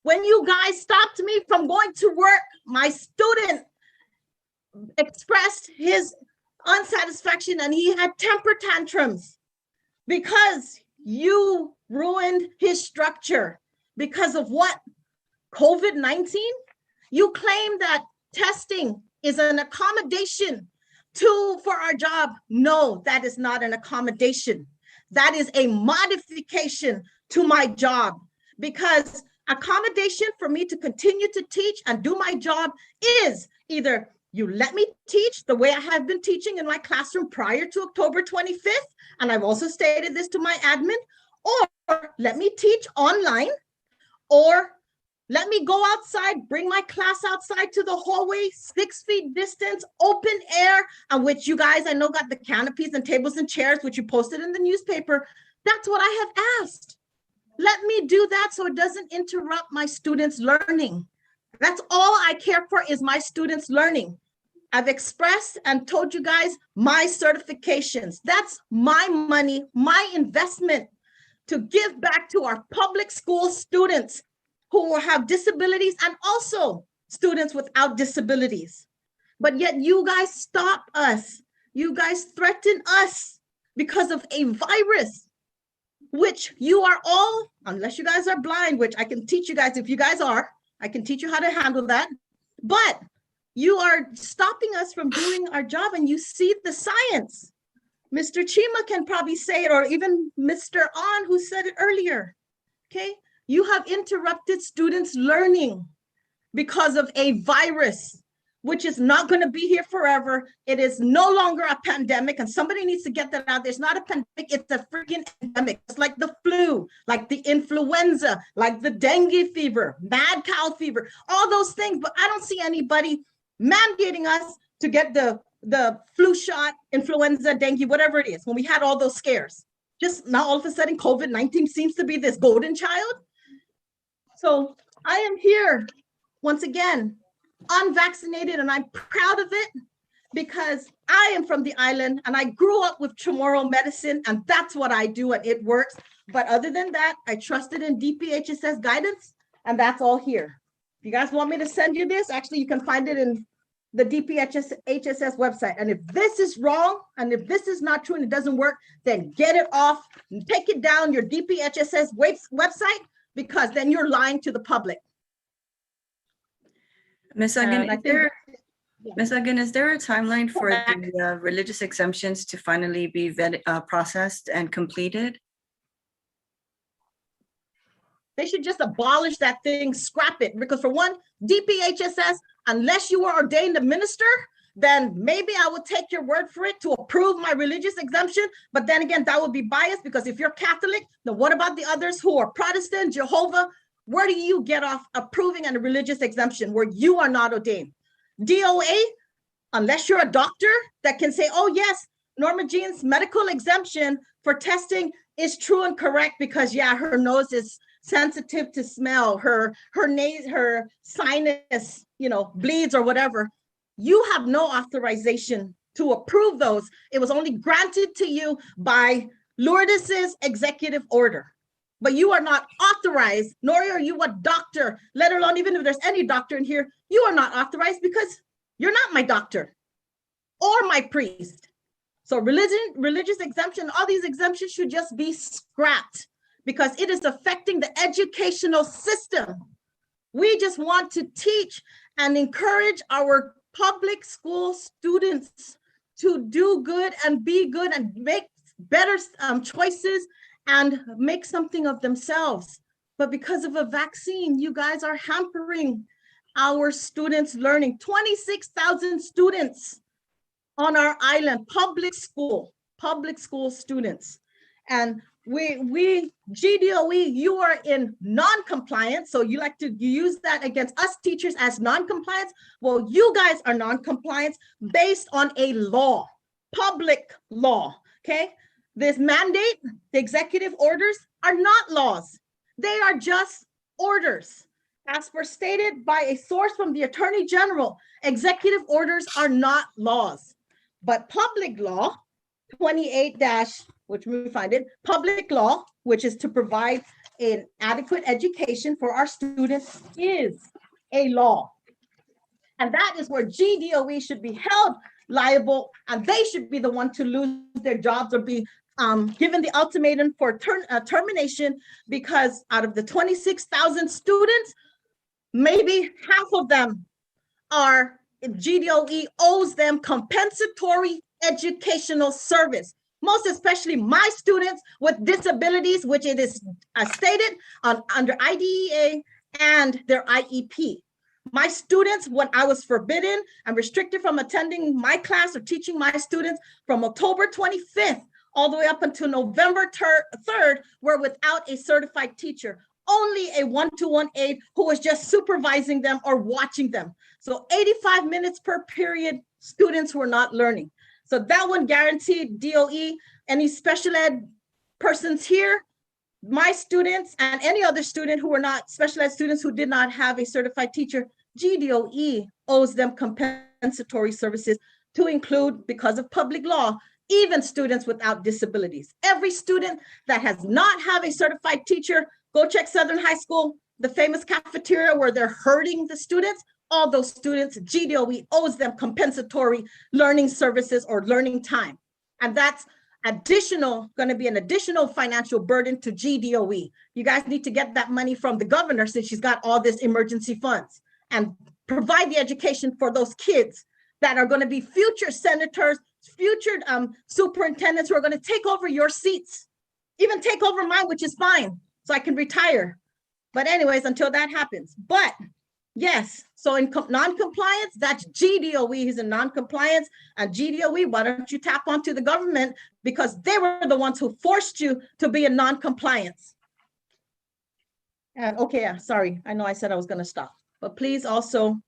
When you guys stopped me from going to work, my student expressed his unsatisfaction and he had temper tantrums because you ruined his structure. Because of what? COVID-19? You claim that testing is an accommodation for our job. No, that is not an accommodation. That is a modification to my job, because accommodation for me to continue to teach and do my job is either you let me teach the way I have been teaching in my classroom prior to October 25th, and I've also stated this to my admin, or let me teach online, or Let me go outside, bring my class outside to the hallway, 6 feet distance, open air, on which you guys, I know, got the canopies and tables and chairs, which you posted in the newspaper. That's what I have asked. Let me do that so it doesn't interrupt my students' learning. That's all I care for, is my students' learning. I've expressed and told you guys my certifications. That's my money, my investment to give back to our public school students who have disabilities and also students without disabilities. But yet you guys stop us. You guys threaten us because of a virus, which you are all, unless you guys are blind, which I can teach you guys, if you guys are, I can teach you how to handle that. But you are stopping us from doing our job, and you see the science. Mr. Chima can probably say it, or even Mr. An, who said it earlier, okay? You have interrupted students' learning because of a virus, which is not going to be here forever. It is no longer a pandemic, and somebody needs to get that out. There's not a pandemic, it's a freaking endemic. It's like the flu, like the influenza, like the dengue fever, mad cow fever, all those things. But I don't see anybody mandating us to get the flu shot, influenza, dengue, whatever it is, when we had all those scares. Just now all of a sudden COVID-19 seems to be this golden child. So I am here once again, unvaccinated, and I'm proud of it because I am from the island and I grew up with Chamorro medicine, and that's what I do, and it works. But other than that, I trusted in DPHSS guidance, and that's all here. If you guys want me to send you this, actually you can find it in the DPHSS website. And if this is wrong, and if this is not true and it doesn't work, then get it off and take it down your DPHSS website, because then you're lying to the public. Ms. Agan, is there a timeline for the religious exemptions to finally be processed and completed? They should just abolish that thing, scrap it. Because for one, DPHSS, unless you are ordained a minister, then maybe I would take your word for it to approve my religious exemption. But then again, that would be biased, because if you're Catholic, then what about the others who are Protestant, Jehovah? Where do you get off approving a religious exemption where you are not ordained? DOA, unless you're a doctor that can say, oh yes, Norma Jean's medical exemption for testing is true and correct because yeah, her nose is sensitive to smell, her sinus, bleeds or whatever. You have no authorization to approve those. It was only granted to you by Lourdes's executive order. But you are not authorized, nor are you a doctor, let alone even if there's any doctor in here, you are not authorized because you're not my doctor or my priest. So religious exemption, all these exemptions should just be scrapped because it is affecting the educational system. We just want to teach and encourage our public school students to do good and be good and make better choices and make something of themselves. But because of a vaccine, you guys are hampering our students' learning. 26,000 students on our island, public school students. And we GDOE, you are in non-compliance. So you like to use that against us teachers as non-compliance. Well, you guys are non-compliance based on a law, public law, okay? This mandate, the executive orders are not laws. They are just orders. As per stated by a source from the Attorney General, executive orders are not laws. But public law, 28- which we find it, public law, which is to provide an adequate education for our students, is a law. And that is where GDOE should be held liable, and they should be the one to lose their jobs or be given the ultimatum for termination, because out of the 26,000 students, maybe half of them are, GDOE owes them compensatory educational service, most especially my students with disabilities, which it is stated under IDEA and their IEP. My students, when I was forbidden and restricted from attending my class or teaching my students from October 25th all the way up until November 3rd, were without a certified teacher. only a one-to-one aide who was just supervising them or watching them. So 85 minutes per period, students were not learning. So that one guaranteed DOE, any special ed persons here, my students and any other student who were not special ed students who did not have a certified teacher, GDOE owes them compensatory services to include, because of public law, even students without disabilities. Every student that has not have a certified teacher, go check Southern High School, the famous cafeteria where they're hurting the students. All those students, GDOE owes them compensatory learning services or learning time. And that's going to be an additional financial burden to GDOE. You guys need to get that money from the governor since she's got all this emergency funds, and provide the education for those kids that are going to be future senators, future superintendents who are going to take over your seats, even take over mine, which is fine, so I can retire. But anyways, until that happens. But yes, so in non-compliance, that's GDOE who's in non-compliance. And GDOE, why don't you tap onto the government, because they were the ones who forced you to be in non-compliance. And okay, sorry, I know I said I was going to stop, but please also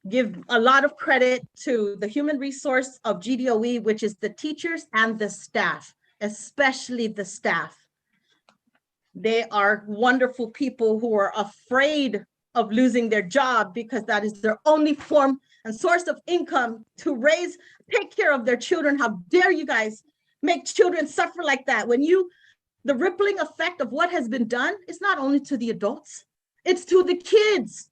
give a lot of credit to the human resource of GDOE, which is the teachers and the staff, especially the staff. They are wonderful people who are afraid of losing their job because that is their only form and source of income to take care of their children. How dare you guys make children suffer like that? When the rippling effect of what has been done is not only to the adults, it's to the kids.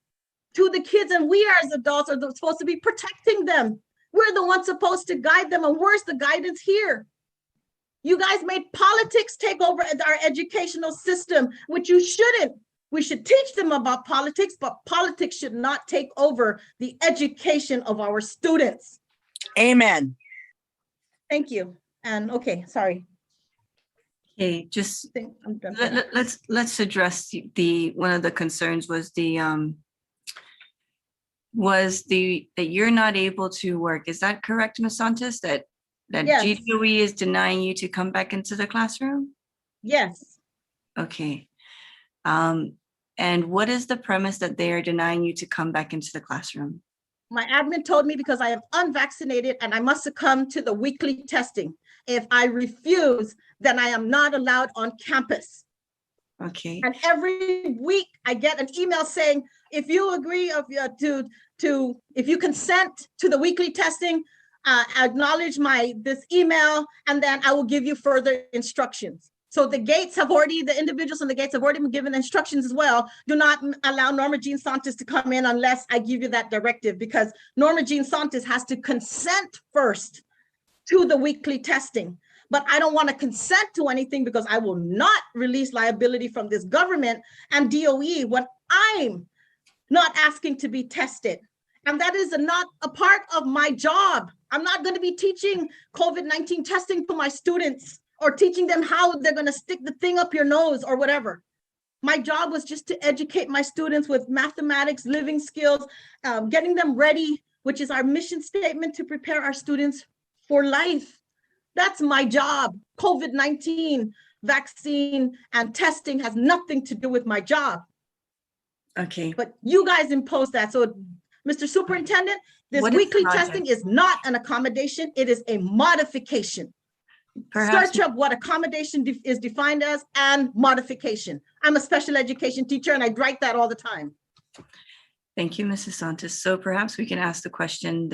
And we as adults are supposed to be protecting them. We're the ones supposed to guide them. And where's the guidance here? You guys made politics take over our educational system, which you shouldn't. We should teach them about politics, but politics should not take over the education of our students. Amen. Thank you. And okay, sorry. Okay, let's address one of the concerns was that you're not able to work. Is that correct, Ms. Santos? That Yes. GDOE is denying you to come back into the classroom? Yes. Okay. And what is the premise that they are denying you to come back into the classroom? My admin told me because I am unvaccinated and I must succumb to the weekly testing. If I refuse, then I am not allowed on campus. Okay. And every week I get an email saying, if you agree if you consent to the weekly testing, acknowledge this email, and then I will give you further instructions. So the individuals on the gates have already been given instructions as well. Do not allow Norma Jean Santos to come in unless I give you that directive, because Norma Jean Santos has to consent first to the weekly testing. But I don't want to consent to anything because I will not release liability from this government and DOE when I'm not asking to be tested. And that is not a part of my job. I'm not going to be teaching COVID-19 testing to my students or teaching them how they're going to stick the thing up your nose or whatever. My job was just to educate my students with mathematics, living skills, getting them ready, which is our mission statement, to prepare our students for life. That's my job. COVID-19 vaccine and testing has nothing to do with my job. Okay. But you guys impose that. So, Mr. Superintendent, this weekly testing is not an accommodation. It is a modification. Perhaps Search up what accommodation is defined as and modification. I'm a special education teacher and I write that all the time. Thank you, Mrs. Santos. So perhaps we can ask the question,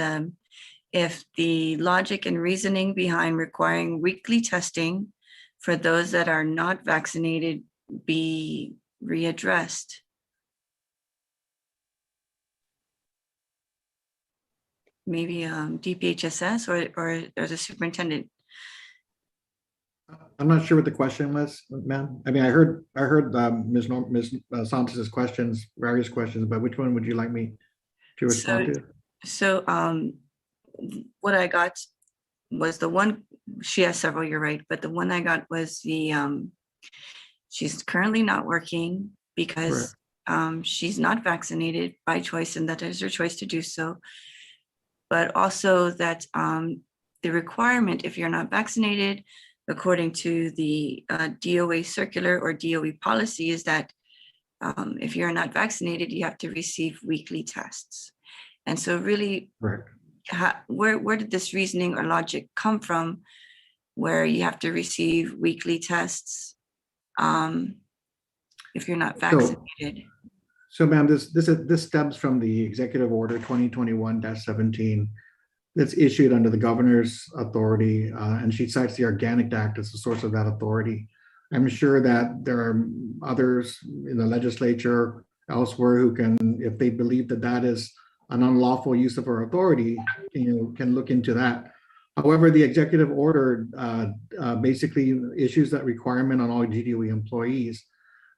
if the logic and reasoning behind requiring weekly testing for those that are not vaccinated be readdressed. Maybe DPHSS or the superintendent. I'm not sure what the question was, ma'am. I mean, I heard Ms. Santos's questions, various questions, but which one would you like me to respond to? So what I got was the one, she has several, you're right, but the one I got was she's currently not working because she's not vaccinated by choice, and that is her choice to do so. But also that the requirement, if you're not vaccinated, according to the DOA circular or DOE policy, is that if you're not vaccinated, you have to receive weekly tests. And so really, Correct. where did this reasoning or logic come from where you have to receive weekly tests if you're not vaccinated? So ma'am, this stems from the Executive Order 2021-17 that's issued under the governor's authority, and she cites the Organic Act as the source of that authority. I'm sure that there are others in the legislature elsewhere who can, if they believe that that is an unlawful use of our authority, can look into that. However, the executive order basically issues that requirement on all GDOE employees.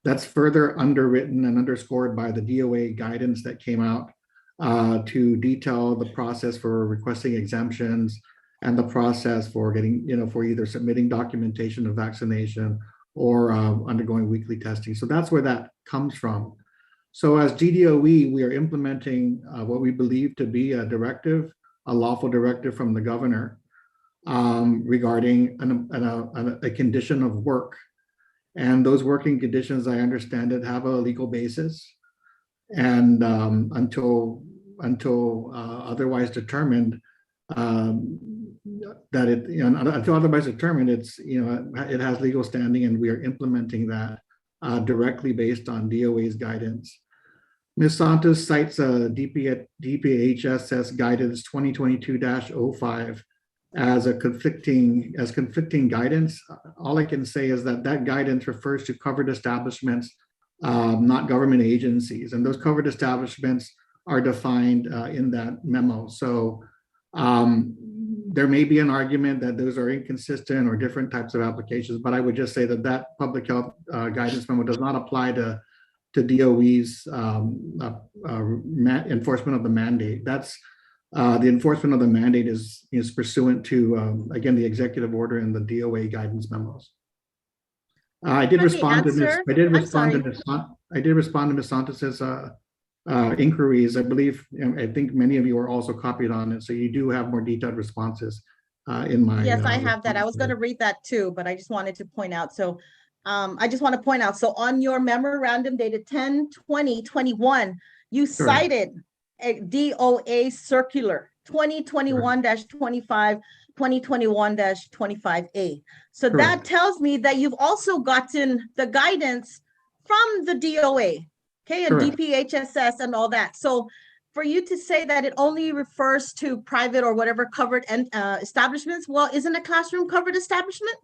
That's further underwritten and underscored by the DOA guidance that came out to detail the process for requesting exemptions and the process for getting, for either submitting documentation of vaccination or undergoing weekly testing. So that's where that comes from. So as GDOE, we are implementing what we believe to be a directive, a lawful directive from the governor regarding a condition of work. And those working conditions, I understand it, have a legal basis. And until otherwise determined, until otherwise determined, it has legal standing, and we are implementing that directly based on DOA's guidance. Ms. Santos cites DPHSS guidance 2022-05 as conflicting guidance. All I can say is that guidance refers to covered establishments, not government agencies, and those covered establishments are defined in that memo. So there may be an argument that those are inconsistent or different types of applications, but I would just say that public health guidance memo does not apply to DOE's enforcement of the mandate. That's the enforcement of the mandate is pursuant to, again, the executive order and the DOA guidance memos. I did respond to Ms. Santos's inquiries. I think many of you are also copied on it, so you do have more detailed responses in my. Yes, I have that. I was going to read that too, but I just wanted to point out. So so on your memorandum dated 10/20/21, you cited a DOA circular 2021-25, 2021-25A. So that tells me that you've also gotten the guidance from the DOA, okay, and DPHSS and all that. So for you to say that it only refers to private or whatever covered establishments, well, isn't a classroom covered establishment?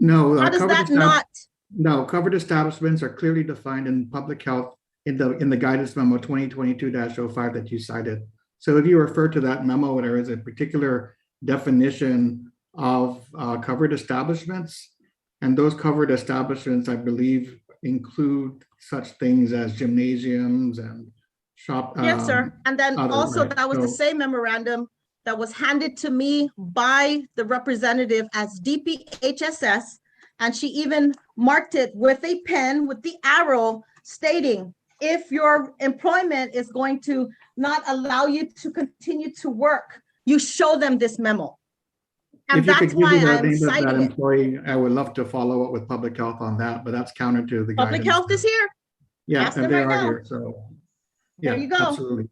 No. How does that not? No, covered establishments are clearly defined in public health in the guidance memo 2022-05 that you cited. So if you refer to that memo, there is a particular definition of covered establishments, and those covered establishments, I believe, include such things as gymnasiums and shop. Yes, sir. And then also that was the same memorandum that was handed to me by the representative as DPHSS, and she even marked it with a pen with the arrow stating, if your employment is going to not allow you to continue to work, you show them this memo. And that's why I'm citing that employee, I would love to follow up with public health on that, but that's counter to the public guidance. health is here. Yeah, Ask and them they right are now. here. So yeah, There you go. Absolutely.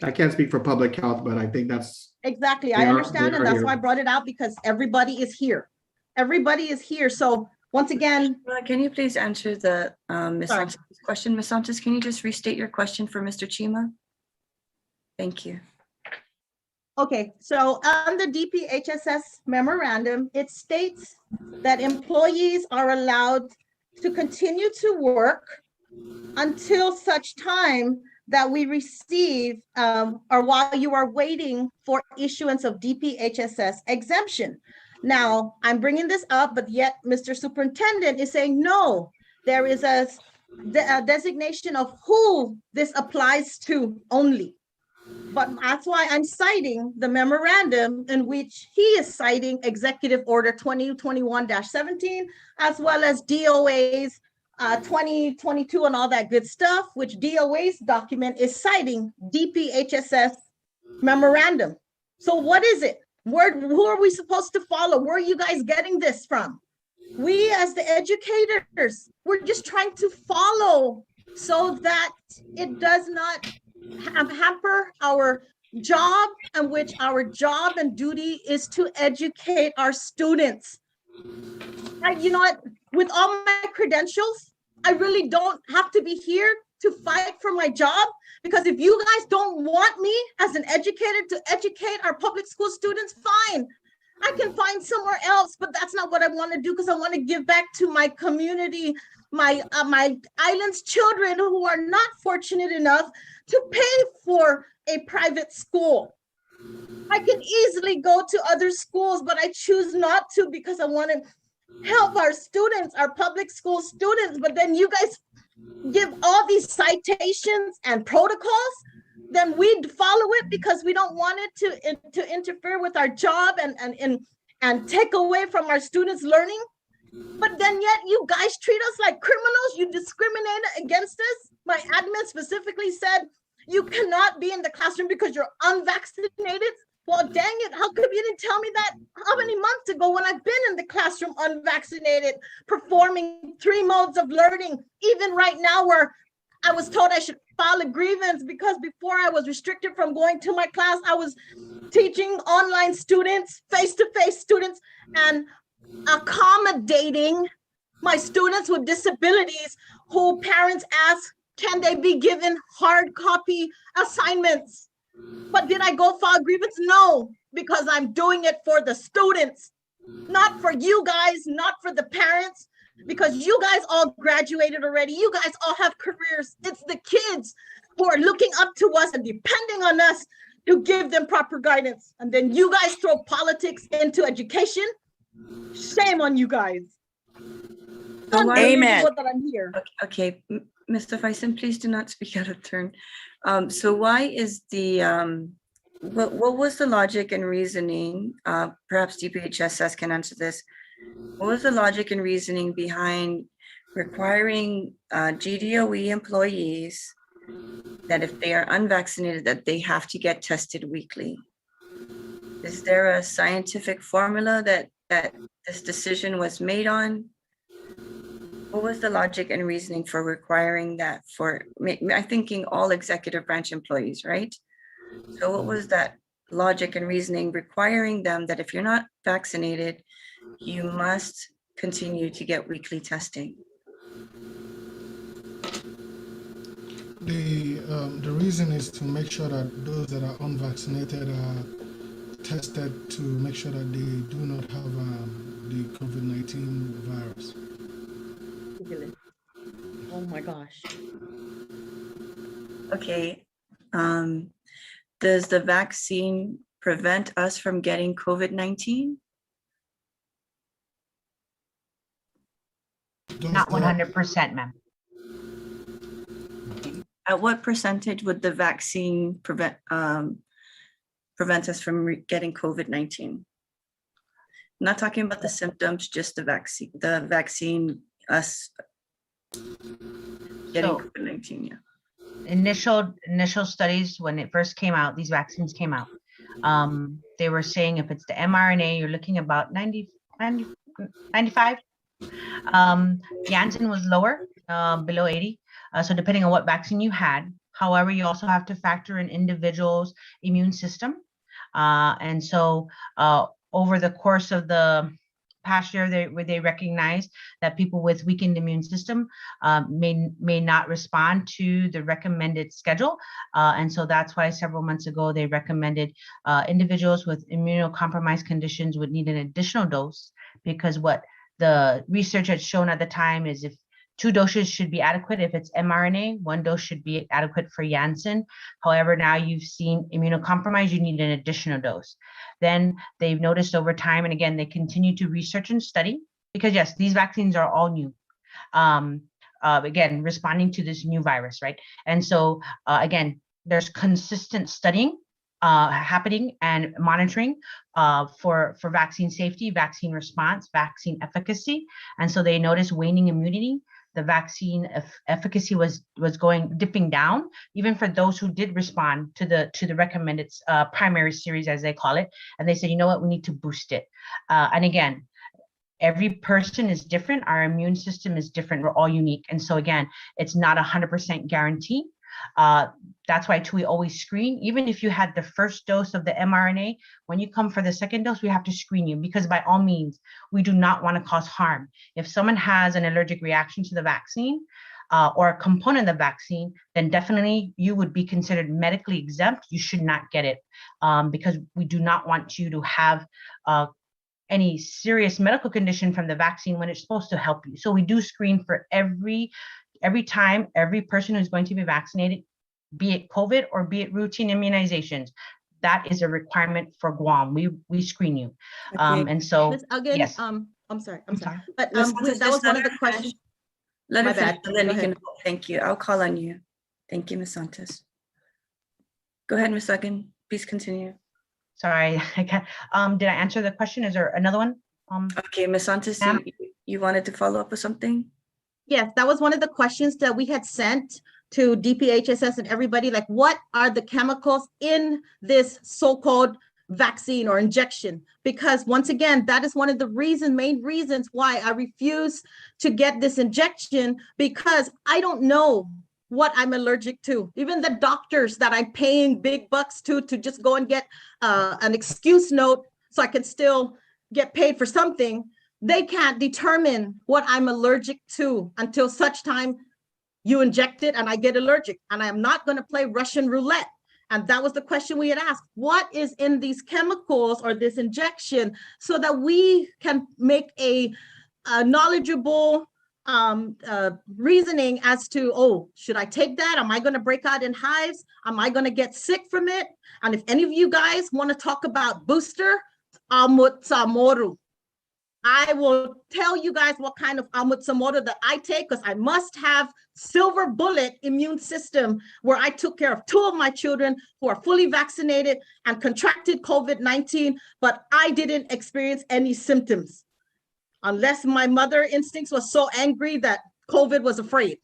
I can't speak for public health, but I think that's Exactly. I understand, and that's why I brought it out, because everybody is here. Everybody is here. So once again, Can you please answer the Ms. Santos' question? Ms. Santos, can you just restate your question for Mr. Chima? Thank you. okay, so on the DPHSS memorandum, it states that employees are allowed to continue to work until such time that we receive or while you are waiting for issuance of DPHSS exemption. Now, I'm bringing this up, but yet Mr. Superintendent is saying, no, there is a designation of who this applies to only. But that's why I'm citing the memorandum in which he is citing Executive Order 2021-17, as well as DOA's 2022 and all that good stuff, which DOA's document is citing DPHSS memorandum. So what is it? Who are we supposed to follow? Where are you guys getting this from? We as the educators, we're just trying to follow so that it does not hamper our job, and which our job and duty is to educate our students. You know what, with all my credentials, I really don't have to be here to fight for my job, because if you guys don't want me as an educator to educate our public school students, fine. I can find somewhere else, but that's not what I want to do, because I want to give back to my community, my island's children who are not fortunate enough to pay for a private school. I can easily go to other schools, but I choose not to because I want to help our students, our public school students. But then you guys give all these citations and protocols, then we follow it because we don't want it to interfere with our job and take away from our students' learning. But then yet you guys treat us like criminals. You discriminate against us. My admin specifically said, you cannot be in the classroom because you're unvaccinated. Well, dang it, how come you didn't tell me that how many months ago when I've been in the classroom unvaccinated, performing 3 modes of learning, even right now where I was told I should file a grievance because before I was restricted from going to my class, I was teaching online students, face-to-face students, and accommodating my students with disabilities who parents ask, can they be given hard copy assignments? But did I go file grievance? No, because I'm doing it for the students, not for you guys, not for the parents, because you guys all graduated already. You guys all have careers. It's the kids who are looking up to us and depending on us to give them proper guidance. And then you guys throw politics into education. Shame on you guys. Amen. That I'm here. Okay, Mr. Fison, please do not speak out of turn. So why is the, what was the logic and reasoning, perhaps DPHSS can answer this. What was the logic and reasoning behind requiring GDOE employees that if they are unvaccinated, that they have to get tested weekly? Is there a scientific formula that this decision was made on? What was the logic and reasoning for requiring that for, I'm thinking all executive branch employees, right? So what was that logic and reasoning requiring them that if you're not vaccinated, you must continue to get weekly testing? The reason is to make sure that those that are unvaccinated are tested to make sure that they do not have the COVID-19 virus. Oh my gosh. Okay. Does the vaccine prevent us from getting COVID-19? Not 100%, ma'am. At what percentage would the vaccine prevent us from getting COVID-19? I'm not talking about the symptoms, just the vaccine, us getting COVID-19, yeah. Initial studies, when it first came out, these vaccines came out, they were saying if it's the mRNA, you're looking about 95. Janssen was lower, below 80. So depending on what vaccine you had. However, you also have to factor in individuals' immune system. And so over the course of the past year, they recognized that people with weakened immune system may not respond to the recommended schedule. And so that's why several months ago, they recommended individuals with immunocompromised conditions would need an additional dose, because what the research had shown at the time is if 2 doses should be adequate. If it's mRNA, 1 dose should be adequate for Janssen. However, now you've seen immunocompromised, you need an additional dose. Then they've noticed over time, and again, they continue to research and study, because yes, these vaccines are all new. Again, responding to this new virus, right? And so again, there's consistent studying happening and monitoring for vaccine safety, vaccine response, vaccine efficacy. And so they noticed waning immunity. The vaccine efficacy was dipping down, even for those who did respond to the recommended primary series, as they call it. And they said, you know what, we need to boost it. And again, Every person is different. Our immune system is different. We're all unique. And so again, it's not 100% guarantee. That's why too, we always screen. Even if you had the first dose of the mRNA, when you come for the second dose, we have to screen you, because by all means, we do not want to cause harm. If someone has an allergic reaction to the vaccine, or a component of the vaccine, then definitely you would be considered medically exempt. You should not get it, because we do not want you to have any serious medical condition from the vaccine when it's supposed to help you. So we do screen for every time, every person who's going to be vaccinated, be it COVID or be it routine immunizations. That is a requirement for Guam. We screen you. Okay. And so, Ms. Uggan, yes. I'm sorry, but Ms. that was one of the questions. Let My her finish, bad. and then Go you can, ahead. thank you. I'll call on you. Thank you, Ms. Santos. Go ahead, Ms. Uggan. Please continue. Sorry, I can't. Did I answer the question? Is there another one? Okay, Ms. Santos, Ma'am? you wanted to follow up with something? Yes, that was one of the questions that we had sent to DPHSS and everybody, like, what are the chemicals in this so-called vaccine or injection? Because once again, that is one of the main reasons why I refuse to get this injection, because I don't know what I'm allergic to. Even the doctors that I'm paying big bucks to just go and get an excuse note so I can still get paid for something, they can't determine what I'm allergic to until such time you inject it and I get allergic. And I am not going to play Russian roulette. And that was the question we had asked. What is in these chemicals or this injection, so that we can make a knowledgeable reasoning as to, oh, should I take that? Am I going to break out in hives? Am I going to get sick from it? And if any of you guys want to talk about booster, amutsamoru, I will tell you guys what kind of amutsamoru that I take, because I must have silver bullet immune system, where I took care of 2 of my children who are fully vaccinated and contracted COVID-19, but I didn't experience any symptoms, unless my mother instincts was so angry that COVID was afraid.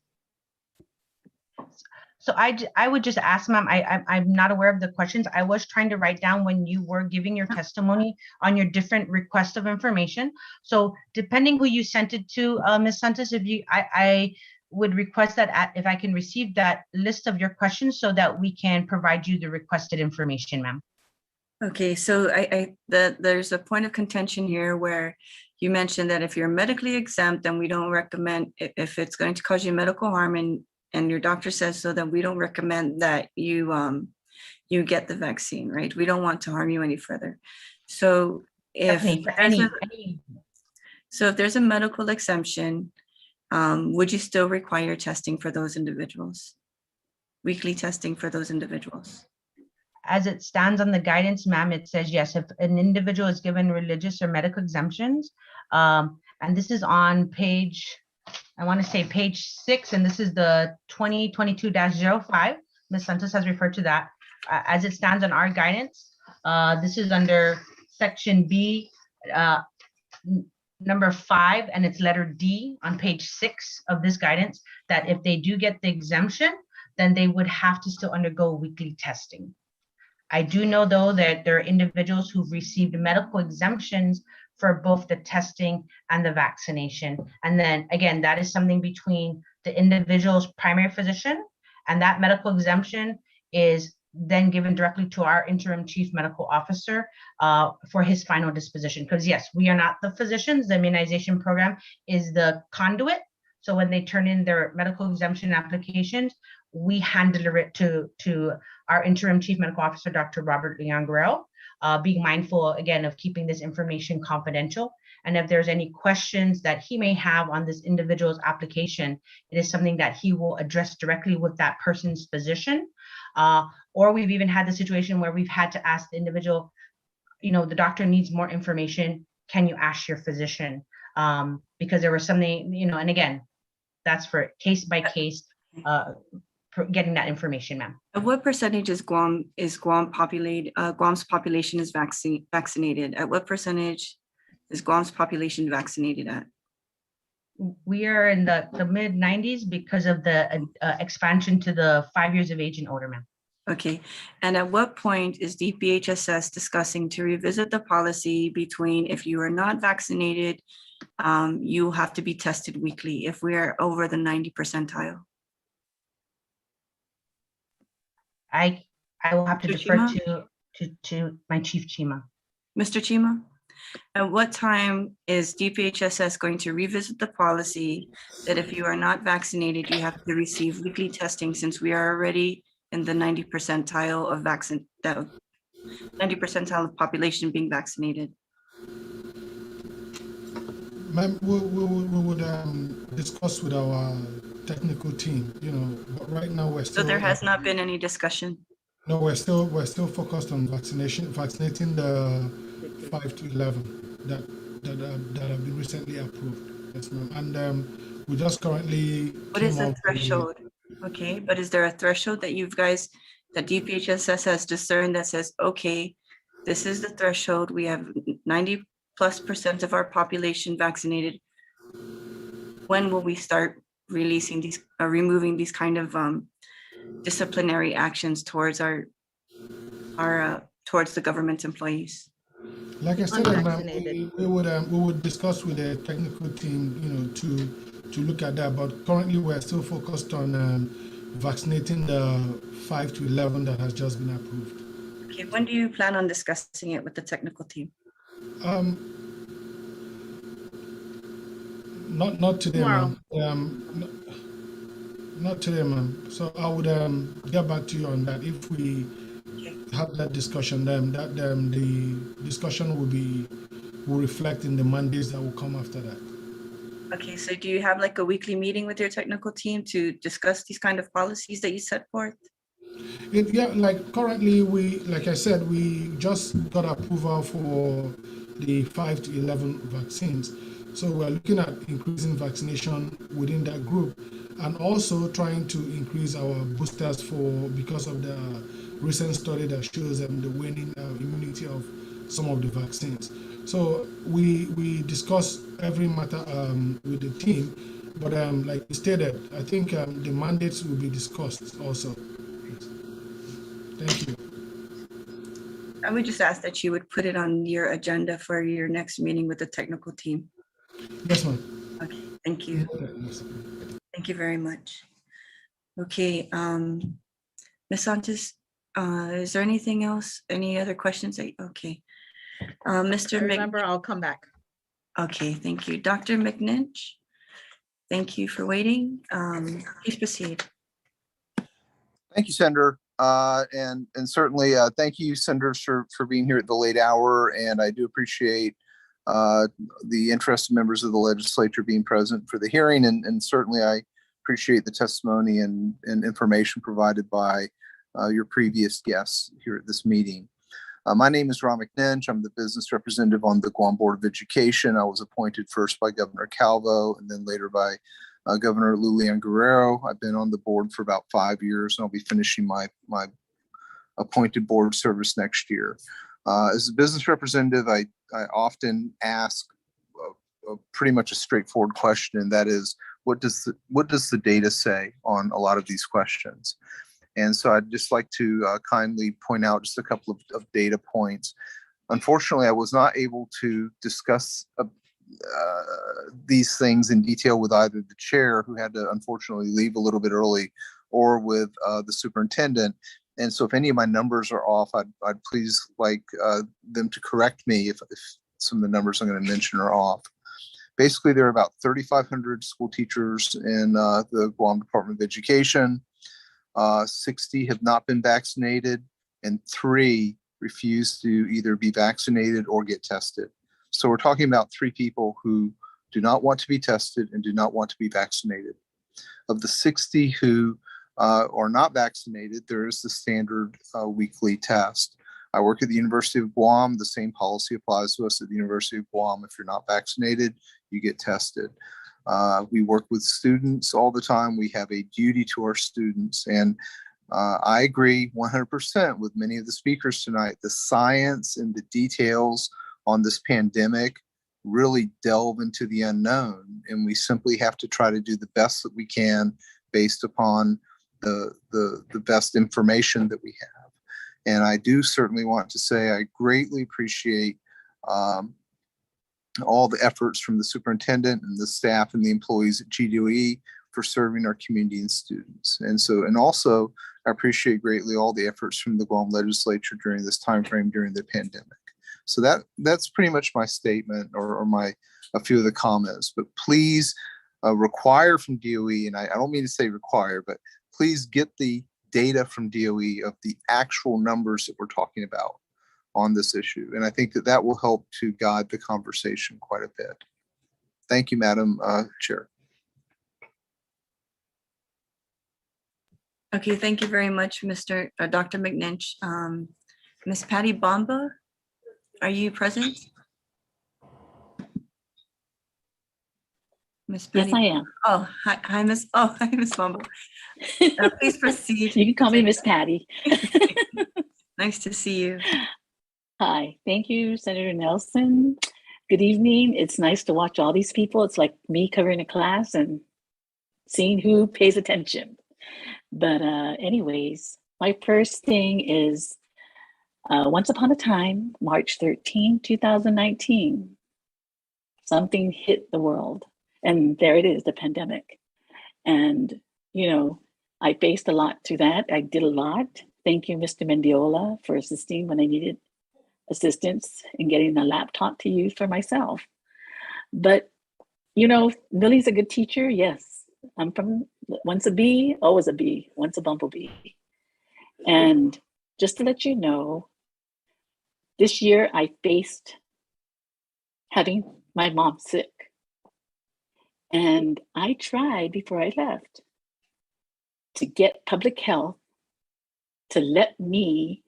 So I would just ask, ma'am, I'm not aware of the questions. I was trying to write down when you were giving your testimony on your different requests of information. So depending who you sent it to, Ms. Santos, I would request that if I can receive that list of your questions so that we can provide you the requested information, ma'am. Okay, so there's a point of contention here where you mentioned that if you're medically exempt, then we don't recommend, if it's going to cause you medical harm and your doctor says so, then we don't recommend that you get the vaccine, right? We don't want to harm you any further. So if there's a medical exemption, would you still require testing for those individuals? Weekly testing for those individuals? As it stands on the guidance, ma'am, it says yes, if an individual is given religious or medical exemptions, and this is on page, I want to say page 6, and this is the 2022-05. Ms. Santos has referred to that. As it stands on our guidance, this is under section B, number 5, and it's letter D on page 6 of this guidance, that if they do get the exemption, then they would have to still undergo weekly testing. I do know, though, that there are individuals who've received medical exemptions for both the testing and the vaccination. And then again, that is something between the individual's primary physician, and that medical exemption is then given directly to our interim chief medical officer for his final disposition. Because yes, we are not the physicians. The immunization program is the conduit. So when they turn in their medical exemption applications, we hand deliver it to our interim chief medical officer, Dr. Robert Leon Guerrero, being mindful again of keeping this information confidential. And if there's any questions that he may have on this individual's application, it is something that he will address directly with that person's physician. Or we've even had the situation where we've had to ask the individual, the doctor needs more information. Can you ask your physician? Because there was something, and again, that's for case by case, getting that information, ma'am. What percentage is Guam populated? Guam's population is vaccinated. At what percentage is Guam's population vaccinated at? We are in the mid 90s because of the expansion to the 5 years of age and older, ma'am. Okay, and at what point is DPHSS discussing to revisit the policy between if you are not vaccinated, you have to be tested weekly if we are over the 90 percentile. I will have to Mr. defer Chima? to my Chief Chima. Mr. Chima, at what time is DPHSS going to revisit the policy that if you are not vaccinated, you have to receive weekly testing, since we are already in the 90 percentile of 90 percentile of population being vaccinated? Ma'am, we would discuss with our technical team, but right now we're So still. there has not been any discussion. No, we're still focused on vaccinating the 5 to 11 that have been recently approved. Yes, ma'am. And we just currently. What is the threshold? Okay, but is there a threshold that that DPHSS has discerned that says, okay, this is the threshold, we have 90+% of our population vaccinated? When will we start releasing these, removing these kind of disciplinary actions towards towards the government employees? Like I said, ma'am, Unvaccinated. we would discuss with the technical team, to look at that. But currently, we're still focused on vaccinating the 5 to 11 that has just been approved. Okay, when do you plan on discussing it with the technical team? Not today, Tomorrow. ma'am. Not today, ma'am. So I would get back to you on that. If we have that discussion, then the discussion will reflect in the Mondays that will come after that. Okay, so do you have like a weekly meeting with your technical team to discuss these kind of policies that you set forth? Yeah, like currently like I said, we just got approval for the 5 to 11 vaccines. So we're looking at increasing vaccination within that group, and also trying to increase our boosters because of the recent study that shows the waning immunity of some of the vaccines. So we discuss every matter with the team, but like you stated, I think the mandates will be discussed also. Thank you. I would just ask that you would put it on your agenda for your next meeting with the technical team. Yes, ma'am. Okay, thank you. Yes. Thank you very much. Okay, Ms. Santos, is there anything else? Any other questions? Okay. Mr. Remember, I'll come back. Okay, thank you. Dr. McNinch, thank you for waiting. Please proceed. Thank you, Senator. And certainly thank you, senators, for being here at the late hour. And I do appreciate the interested members of the legislature being present for the hearing. And certainly I appreciate the testimony and information provided by your previous guests here at this meeting. My name is Ron McNinch. I'm the business representative on the Guam Board of Education. I was appointed first by Governor Calvo and then later by Governor Lulian Guerrero. I've been on the board for about 5 years, and I'll be finishing my appointed board service next year. As a business representative, I often ask pretty much a straightforward question, and that is, what does the data say on a lot of these questions? And so I'd just like to kindly point out just a couple of data points. Unfortunately, I was not able to discuss these things in detail with either the chair, who had to unfortunately leave a little bit early, or with the superintendent. And so if any of my numbers are off, I'd please like them to correct me if some of the numbers I'm going to mention are off. Basically, there are about 3,500 school teachers in the Guam Department of Education. 60 have not been vaccinated, and 3 refuse to either be vaccinated or get tested. So we're talking about 3 people who do not want to be tested and do not want to be vaccinated. Of the 60 who are not vaccinated, there is the standard weekly test. I work at the University of Guam. The same policy applies to us at the University of Guam. If you're not vaccinated, you get tested. We work with students all the time. We have a duty to our students. And I agree 100% with many of the speakers tonight. The science and the details on this pandemic really delve into the unknown. And we simply have to try to do the best that we can based upon the best information that we have. And I do certainly want to say I greatly appreciate all the efforts from the superintendent and the staff and the employees at GDOE for serving our community and students. And also, I appreciate greatly all the efforts from the Guam legislature during this time frame during the pandemic. So that's pretty much my statement or a few of the comments. But please require from DOE, and I don't mean to say require, but please get the data from DOE of the actual numbers that we're talking about on this issue. And I think that will help to guide the conversation quite a bit. Thank you, Madam Chair. Okay, thank you very much, Dr. McNinch. Ms. Patty Bomba, are you present? Miss Patty? Yes, I am. Oh, hi, Miss Bomba. Please proceed. You can call me Miss Patty. Nice to see you. Hi, thank you, Senator Nelson. Good evening. It's nice to watch all these people. It's like me covering a class and seeing who pays attention. But anyways, my first thing is once upon a time, March 13, 2019, something hit the world. And there it is, the pandemic. And, you know, I faced a lot through that. I did a lot. Thank you, Mr. Mendiola, for assisting when I needed assistance in getting a laptop to use for myself. But, you know, Millie's a good teacher. Yes, I'm from once a bee, always a bee, once a bumblebee. And just to let you know, this year I faced having my mom sick. And I tried before I left to get public health to let me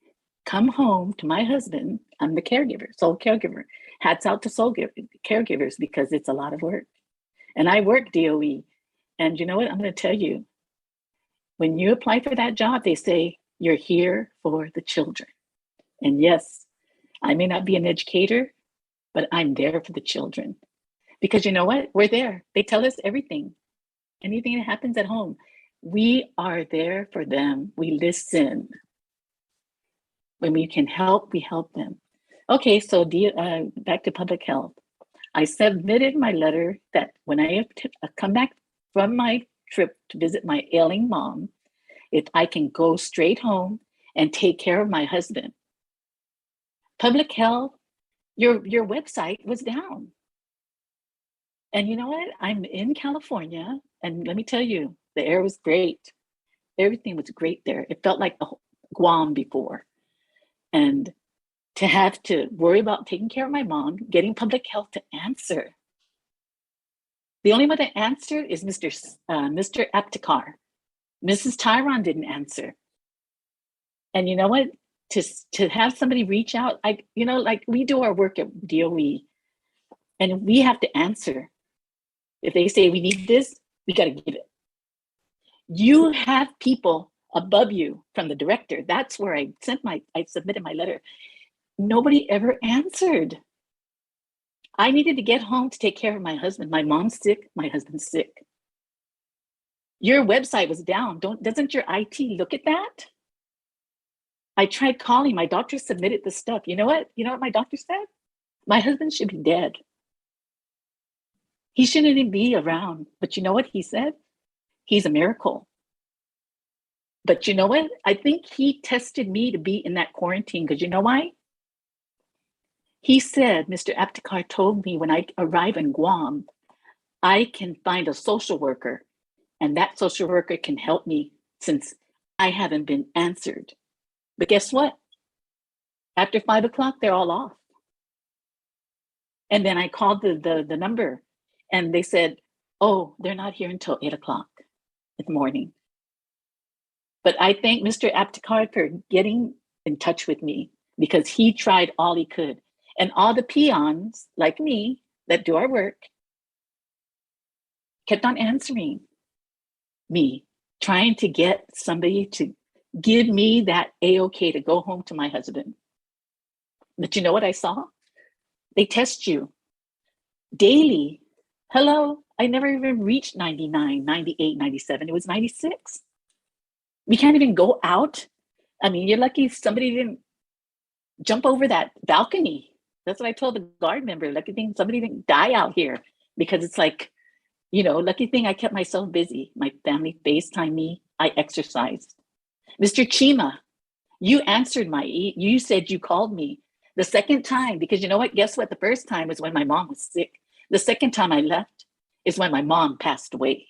come home to my husband. I'm the caregiver, sole caregiver. Hats out to caregivers because it's a lot of work. And I work DOE. And you know what? I'm going to tell you, when you apply for that job, they say you're here for the children. And yes, I may not be an educator, but I'm there for the children. Because you know what? We're there. They tell us everything. Anything that happens at home, we are there for them. We listen. When we can help, we help them. Okay, so back to public health. I submitted my letter that when I come back from my trip to visit my ailing mom, if I can go straight home and take care of my husband. Public health, your website was down. And you know what? I'm in California, and let me tell you, the air was great. Everything was great there. It felt like Guam before. And to have to worry about taking care of my mom, getting public health to answer. The only one that answered is Mr. Aptekar. Mrs. Tyron didn't answer. And you know what? To have somebody reach out, like we do our work at DOE, and we have to answer. If they say we need this, we got to give it. You have people above you from the director. That's where I submitted my letter. Nobody ever answered. I needed to get home to take care of my husband. My mom's sick, my husband's sick. Your website was down. Doesn't your IT look at that? I tried calling. My doctor submitted the stuff. You know what? You know what my doctor said? My husband should be dead. He shouldn't even be around. But you know what he said? He's a miracle. But you know what? I think he tested me to be in that quarantine because you know why? He said, Mr. Aptekar told me when I arrive in Guam, I can find a social worker and that social worker can help me since I haven't been answered. But guess what? After 5 o'clock, they're all off. And then I called the number and they said, oh, they're not here until 8 o'clock in the morning. But I thank Mr. Aptekar for getting in touch with me because he tried all he could. And all the peons like me that do our work kept on answering me, trying to get somebody to give me that A-OK to go home to my husband. But you know what I saw? They test you daily. Hello, I never even reached 99, 98, 97. It was 96. We can't even go out. I mean, you're lucky if somebody didn't jump over that balcony That's what I told the guard member. Lucky thing somebody didn't die out here, because it's like, you know, lucky thing I kept myself busy. My family FaceTime me. I exercised. Mr. Chima, you answered you said you called me the second time, because you know what? Guess what? The first time was when my mom was sick. The second time I left is when my mom passed away.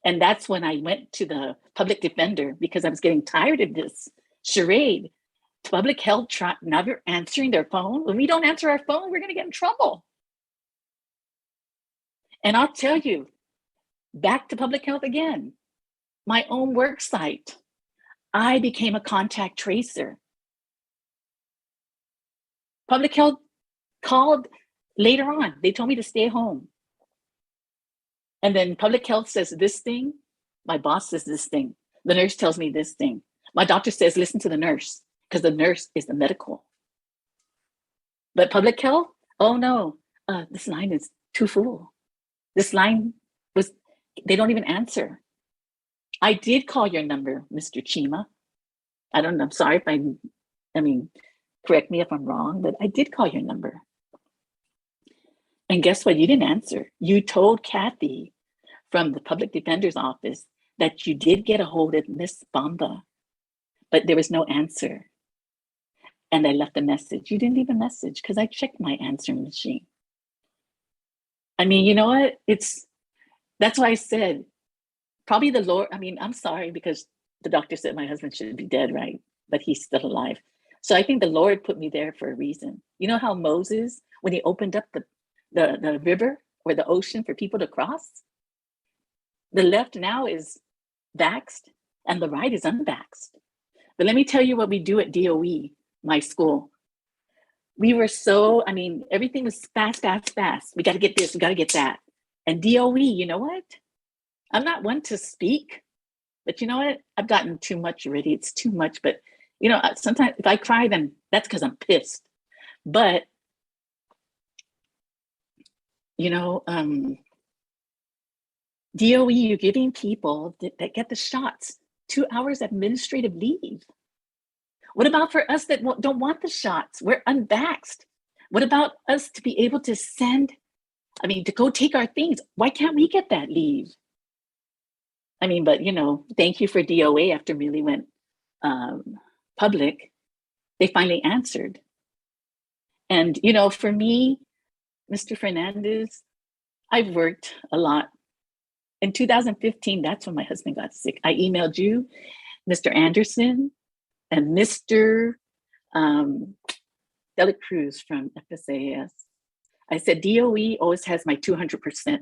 And that's when I went to the public defender, because I was getting tired of this charade. Public health, now they're answering their phone. When we don't answer our phone, we're going to get in trouble. And I'll tell you, back to public health again, my own work site, I became a contact tracer. Public health called later on. They told me to stay home. And then public health says this thing. My boss says this thing. The nurse tells me this thing. My doctor says, listen to the nurse, because the nurse is the medical. But public health, oh no, this line is too full. This line they don't even answer. I did call your number, Mr. Chima. I don't know, I'm sorry if I mean, correct me if I'm wrong, but I did call your number. And guess what? You didn't answer. You told Kathy from the public defender's office that you did get a hold of Miss Bamba, but there was no answer. And I left a message. You didn't leave a message, because I checked my answering machine. I mean, you know what? That's why I said, probably the Lord, I mean, I'm sorry, because the doctor said my husband should be dead, right? But he's still alive. So I think the Lord put me there for a reason. You know how Moses, when he opened up the river or the ocean for people to cross, the left now is vaxxed and the right is unvaxxed. But let me tell you what we do at DOE, my school. We were so, I mean, everything was fast, fast, fast. We got to get this, we got to get that. And DOE, you know what? I'm not one to speak, but you know what? I've gotten too much already. It's too much. But, you know, sometimes if I cry, then that's because I'm pissed. But, you know, DOE, you're giving people that get the shots 2 hours administrative leave. What about for us that don't want the shots? We're unvaxxed. What about us to be able to to go take our things? Why can't we get that leave? I mean, but, you know, thank you for DOA after really went public. They finally answered. And, you know, for me, Mr. Fernandez, I've worked a lot. In 2015, that's when my husband got sick. I emailed you, Mr. Anderson, and Mr. Cruz from FSAS. I said, DOE always has my 200%,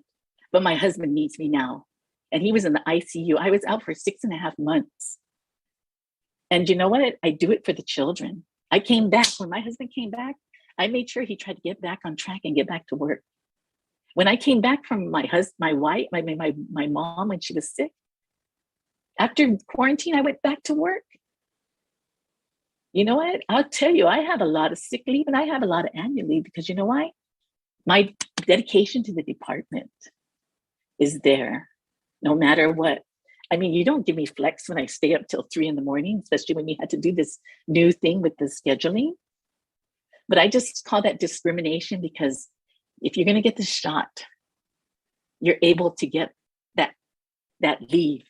but my husband needs me now. And he was in the ICU. I was out for 6.5 months. And you know what? I do it for the children. I came back. When my husband came back, I made sure he tried to get back on track and get back to work. When I came back from my mom, when she was sick, after quarantine, I went back to work. You know what? I'll tell you, I have a lot of sick leave and I have a lot of annual leave, because you know why? My dedication to the department is there, no matter what. I mean, you don't give me flex when I stay up till 3 a.m, especially when we had to do this new thing with the scheduling. But I just call that discrimination, because if you're going to get the shot, you're able to get that leave.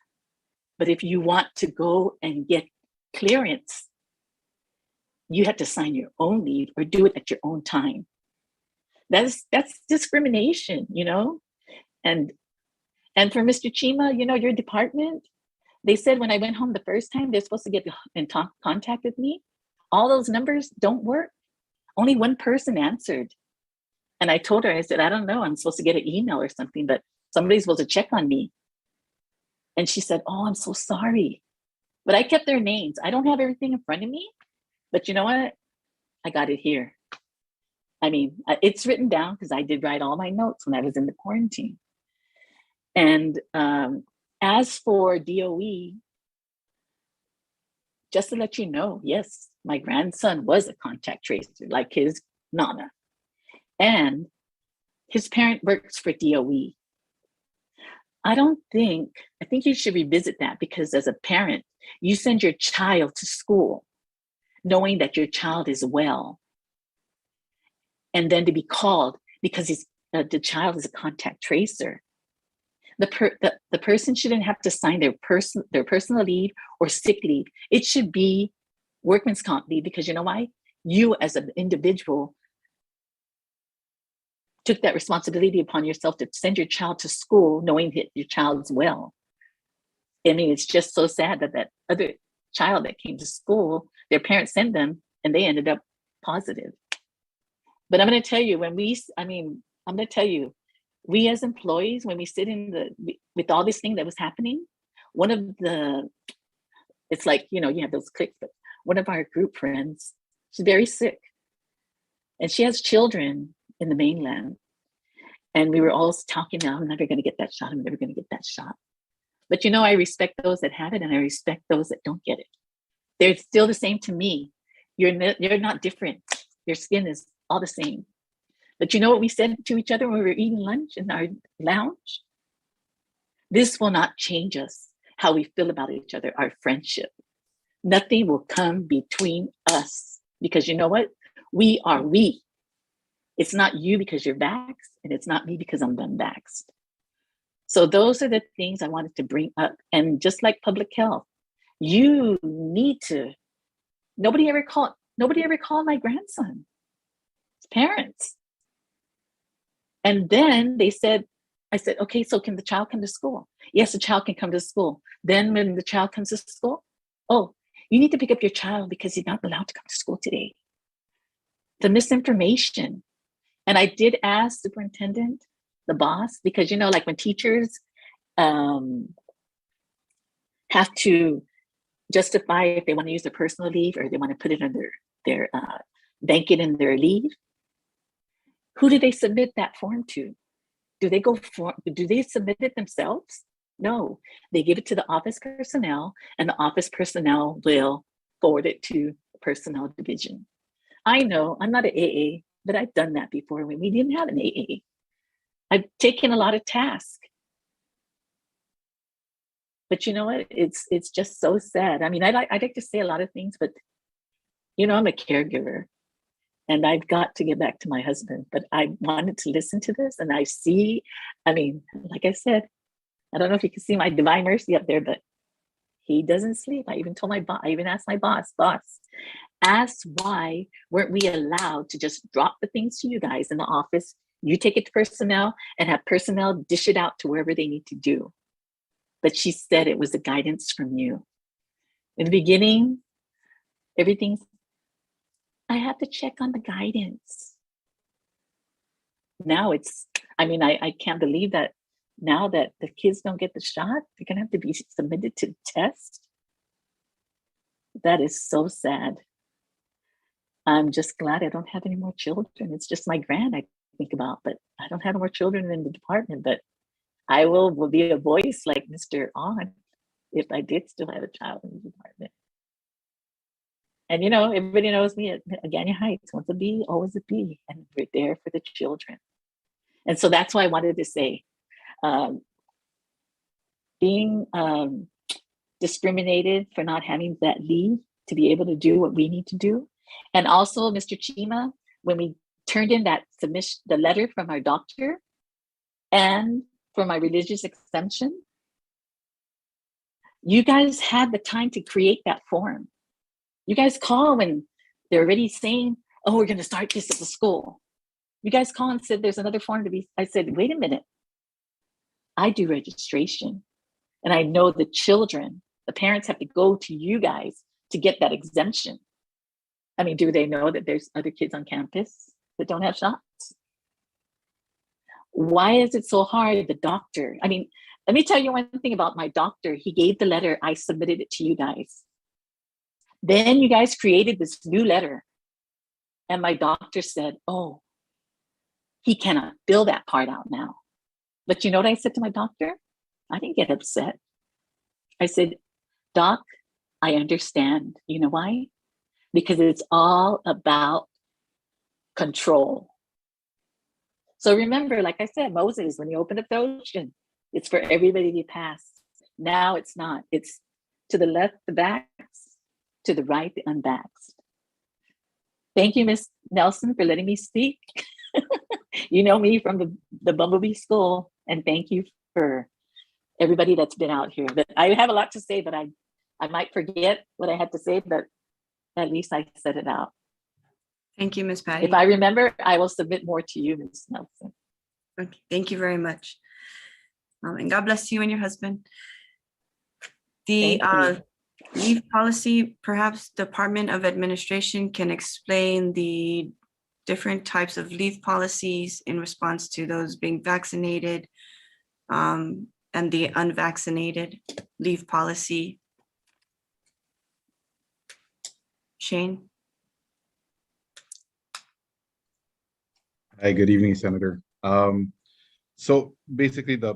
But if you want to go and get clearance, you have to sign your own leave or do it at your own time. That's discrimination, you know? And for Mr. Chima, you know, your department, they said when I went home the first time, they're supposed to get in contact with me. All those numbers don't work. Only one person answered. And I told her, I said, I don't know, I'm supposed to get an email or something, but somebody's supposed to check on me. And she said, oh, I'm so sorry. But I kept their names. I don't have everything in front of me, but you know what? I got it here. I mean, it's written down because I did write all my notes when I was in the quarantine. And as for DOE, just to let you know, yes, my grandson was a contact tracer, like his Nana. And his parent works for DOE. I think you should revisit that, because as a parent, you send your child to school knowing that your child is well. and then to be called because the child is a contact tracer. The person shouldn't have to sign their personal leave or sick leave. It should be workman's comp leave, because you know why? You as an individual took that responsibility upon yourself to send your child to school knowing that your child's well. I mean, it's just so sad that other child that came to school, their parents sent them and they ended up positive. But I'm going to tell you, we as employees, when we sit with all this thing that was happening, it's like, you have those clicks, but one of our group friends, she's very sick and she has children in the mainland. And we were all talking, now I'm never going to get that shot. I'm never going to get that shot. But I respect those that have it and I respect those that don't get it. They're still the same to me. You're not different. Your skin is all the same. But you know what we said to each other when we were eating lunch in our lounge? This will not change us, how we feel about each other, our friendship. Nothing will come between us, because you know what? We are we. It's not you because you're vaxxed, and it's not me because I'm unvaxxed. So those are the things I wanted to bring up. And just like public health, you need to, nobody ever called my grandson, his parents. And then I said, okay, so can the child come to school? Yes, the child can come to school. Then when the child comes to school, oh, you need to pick up your child because he's not allowed to come to school today. The misinformation. And I did ask superintendent, the boss, because like when teachers have to justify if they want to use their personal leave or they want to put it under their bank it in their leave, who do they submit that form to? Do they submit it themselves? No, they give it to the office personnel, and the office personnel will forward it to the personnel division. I know I'm not an AA, but I've done that before when we didn't have an AA. I've taken a lot of tasks. But you know what? It's just so sad. I mean, I like to say a lot of things, but I'm a caregiver. And I've got to get back to my husband, but I wanted to listen to this, and like I said, I don't know if you can see my divine mercy up there, but he doesn't sleep. I even told I even asked my boss, asked why weren't we allowed to just drop the things to you guys in the office? You take it to personnel and have personnel dish it out to wherever they need to do. But she said it was a guidance from you. In the beginning, I have to check on the guidance. Now I can't believe that now that the kids don't get the shot, they're gonna have to be submitted to the test. That is so sad. I'm just glad I don't have any more children. It's just my grand I think about, but I don't have more children in the department, but I will be a voice like Mr. On if I did still have a child in the department. And everybody knows me at Agania Heights, once a bee, always a bee, and we're there for the children. And so that's why I wanted to say, being discriminated for not having that leave to be able to do what we need to do. And also, Mr. Chima, when we turned in that submission, the letter from our doctor and for my religious exemption, you guys had the time to create that form. You guys call when they're already saying, oh, we're going to start this at the school. You guys call and said there's another form to be. I said, wait a minute. I do registration. And I know the children, the parents have to go to you guys to get that exemption. I mean, do they know that there's other kids on campus that don't have shots? Why is it so hard? The doctor, let me tell you one thing about my doctor. He gave the letter, I submitted it to you guys. Then you guys created this new letter. And my doctor said, oh, he cannot fill that part out now. But you know what I said to my doctor? I didn't get upset. I said, Doc, I understand. You know why? Because it's all about control. So remember, like I said, Moses, when he opened up the ocean, it's for everybody to pass. Now it's not. It's to the left, the vaxxed, to the right, the unvaxxed. thank you, Ms. Nelson, for letting me speak. You know me from the Bumblebee School, and thank you for everybody that's been out here. But I have a lot to say, but I might forget what I had to say, but at least I said it out. Thank you, Ms. Patty. If I remember, I will submit more to you, Ms. Nelson. Okay, thank you very much. And God bless you and your husband. The Thank you. leave policy, perhaps Department of Administration can explain the different types of leave policies in response to those being vaccinated and the unvaccinated leave policy. Shane? Hi, good evening, Senator. So basically the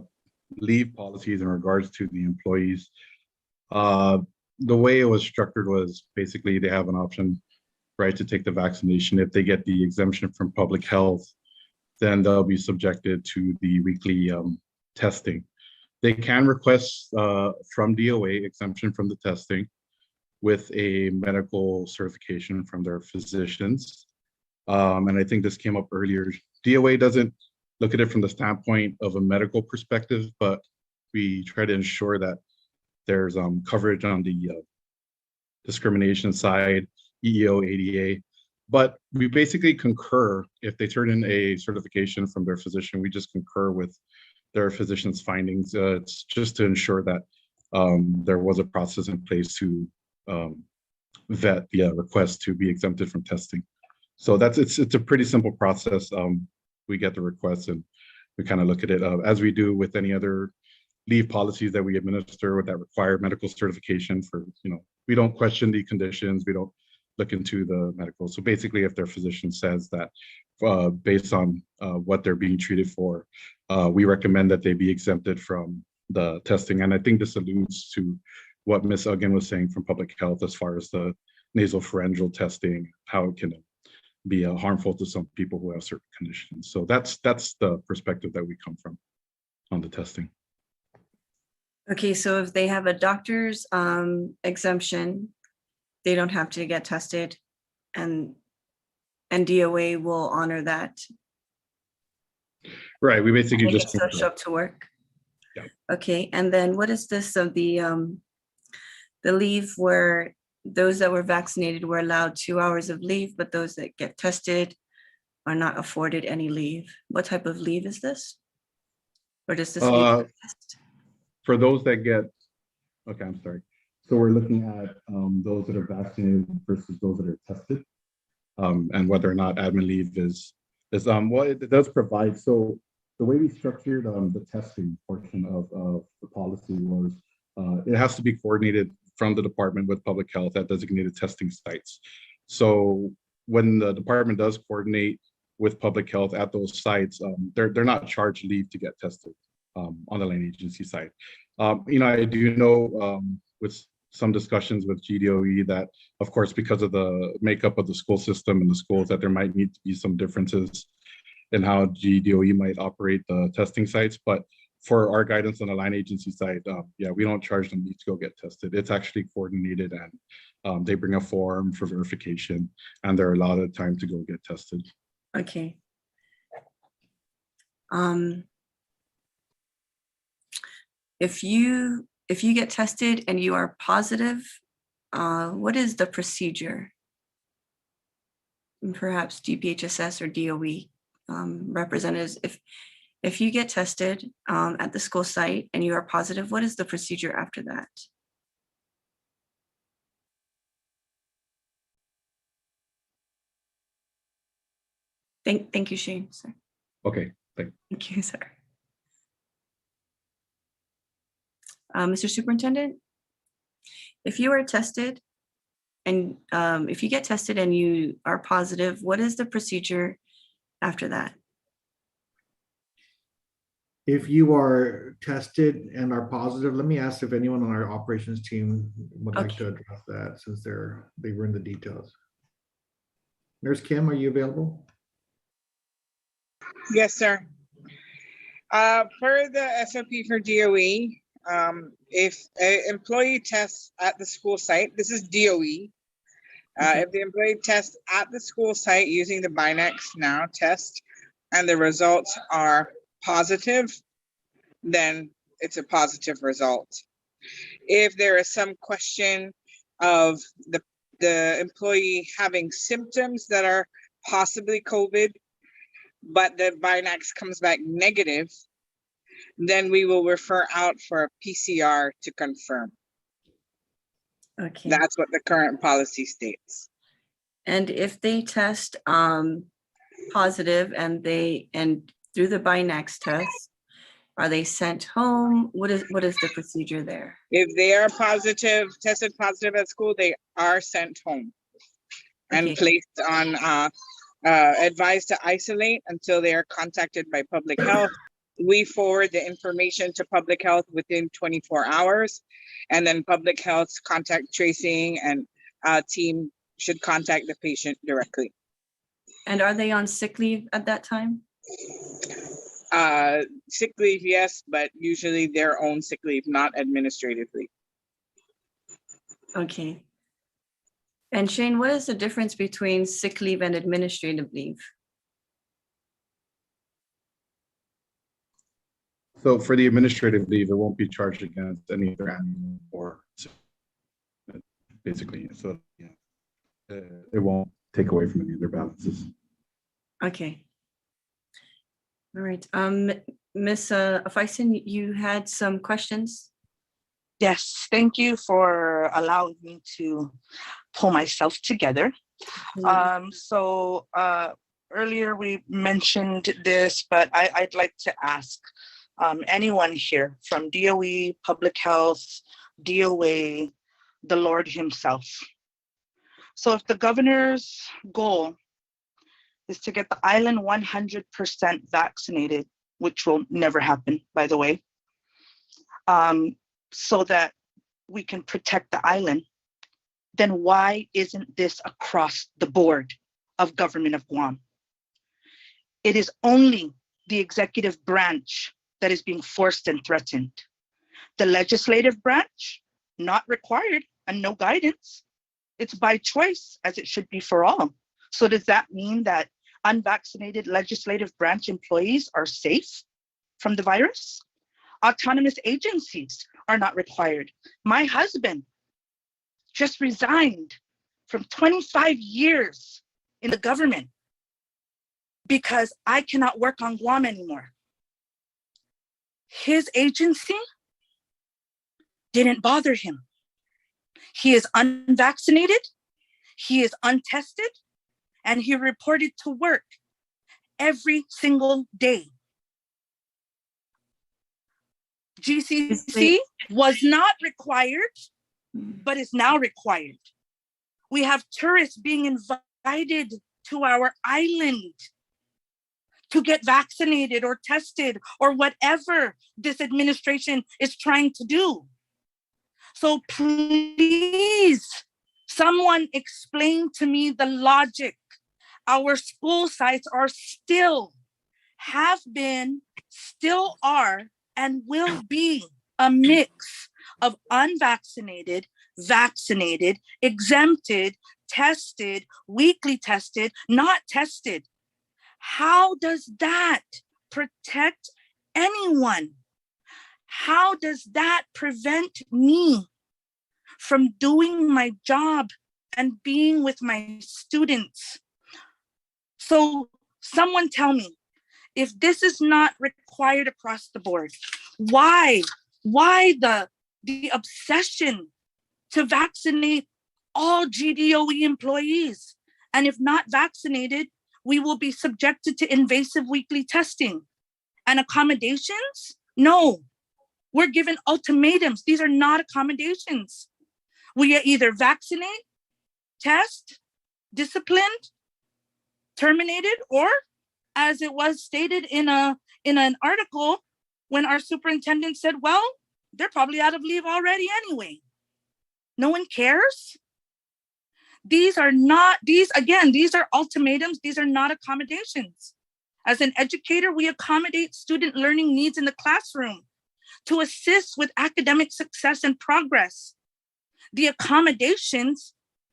leave policies in regards to the employees, the way it was structured was basically they have an option, right, to take the vaccination. If they get the exemption from public health, then they'll be subjected to the weekly testing. They can request from DOA exemption from the testing with a medical certification from their physicians. And I think this came up earlier. DOA doesn't look at it from the standpoint of a medical perspective, but we try to ensure that there's coverage on the discrimination side, EEO, ADA. But we basically concur if they turn in a certification from their physician, we just concur with their physician's findings. It's just to ensure that there was a process in place to vet the request to be exempted from testing. So it's a pretty simple process. We get the request and we kind of look at it as we do with any other leave policies that we administer that require medical certification for, we don't question the conditions, we don't look into the medical. So basically if their physician says that based on what they're being treated for, we recommend that they be exempted from the testing. And I think this alludes to what Ms. Uggan was saying from public health as far as the nasopharyngeal testing, how it can be harmful to some people who have certain conditions. So that's the perspective that we come from on the testing. Okay, so if they have a doctor's exemption, they don't have to get tested, and DOA will honor that. Right, we basically And they just can still show up to work. Yeah. Okay, and then what is this of the leave where those that were vaccinated were allowed 2 hours of leave, but those that get tested are not afforded any leave? What type of leave is this? Or does this leave test? For those that get, okay, I'm sorry. So we're looking at those that are vaccinated versus those that are tested, and whether or not admin leave is well, it does provide. So the way we structured the testing portion of the policy was it has to be coordinated from the department with public health at designated testing sites. So when the department does coordinate with public health at those sites, they're not charged leave to get tested on the lane agency side. I do know with some discussions with GDOE that, of course, because of the makeup of the school system and the schools, that there might need to be some differences in how GDOE might operate the testing sites. But for our guidance on the line agency side, yeah, we don't charge them to go get tested. It's actually coordinated, and they bring a form for verification, and they're allowed a time to go get tested. Okay. If you get tested and you are positive, what is the procedure? And perhaps DPHSS or DOE representatives, if you get tested at the school site and you are positive, what is the procedure after that? Thank you, Shane, sir. Okay, Thank you, sir. Mr. Superintendent, if you are tested and if you get tested and you are positive, what is the procedure after that? If you are tested and are positive, let me ask if anyone on our operations team would like to address that, since they were in the details. Nurse Kim, are you available? Yes, sir. Per the SOP for DOE, if an employee tests at the school site, this is DOE, If the employee tests at the school site using the Binax Now test and the results are positive, then it's a positive result. If there is some question of the employee having symptoms that are possibly COVID, but the Binax comes back negative, then we will refer out for a PCR to confirm. Okay. That's what the current policy states. And if they test positive and through the Binax test, are they sent home? What is the procedure there? If they are tested positive at school, they are sent home and placed on advised to isolate until they are contacted by public health. We forward the information to public health within 24 hours, and then public health's contact tracing and team should contact the patient directly. And are they on sick leave at that time? Sick leave, yes, but usually their own sick leave, not administrative leave. Okay. And Shane, what is the difference between sick leave and administrative leave? So for the administrative leave, it won't be charged against any other annual or basically, so yeah, it won't take away from any of their balances. Okay. All right. Ms. Faison, you had some questions? Yes, thank you for allowing me to pull myself together. Earlier we mentioned this, but I'd like to ask anyone here from DOE, Public Health, DOA, the Lord himself. So if the governor's goal is to get the island 100% vaccinated, which will never happen, by the way, so that we can protect the island, then why isn't this across the board of government of Guam? It is only the executive branch that is being forced and threatened. The legislative branch, not required and no guidance. It's by choice, as it should be for all. So does that mean that unvaccinated legislative branch employees are safe from the virus? Autonomous agencies are not required. My husband just resigned from 25 years in the government because I cannot work on Guam anymore. His agency didn't bother him. He is unvaccinated, he is untested, and he reported to work every single day. GCC was not required, but is now required. We have tourists being invited to our island to get vaccinated or tested or whatever this administration is trying to do. So please, someone explain to me the logic. Our school sites are still, have been, still are, and will be a mix of unvaccinated, vaccinated, exempted, tested, weekly tested, not tested. How does that protect anyone? How does that prevent me from doing my job and being with my students? So someone tell me, if this is not required across the board, why the obsession to vaccinate all GDOE employees? And if not vaccinated, we will be subjected to invasive weekly testing and accommodations? No, we're given ultimatums. These are not accommodations. We are either vaccinate, test, disciplined, terminated, or as it was stated in an article when our superintendent said, well, they're probably out of leave already anyway. No one cares. These are ultimatums. These are not accommodations. As an educator, we accommodate student learning needs in the classroom to assist with academic success and progress. The accommodations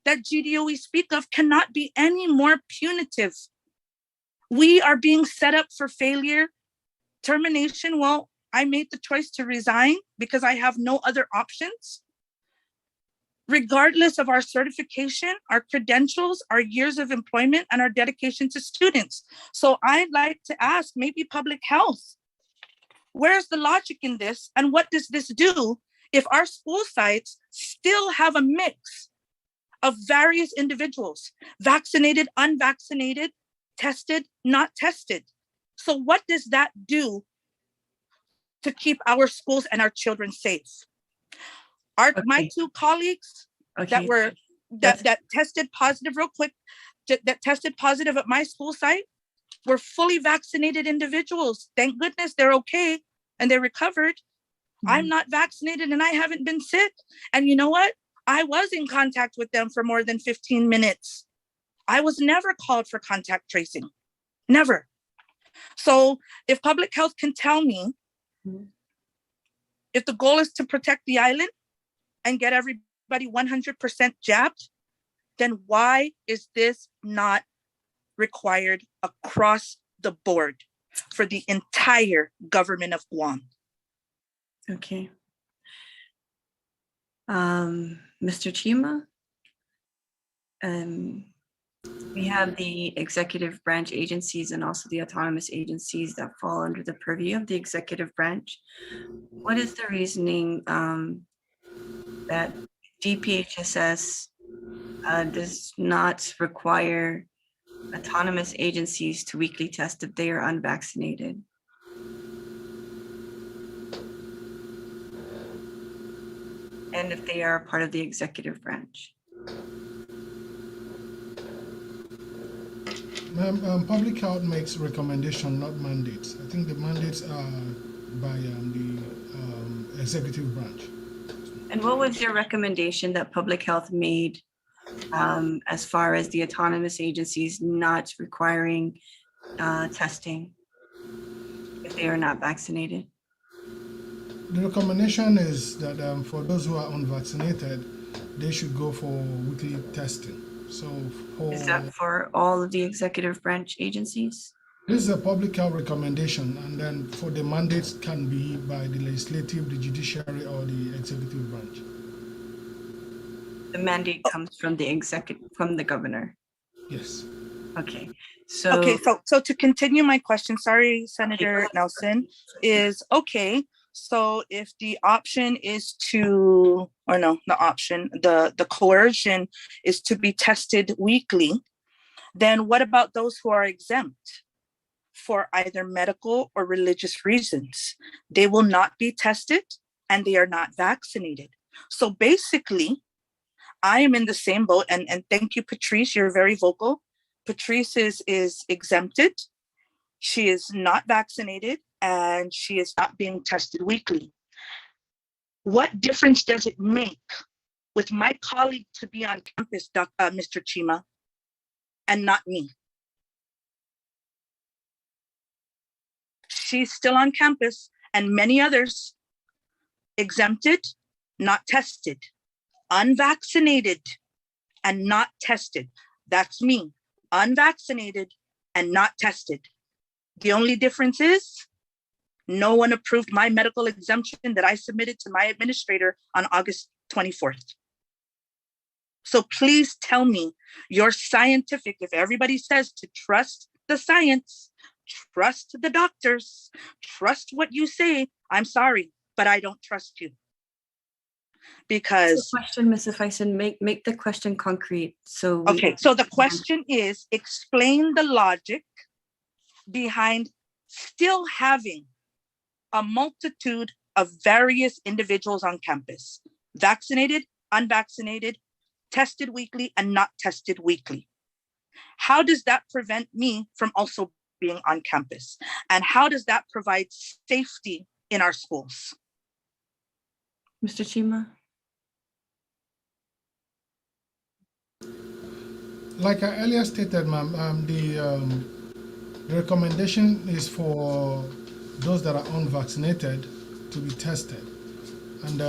that GDOE speak of cannot be any more punitive. We are being set up for failure, termination. Well, I made the choice to resign because I have no other options. Regardless of our certification, our credentials, our years of employment, and our dedication to students. So I'd like to ask maybe public health, where's the logic in this? And what does this do if our school sites still have a mix of various individuals, vaccinated, unvaccinated, tested, not tested? So what does that do to keep our schools and our children safe? My two colleagues that tested positive real quick, that tested positive at my school site were fully vaccinated individuals. Thank goodness they're okay and they recovered. I'm not vaccinated and I haven't been sick. And you know what? I was in contact with them for more than 15 minutes. I was never called for contact tracing, never. So if public health can tell me, if the goal is to protect the island and get everybody 100% jabbed, then why is this not required across the board for the entire government of Guam? Okay. Mr. Chima, we have the executive branch agencies and also the autonomous agencies that fall under the purview of the executive branch. What is the reasoning that DPHSS does not require autonomous agencies to weekly test if they are unvaccinated? And if they are part of the executive branch? Public health makes recommendation, not mandates. I think the mandates are by the executive branch. And what was your recommendation that public health made as far as the autonomous agencies not requiring testing if they are not vaccinated? The recommendation is that for those who are unvaccinated, they should go for weekly testing. So Is that for all of the executive branch agencies? This is a public health recommendation, and then for the mandates can be by the legislative, the judiciary, or the executive branch. The mandate comes from the governor. Yes. Okay. So so to continue my question, sorry, Senator Nelson, is okay. So if the option is to, or no, the option, the coercion is to be tested weekly, then what about those who are exempt for either medical or religious reasons? They will not be tested and they are not vaccinated. So basically, I am in the same boat, and thank you, Patrice, you're very vocal. Patrice is exempted. She is not vaccinated and she is not being tested weekly. What difference does it make with my colleague to be on campus, Mr. Chima, and not me? She's still on campus and many others exempted, not tested, unvaccinated, and not tested. That's me, unvaccinated and not tested. The only difference is no one approved my medical exemption that I submitted to my administrator on August 24th. So please tell me you're scientific. If everybody says to trust the science, trust the doctors, trust what you say, I'm sorry, but I don't trust you. Because question, Mrs. Fison, make the question concrete. So okay, so the question is, explain the logic behind still having a multitude of various individuals on campus, vaccinated, unvaccinated, tested weekly, and not tested weekly. How does that prevent me from also being on campus? And how does that provide safety in our schools? Mr. Chima? Like I earlier stated, ma'am, the recommendation is for those that are unvaccinated to be tested. And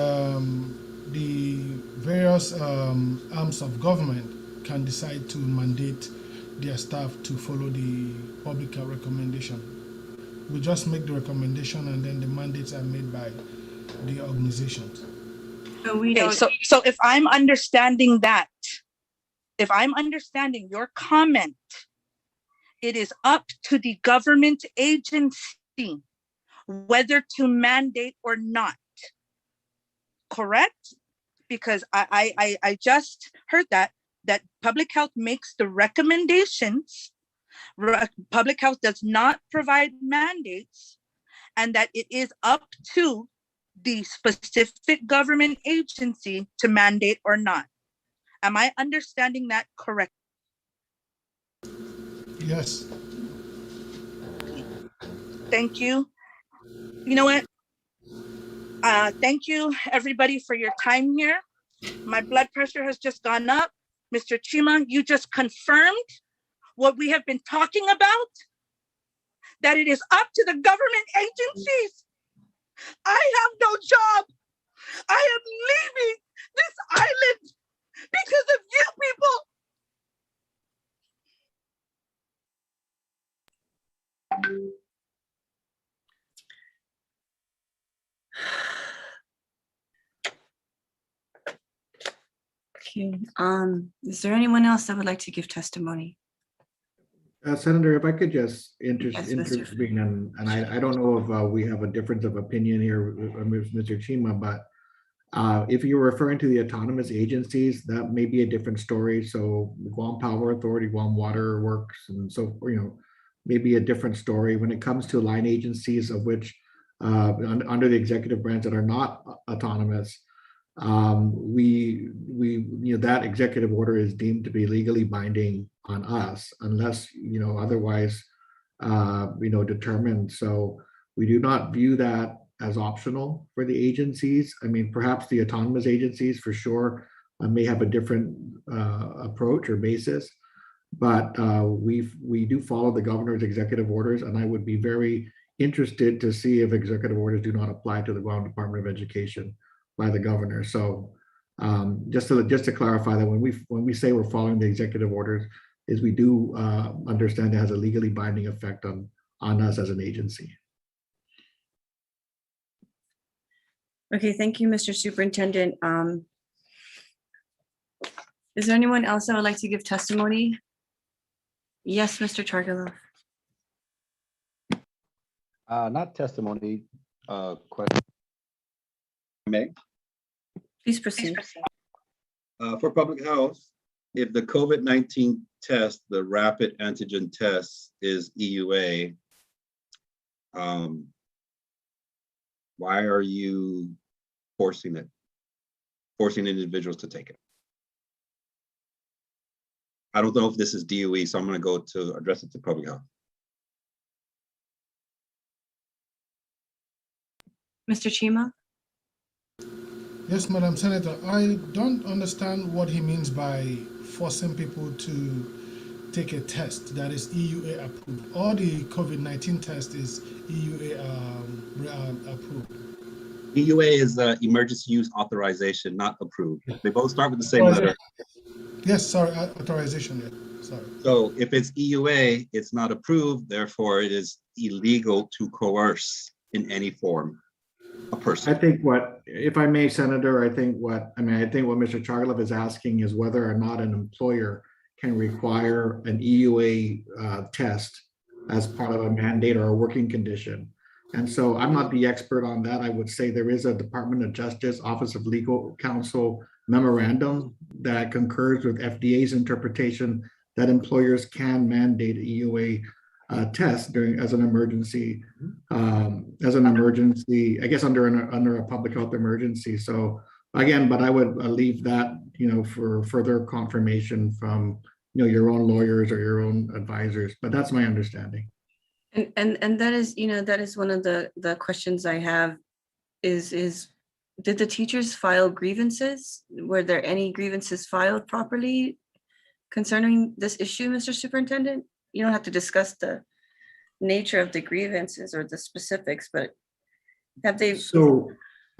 the various arms of government can decide to mandate their staff to follow the public health recommendation. We just make the recommendation and then the mandates are made by the organizations. So we Okay, don't, so if I'm understanding that, if I'm understanding your comment, it is up to the government agency whether to mandate or not, correct? Because I just heard that public health makes the recommendations, public health does not provide mandates, and that it is up to the specific government agency to mandate or not. Am I understanding that correct? Yes. Thank you. You know what? Thank you, everybody, for your time here. My blood pressure has just gone up. Mr. Chima, you just confirmed what we have been talking about, that it is up to the government agencies. I have no job. I am leaving this island because of you people. okay, is there anyone else that would like to give testimony? Senator, if I could just Yes, Mr. intervene, and I don't know if we have a difference of opinion here with Mr. Chima, but if you're referring to the autonomous agencies, that may be a different story. So Guam Power Authority, Guam Water Works, and so, maybe a different story when it comes to line agencies of which under the executive branch that are not autonomous. That executive order is deemed to be legally binding on us unless otherwise determined. So we do not view that as optional for the agencies. I mean, perhaps the autonomous agencies for sure may have a different approach or basis, but we do follow the governor's executive orders, and I would be very interested to see if executive orders do not apply to the Guam Department of Education by the governor. So just to clarify that when we say we're following the executive orders, is we do understand it has a legally binding effect on us as an agency. Okay, thank you, Mr. Superintendent. Is there anyone else that would like to give testimony? Yes, Mr. Chargaloff. Not testimony, question. May. Please proceed. For public health, if the COVID-19 test, the rapid antigen test, is EUA, why are you forcing individuals to take it? I don't know if this is DOE, so I'm going to go to address it to public health. Mr. Chima? Yes, Madam Senator, I don't understand what he means by forcing people to take a test that is EUA approved. All the COVID-19 test is EUA approved. EUA is emergency use authorization, not approved. They both start with the same letter. Yes, sorry, authorization, yeah, sorry. So if it's EUA, it's not approved, therefore it is illegal to coerce in any form a person. I think if I may, Senator, I think what Mr. Chargaloff is asking is whether or not an employer can require an EUA test as part of a mandate or a working condition. And so I'm not the expert on that. I would say there is a Department of Justice, Office of Legal Counsel memorandum that concurs with FDA's interpretation that employers can mandate EUA test as an emergency, I guess under a public health emergency. So again, but I would leave that, for further confirmation from, your own lawyers or your own advisors, but that's my understanding. And that is, that is one of the questions I have is did the teachers file grievances? Were there any grievances filed properly concerning this issue, Mr. Superintendent? You don't have to discuss the nature of the grievances or the specifics, but have they? So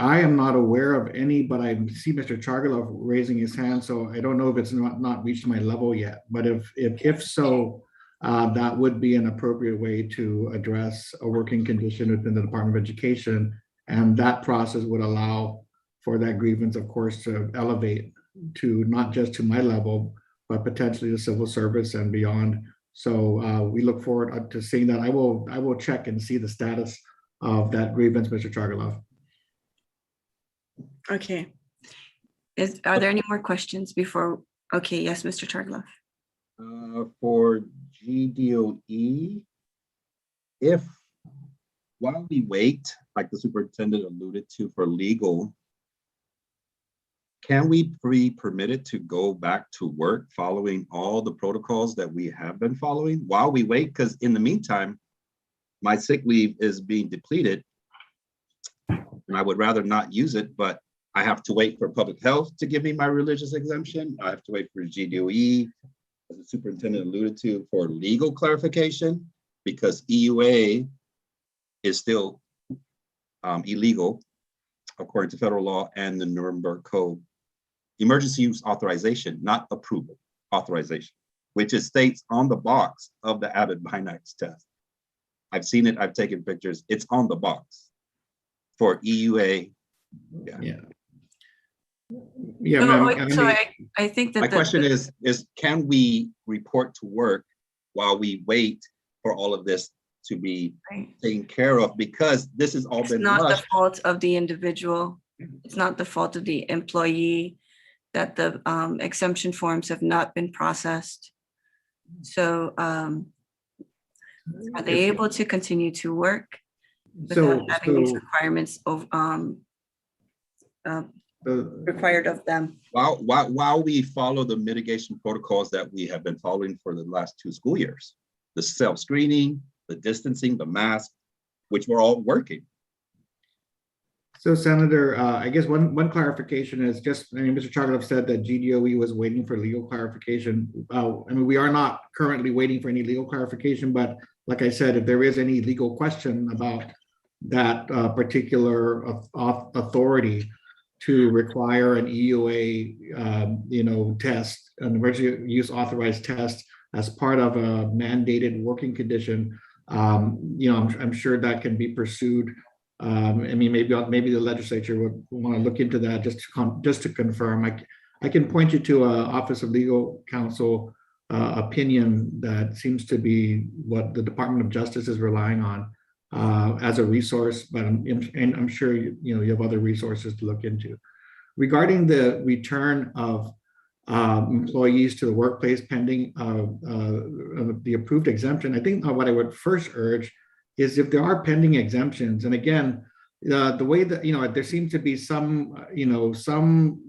I am not aware of any, but I see Mr. Chargaloff raising his hand, so I don't know if it's not reached my level yet. But if so, that would be an appropriate way to address a working condition within the Department of Education. And that process would allow for that grievance, of course, to elevate to not just to my level, but potentially the civil service and beyond. So we look forward to seeing that. I will check and see the status of that grievance, Mr. Chargaloff. Okay. Are there any more questions before? Okay, yes, Mr. Chargaloff. For GDOE, if while we wait, like the superintendent alluded to for legal, can we be permitted to go back to work following all the protocols that we have been following while we wait? Because in the meantime, my sick leave is being depleted and I would rather not use it, but I have to wait for public health to give me my religious exemption. I have to wait for GDOE, as the superintendent alluded to, for legal clarification, because EUA is still illegal according to federal law and the Nuremberg Code. Emergency use authorization, not approval, authorization, which it states on the box of the Abbott Binax test. I've seen it, I've taken pictures, it's on the box for EUA. Yeah, So, ma'am. so I think that My question is can we report to work while we wait for all of this to be taken care of? Because this has all it's been not rushed. the fault of the individual. It's not the fault of the employee that the exemption forms have not been processed. So are they able to continue to work without having these requirements of required of them? While we follow the mitigation protocols that we have been following for the last 2 school years, the self-screening, the distancing, the mask, which were all working. So, Senator, I guess one clarification is just, I mean, Mr. Chargaloff said that GDOE was waiting for legal clarification. I mean, we are not currently waiting for any legal clarification, but like I said, if there is any legal question about that particular authority to require an EUA, test, an emergency use authorized test as part of a mandated working condition, I'm sure that can be pursued. I mean, maybe the legislature would want to look into that just to confirm. I can point you to an Office of Legal Counsel opinion that seems to be what the Department of Justice is relying on as a resource, but I'm sure you have other resources to look into. Regarding the return of employees to the workplace pending the approved exemption, I think what I would first urge is if there are pending exemptions, and again, the way that, there seems to be some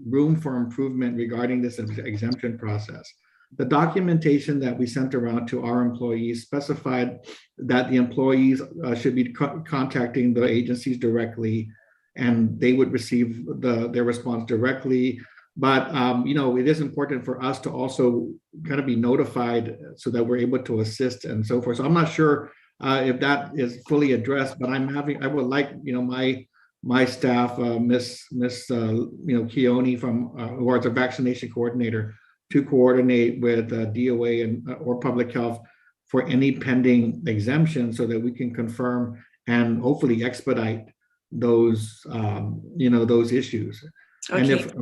room for improvement regarding this exemption process. The documentation that we sent around to our employees specified that the employees should be contacting the agencies directly, and they would receive their response directly. But it is important for us to also kind of be notified so that we're able to assist and so forth. So I'm not sure if that is fully addressed, but I would like my staff, Miss Keone who is a vaccination coordinator, to coordinate with DOA and or public health for any pending exemptions so that we can confirm and hopefully expedite those those issues. Okay. And if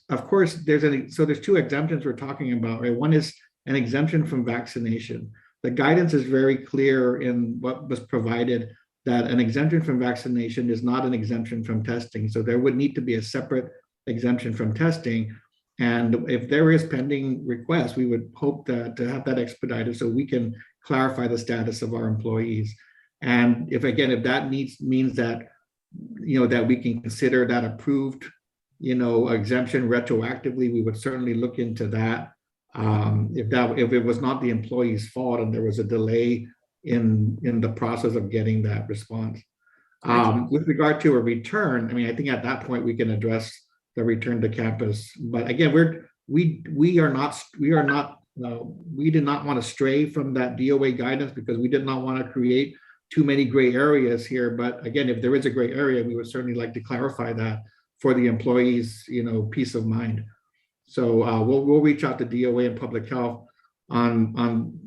of course there's 2 exemptions we're talking about, right? One is an exemption from vaccination. The guidance is very clear in what was provided that an exemption from vaccination is not an exemption from testing. So there would need to be a separate exemption from testing. And if there is pending requests, we would hope to have that expedited so we can clarify the status of our employees. And if that means that, that we can consider that approved, exemption retroactively, we would certainly look into that. If it was not the employee's fault and there was a delay in the process of getting that response. With regard to a return, I mean, I think at that point we can address the return to campus. But again, we did not want to stray from that DOA guidance because we did not want to create too many gray areas here. But again, if there is a gray area, we would certainly like to clarify that for the employees, peace of mind. So we'll reach out to DOA and public health on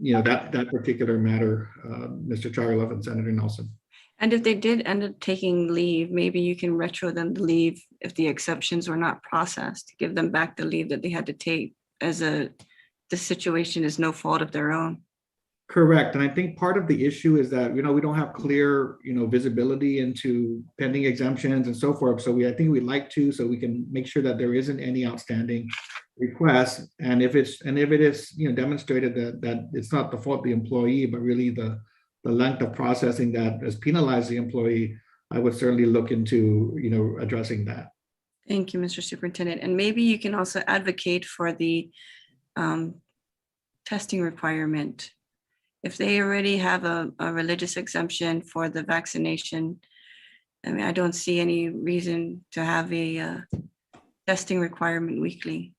that particular matter, Mr. Chargaloff and Senator Nelson. And if they did end up taking leave, maybe you can retro them to leave if the exceptions were not processed, give them back the leave that they had to take as the situation is no fault of their own. Correct. And I think part of the issue is that, we don't have clear, visibility into pending exemptions and so forth. So I think we'd like to, so we can make sure that there isn't any outstanding requests. And if it is, demonstrated that it's not the fault of the employee, but really the length of processing that has penalized the employee, I would certainly look into, addressing that. Thank you, Mr. Superintendent. And maybe you can also advocate for the testing requirement. If they already have a religious exemption for the vaccination, I mean, I don't see any reason to have a testing requirement weekly.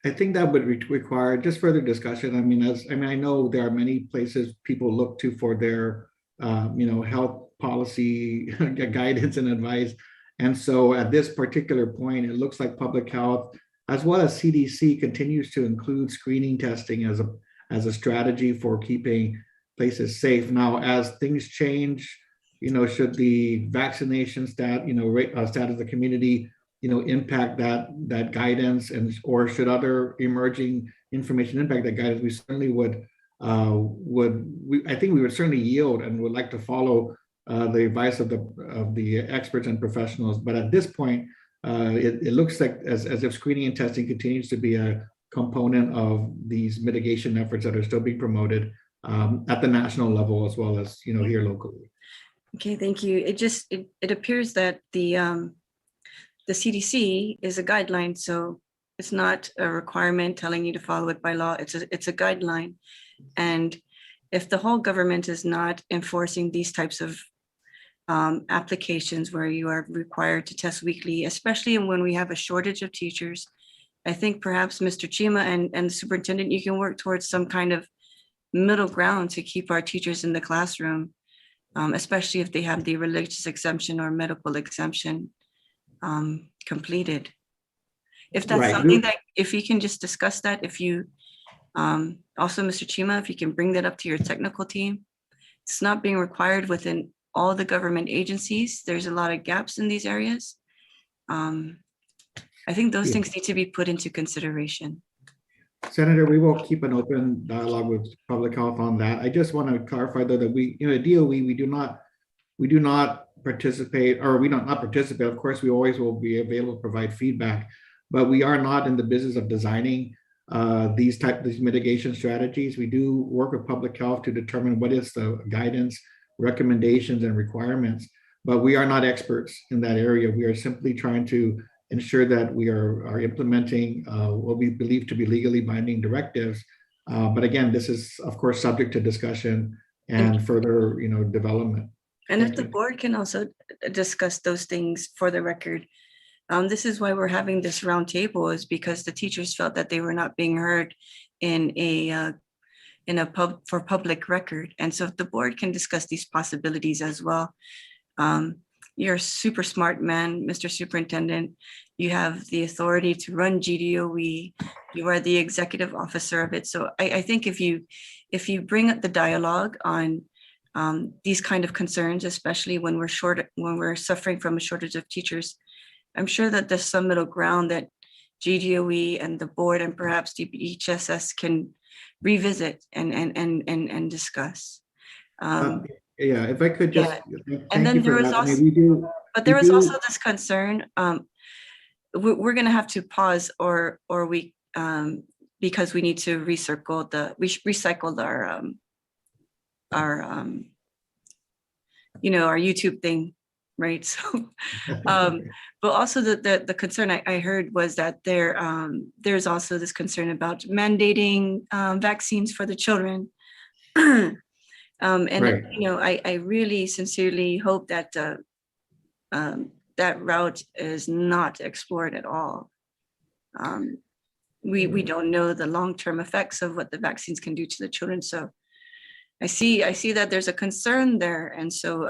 I think that would require just further discussion. I know there are many places people look to for their, health policy guidance and advice. And so at this particular point, it looks like public health, as well as CDC, continues to include screening testing as a strategy for keeping places safe. Now, as things change, should the vaccination status of the community, impact that guidance, or should other emerging information impact that guidance, we certainly I think we would certainly yield and would like to follow the advice of the experts and professionals. But at this point, it looks like as if screening and testing continues to be a component of these mitigation efforts that are still being promoted at the national level as well as here locally. Okay, thank you. It appears that the CDC is a guideline, so it's not a requirement telling you to follow it by law. It's a guideline, and if the whole government is not enforcing these types of applications where you are required to test weekly, especially when we have a shortage of teachers, I think perhaps Mr. Chima and the superintendent, you can work towards some kind of middle ground to keep our teachers in the classroom, especially if they have the religious exemption or medical exemption completed. If that's something that, if you can just discuss that, if you, also Mr. Chima, if you can bring that up to your technical team. It's not being required within all the government agencies. There's a lot of gaps in these areas. I think those things need to be put into consideration. Senator, we will keep an open dialogue with public health on that. I just want to clarify though that we, at DOE, we do not participate, or we not participate. Of course, we always will be available to provide feedback, but we are not in the business of designing these mitigation strategies. We do work with public health to determine what is the guidance, recommendations, and requirements, but we are not experts in that area. We are simply trying to ensure that we are implementing what we believe to be legally binding directives. But again, this is of course subject to discussion and further, development. And if the board can also discuss those things for the record. This is why we're having this roundtable, is because the teachers felt that they were not being heard for public record. And so if the board can discuss these possibilities as well. You're a super smart man, Mr. Superintendent. You have the authority to run GDOE. You are the executive officer of it. So I think if you bring up the dialogue on these kind of concerns, especially when we're suffering from a shortage of teachers, I'm sure that there's some middle ground that GDOE and the board and perhaps DPHSS can revisit and discuss. Yeah, if I could just, and then there was also, but there was also this concern. We're going to have to pause, or we because we need to recycle our our YouTube thing, right? So, but also the concern I heard was that there's also this concern about mandating vaccines for the children. I really sincerely hope that that route is not explored at all. We don't know the long-term effects of what the vaccines can do to the children. So I see that there's a concern there. And so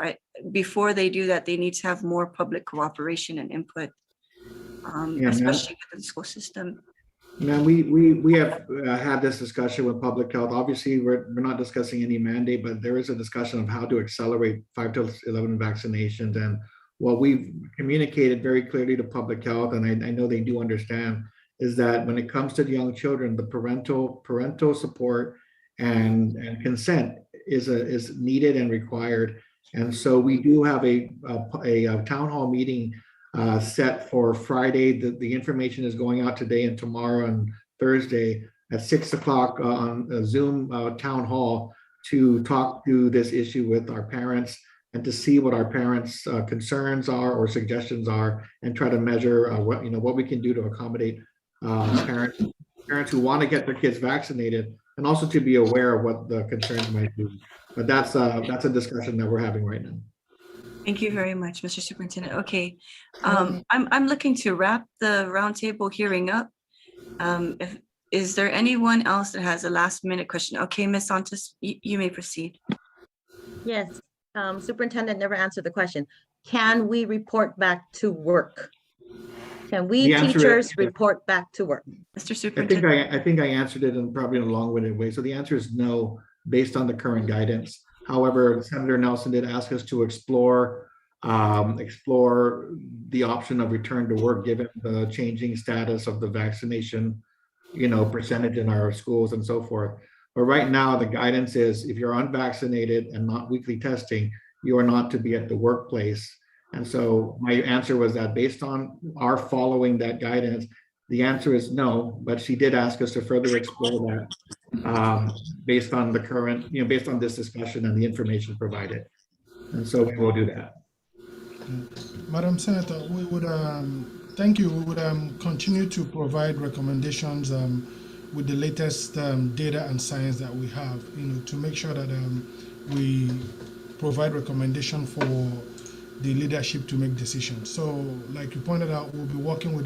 before they do that, they need to have more public cooperation and input, Yeah, especially with the school system. Now, we have had this discussion with public health. Obviously, we're not discussing any mandate, but there is a discussion of how to accelerate 5 to 11 vaccinations. And what we've communicated very clearly to public health, and I know they do understand, is that when it comes to the young children, the parental support and consent is needed and required. And so we do have a town hall meeting set for Friday. The information is going out today and tomorrow and Thursday at 6 o'clock on a Zoom town hall to talk through this issue with our parents and to see what our parents' concerns are or suggestions are, and try to measure what we can do to accommodate parents who want to get their kids vaccinated, and also to be aware of what the concerns might be. But that's a discussion that we're having right now. Thank you very much, Mr. Superintendent. Okay, I'm looking to wrap the roundtable hearing up. Is there anyone else that has a last minute question? Okay, Ms. Santos, you may proceed. Yes, Superintendent never answered the question. Can we report back to work? Can we teachers report back to work? Mr. Superintendent. I think I answered it in probably in a long-winded way. So the answer is no, based on the current guidance. However, Senator Nelson did ask us to explore the option of return to work given the changing status of the vaccination, percentage in our schools and so forth. But right now, the guidance is if you're unvaccinated and not weekly testing, you are not to be at the workplace. And so my answer was that based on our following that guidance, the answer is no, but she did ask us to further explore that based on the current, based on this discussion and the information provided. And so we will do that. Madam Senator, we would thank you. We would continue to provide recommendations with the latest data and science that we have, to make sure that we provide recommendation for the leadership to make decisions. So, like you pointed out, we'll be working with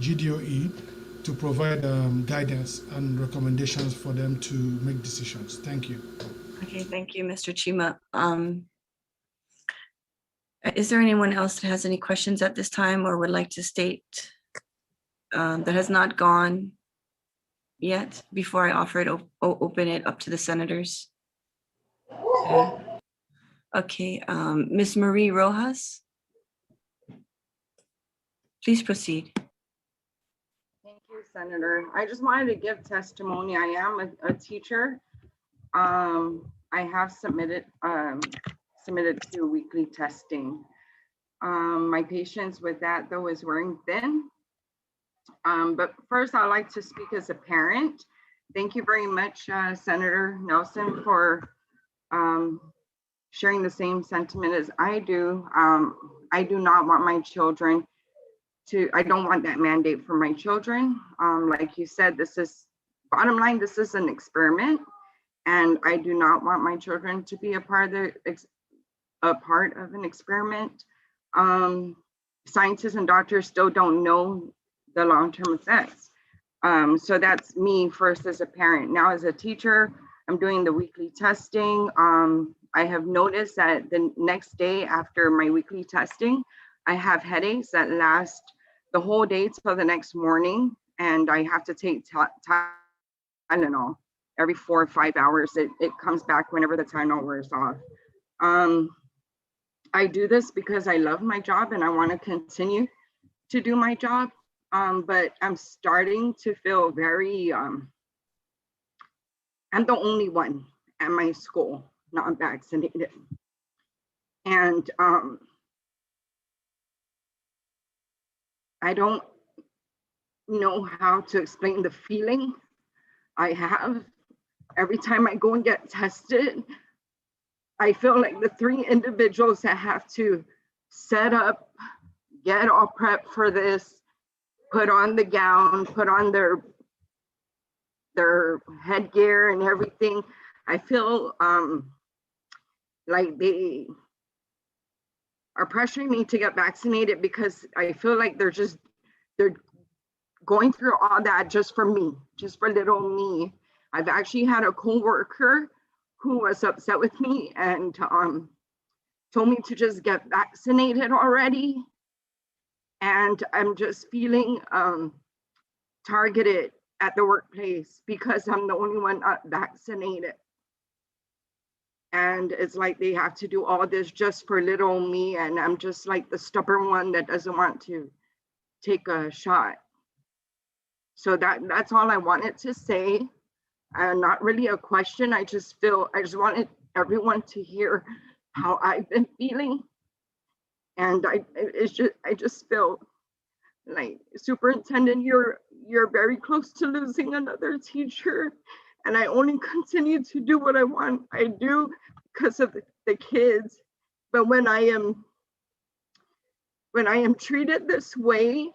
GDOE to provide guidance and recommendations for them to make decisions. Thank you. Okay, thank you, Mr. Chima. Is there anyone else that has any questions at this time or would like to state that has not gone yet before I offer it, open it up to the senators? Okay, Ms. Marie Rojas, please proceed. Thank you, Senator. I just wanted to give testimony. I am a teacher. I have submitted to weekly testing. My patience with that, though, is wearing thin. But first, I'd like to speak as a parent. Thank you very much, Senator Nelson, for sharing the same sentiment as I do. I do not want my children I don't want that mandate for my children. Like you said, bottom line, this is an experiment, and I do not want my children to be a part of an experiment. Scientists and doctors still don't know the long-term effects. So that's me first as a parent. Now as a teacher, I'm doing the weekly testing. I have noticed that the next day after my weekly testing, I have headaches that last the whole day till the next morning, and I have to take Tylenol every 4 or 5 hours. It comes back whenever the Tylenol wears off. I do this because I love my job and I want to continue to do my job, but I'm starting to feel very, I'm the only one at my school not vaccinated. And I don't know how to explain the feeling I have every time I go and get tested. I feel like the 3 individuals that have to set up, get all prepped for this, put on the gown, put on their headgear and everything. I feel like they are pressuring me to get vaccinated because I feel like they're going through all that just for me, just for little me. I've actually had a coworker who was upset with me and told me to just get vaccinated already. And I'm just feeling targeted at the workplace because I'm the only one not vaccinated. And it's like they have to do all this just for little me. And I'm just like the stubborn one that doesn't want to take a shot. So that's all I wanted to say. Not really a question. I just wanted everyone to hear how I've been feeling. And I just feel like, Superintendent, you're very close to losing another teacher. And I only continue to do what I do because of the kids. But when I am treated this way,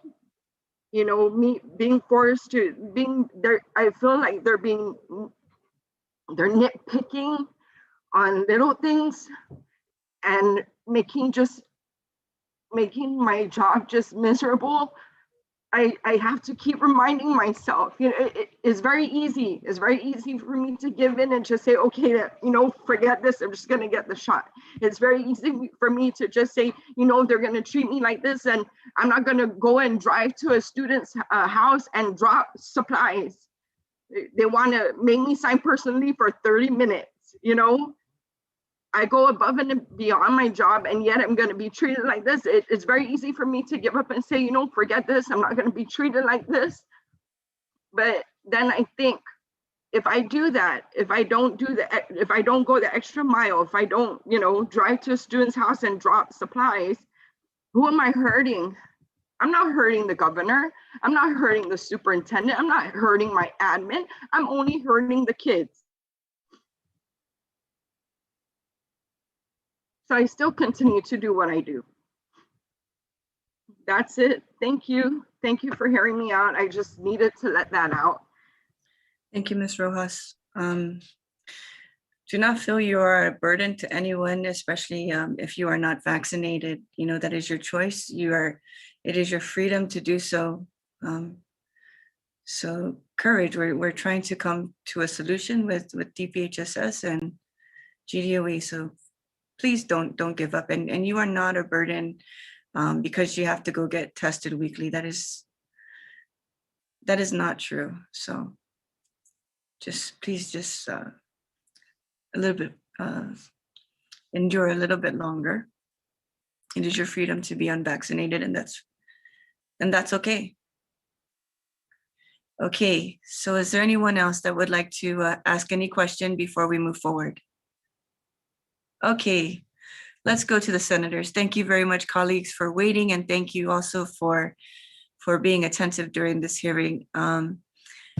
you know, me being forced to being there, I feel like they're nitpicking on little things and making my job just miserable. I have to keep reminding myself, you know, it's very easy. It's very easy for me to give in and just say, okay, you know, forget this. I'm just going to get the shot. It's very easy for me to just say, you know, they're going to treat me like this, and I'm not going to go and drive to a student's house and drop supplies. They want to make me sign personal leave for 30 minutes, you know. I go above and beyond my job, and yet I'm going to be treated like this. It's very easy for me to give up and say, you know, forget this. I'm not going to be treated like this. But then I think, if I do that, if I don't go the extra mile, if I don't, you know, drive to a student's house and drop supplies, who am I hurting? I'm not hurting the governor. I'm not hurting the superintendent. I'm not hurting my admin. I'm only hurting the kids. So I still continue to do what I do. That's it. Thank you. Thank you for hearing me out. I just needed to let that out. Thank you, Ms. Rojas. Do not feel you are a burden to anyone, especially if you are not vaccinated. You know, that is your choice. It is your freedom to do so. So courage. We're trying to come to a solution with DPHSS and GDOE. So please don't give up. And you are not a burden because you have to go get tested weekly. That is not true. So please a little bit, endure a little bit longer. It is your freedom to be unvaccinated, and that's okay. Okay, so is there anyone else that would like to ask any question before we move forward? Okay, let's go to the senators. Thank you very much, colleagues, for waiting, and thank you also for being attentive during this hearing.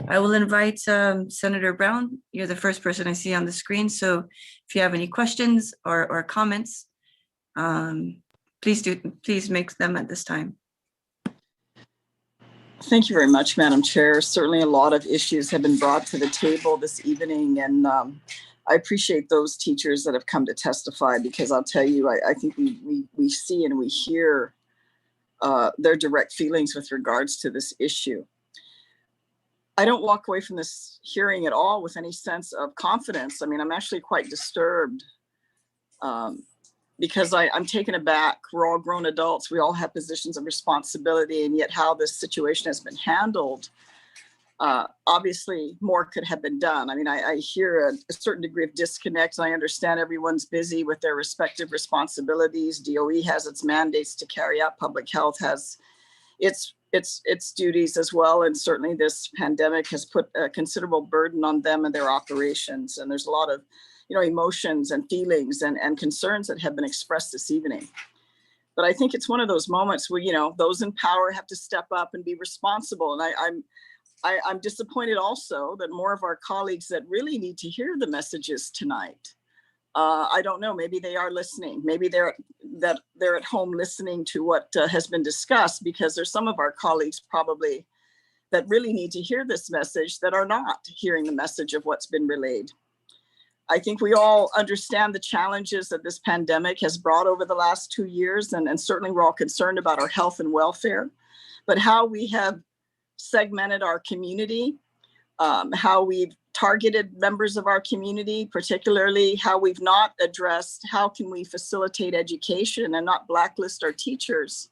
I will invite Senator Brown. You're the first person I see on the screen, so if you have any questions or comments, please make them at this time. Thank you very much, Madam Chair. Certainly a lot of issues have been brought to the table this evening, and I appreciate those teachers that have come to testify, because I'll tell you, I think we see and we hear their direct feelings with regards to this issue. I don't walk away from this hearing at all with any sense of confidence. I mean, I'm actually quite disturbed because I'm taken aback. We're all grown adults. We all have positions of responsibility, and yet how this situation has been handled, obviously more could have been done. I mean, I hear a certain degree of disconnect, and I understand everyone's busy with their respective responsibilities. DOE has its mandates to carry out. Public health has its duties as well. And certainly this pandemic has put a considerable burden on them and their operations. And there's a lot of, emotions and feelings and concerns that have been expressed this evening. But I think it's one of those moments where, those in power have to step up and be responsible. And I'm disappointed also that more of our colleagues that really need to hear the messages tonight, I don't know, maybe they are listening. Maybe they're at home listening to what has been discussed, because there's some of our colleagues probably that really need to hear this message that are not hearing the message of what's been relayed. I think we all understand the challenges that this pandemic has brought over the last 2 years, and certainly we're all concerned about our health and welfare, but how we have segmented our community how we've targeted members of our community, particularly how we've not addressed how can we facilitate education and not blacklist our teachers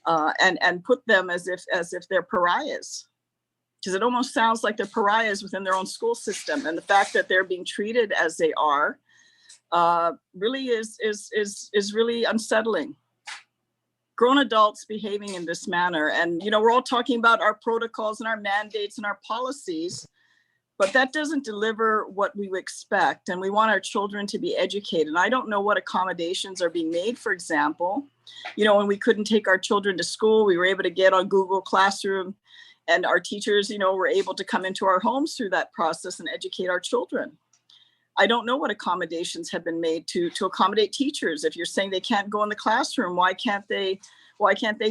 and put them as if they're pariahs. Because it almost sounds like they're pariahs within their own school system. And the fact that they're being treated as they are really is really unsettling. Grown adults behaving in this manner. And, you know, we're all talking about our protocols and our mandates and our policies, but that doesn't deliver what we would expect. And we want our children to be educated. And I don't know what accommodations are being made, for example. You know, when we couldn't take our children to school, we were able to get on Google Classroom, and our teachers, you know, were able to come into our homes through that process and educate our children. I don't know what accommodations have been made to accommodate teachers. If you're saying they can't go in the classroom, why can't they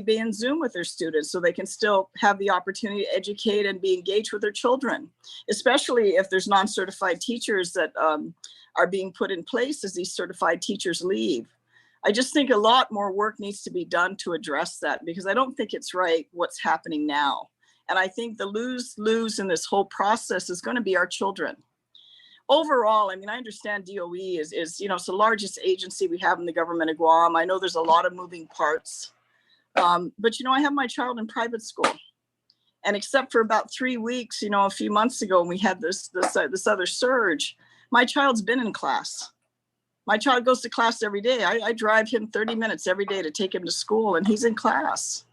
be in Zoom with their students so they can still have the opportunity to educate and be engaged with their children, especially if there's non-certified teachers that are being put in place as these certified teachers leave. I just think a lot more work needs to be done to address that, because I don't think it's right what's happening now. And I think the lose in this whole process is going to be our children. Overall, I mean, I understand DOE is, you know, it's the largest agency we have in the government of Guam. I know there's a lot of moving parts, but, you know, I have my child in private school. And except for about 3 weeks, you know, a few months ago, when we had this other surge, my child's been in class. My child goes to class every day. I drive him 30 minutes every day to take him to school, and he's in class,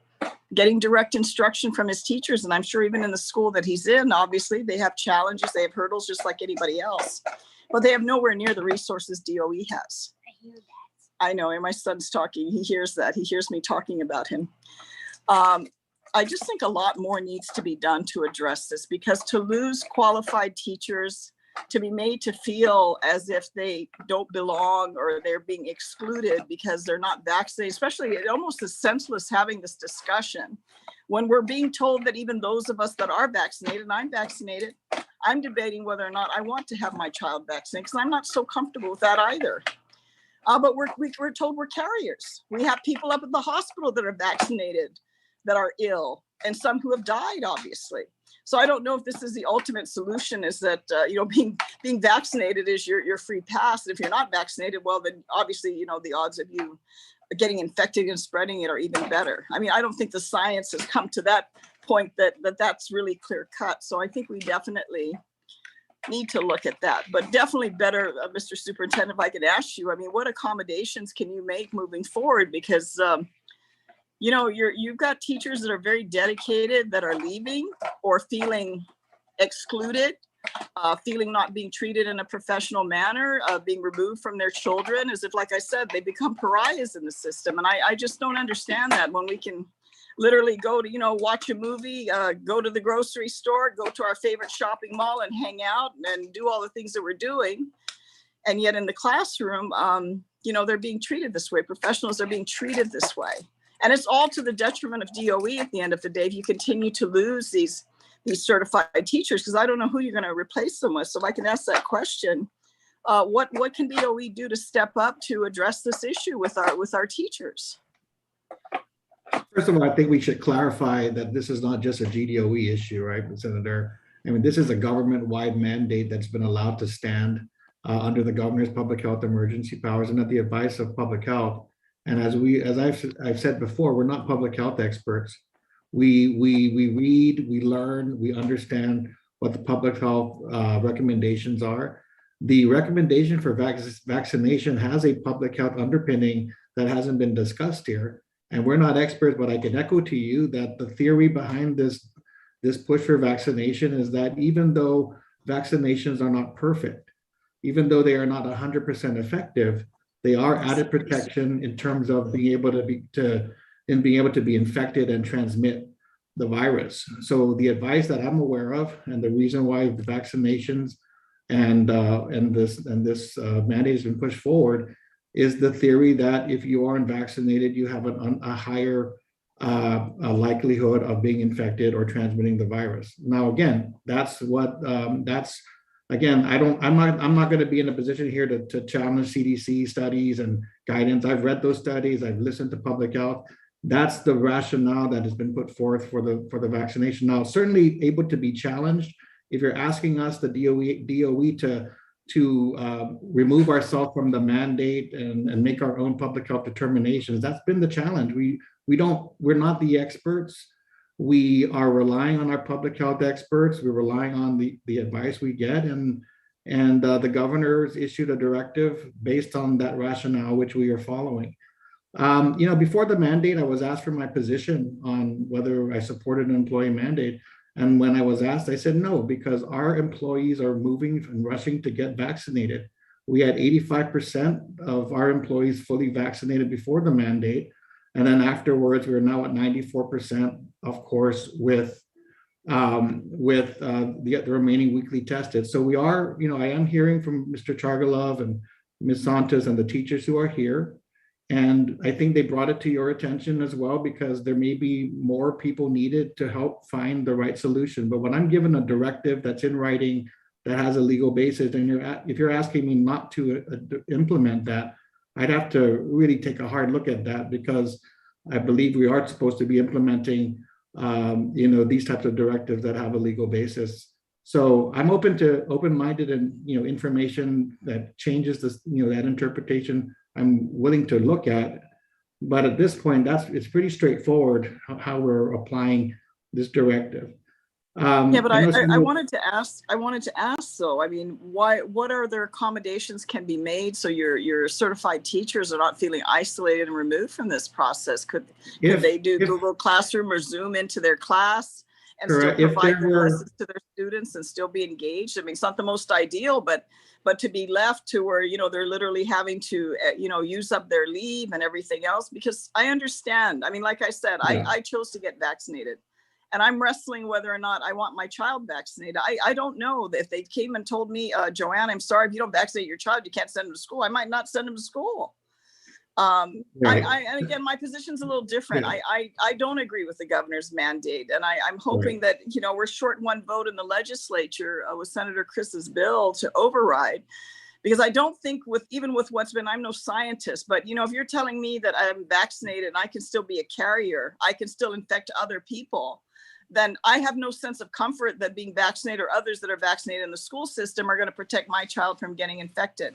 getting direct instruction from his teachers. And I'm sure even in the school that he's in, obviously they have challenges, they have hurdles just like anybody else, but they have nowhere near the resources DOE has. I hear that. I know, and my son's talking, he hears that, he hears me talking about him. I just think a lot more needs to be done to address this, because to lose qualified teachers, to be made to feel as if they don't belong or they're being excluded because they're not vaccinated, especially it almost is senseless having this discussion when we're being told that even those of us that are vaccinated, and I'm vaccinated, I'm debating whether or not I want to have my child vaccinated, because I'm not so comfortable with that either. But we're told we're carriers. We have people up at the hospital that are vaccinated, that are ill, and some who have died, obviously. So I don't know if this is the ultimate solution, is that, you know, being vaccinated is your free pass. And if you're not vaccinated, well, then obviously, you know, the odds of you getting infected and spreading it are even better. I mean, I don't think the science has come to that point that's really clear cut. So I think we definitely need to look at that, but definitely better, Mr. Superintendent, if I could ask you, I mean, what accommodations can you make moving forward? Because, you know, you've got teachers that are very dedicated that are leaving or feeling excluded, feeling not being treated in a professional manner, being removed from their children, as if, like I said, they become pariahs in the system. And I just don't understand that, when we can literally go to, you know, watch a movie, go to the grocery store, go to our favorite shopping mall and hang out and do all the things that we're doing. And yet in the classroom, you know, they're being treated this way. Professionals are being treated this way. And it's all to the detriment of DOE at the end of the day if you continue to lose these certified teachers, because I don't know who you're going to replace them with. So if I can ask that question, what can DOE do to step up to address this issue with our teachers? First of all, I think we should clarify that this is not just a GDOE issue, right, Senator? I mean, this is a government-wide mandate that's been allowed to stand under the governor's public health emergency powers and at the advice of public health. And as I've said before, we're not public health experts. We read, we learn, we understand what the public health recommendations are. The recommendation for vaccination has a public health underpinning that hasn't been discussed here. And we're not experts, but I can echo to you that the theory behind this push for vaccination is that even though vaccinations are not perfect, even though they are not 100% effective, they are added protection in terms of being able to be infected and transmit the virus. So the advice that I'm aware of, and the reason why the vaccinations and this mandate has been pushed forward, is the theory that if you aren't vaccinated, you have a higher likelihood of being infected or transmitting the virus. Now, again, I'm not going to be in a position here to challenge CDC studies and guidance. I've read those studies. I've listened to public health. That's the rationale that has been put forth for the vaccination. Now, certainly able to be challenged if you're asking us, the DOE to remove ourselves from the mandate and make our own public health determinations, that's been the challenge. We're not the experts. We are relying on our public health experts. We're relying on the advice we get, and the governor's issued a directive based on that rationale, which we are following. Before the mandate, I was asked for my position on whether I supported an employee mandate. And when I was asked, I said no, because our employees are moving and rushing to get vaccinated. We had 85% of our employees fully vaccinated before the mandate. And then afterwards, we're now at 94%, of course, with the remaining weekly tested. So we are, I am hearing from Mr. Chargaloff and Ms. Santos and the teachers who are here. And I think they brought it to your attention as well, because there may be more people needed to help find the right solution. But when I'm given a directive that's in writing, that has a legal basis, and if you're asking me not to implement that, I'd have to really take a hard look at that, because I believe we are supposed to be implementing these types of directives that have a legal basis. So I'm open-minded, and information that changes this, that interpretation, I'm willing to look at. But at this point, it's pretty straightforward how we're applying this directive. Yeah, but I wanted to ask though, I mean, what other accommodations can be made so your certified teachers are not feeling isolated and removed from this process? Could they do Google Classroom or Zoom into their class and still provide the lessons to their students and still be engaged? I mean, it's not the most ideal, but to be left to where, they're literally having to, use up their leave and everything else, because I understand. I mean, like I said, I chose to get vaccinated. And I'm wrestling whether or not I want my child vaccinated. I don't know. If they came and told me, Joanne, I'm sorry, if you don't vaccinate your child, you can't send them to school, I might not send them to school. And again, my position's a little different. I don't agree with the governor's mandate. And I'm hoping that, we're short one vote in the legislature with Senator Cruz's bill to override. Because I don't think even with what's been, I'm no scientist, but if you're telling me that I'm vaccinated and I can still be a carrier, I can still infect other people, then I have no sense of comfort that being vaccinated or others that are vaccinated in the school system are going to protect my child from getting infected.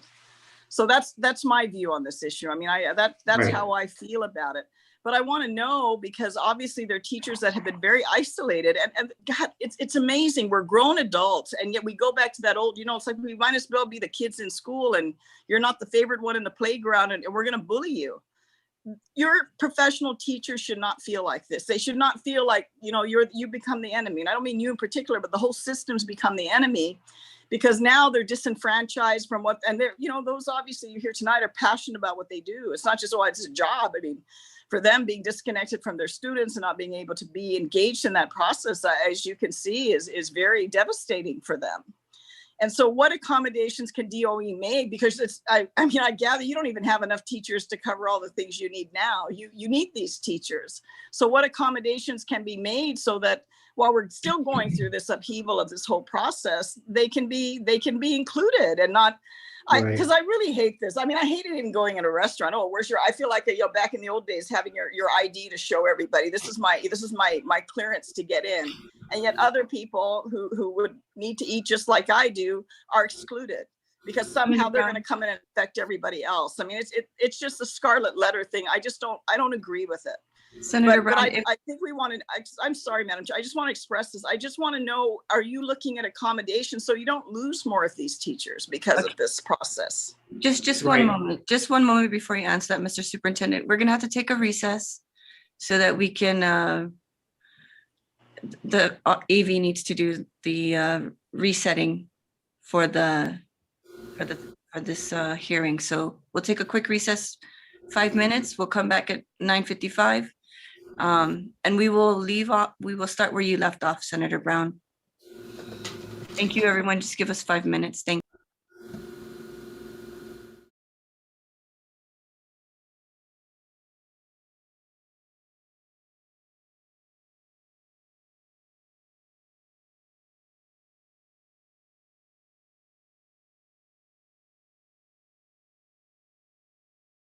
So that's my view on this issue. I mean, that's how I feel about it. But I want to know, because obviously there are teachers that have been very isolated, and God, it's amazing. We're grown adults, and yet we go back to that old, it's like we might as well be the kids in school, and you're not the favorite one in the playground, and we're going to bully you. Your professional teachers should not feel like this. They should not feel like, you become the enemy. And I don't mean you in particular, but the whole system's become the enemy, because now they're disenfranchised from and they're, those obviously you hear tonight are passionate about what they do. It's not just, it's a job. I mean, for them, being disconnected from their students and not being able to be engaged in that process, as you can see, is very devastating for them. And so what accommodations can DOE make? Because I gather you don't even have enough teachers to cover all the things you need now. You need these teachers. So what accommodations can be made so that while we're still going through this upheaval of this whole process, they can be included and not, because I really hate this. I mean, I hated even going in a restaurant. Oh, where's I feel like, back in the old days, having your ID to show everybody, this is my clearance to get in. And yet other people who would need to eat just like I do are excluded because somehow they're going to come in and infect everybody else. I mean, it's just a scarlet letter thing. I don't agree with it. Senator But Brown, I think we wanted, I'm sorry, Madam Chair, I just want to express this. I just want to know, are you looking at accommodations so you don't lose more of these teachers because of this process? just one moment. Just one moment before you answer that, Mr. Superintendent. We're going to have to take a recess so that we can, the AV needs to do the resetting for this hearing. So we'll take a quick recess, 5 minutes. We'll come back at 9:55. And we will start where you left off, Senator Brown. Thank you, everyone. Just give us 5 minutes. Thank you.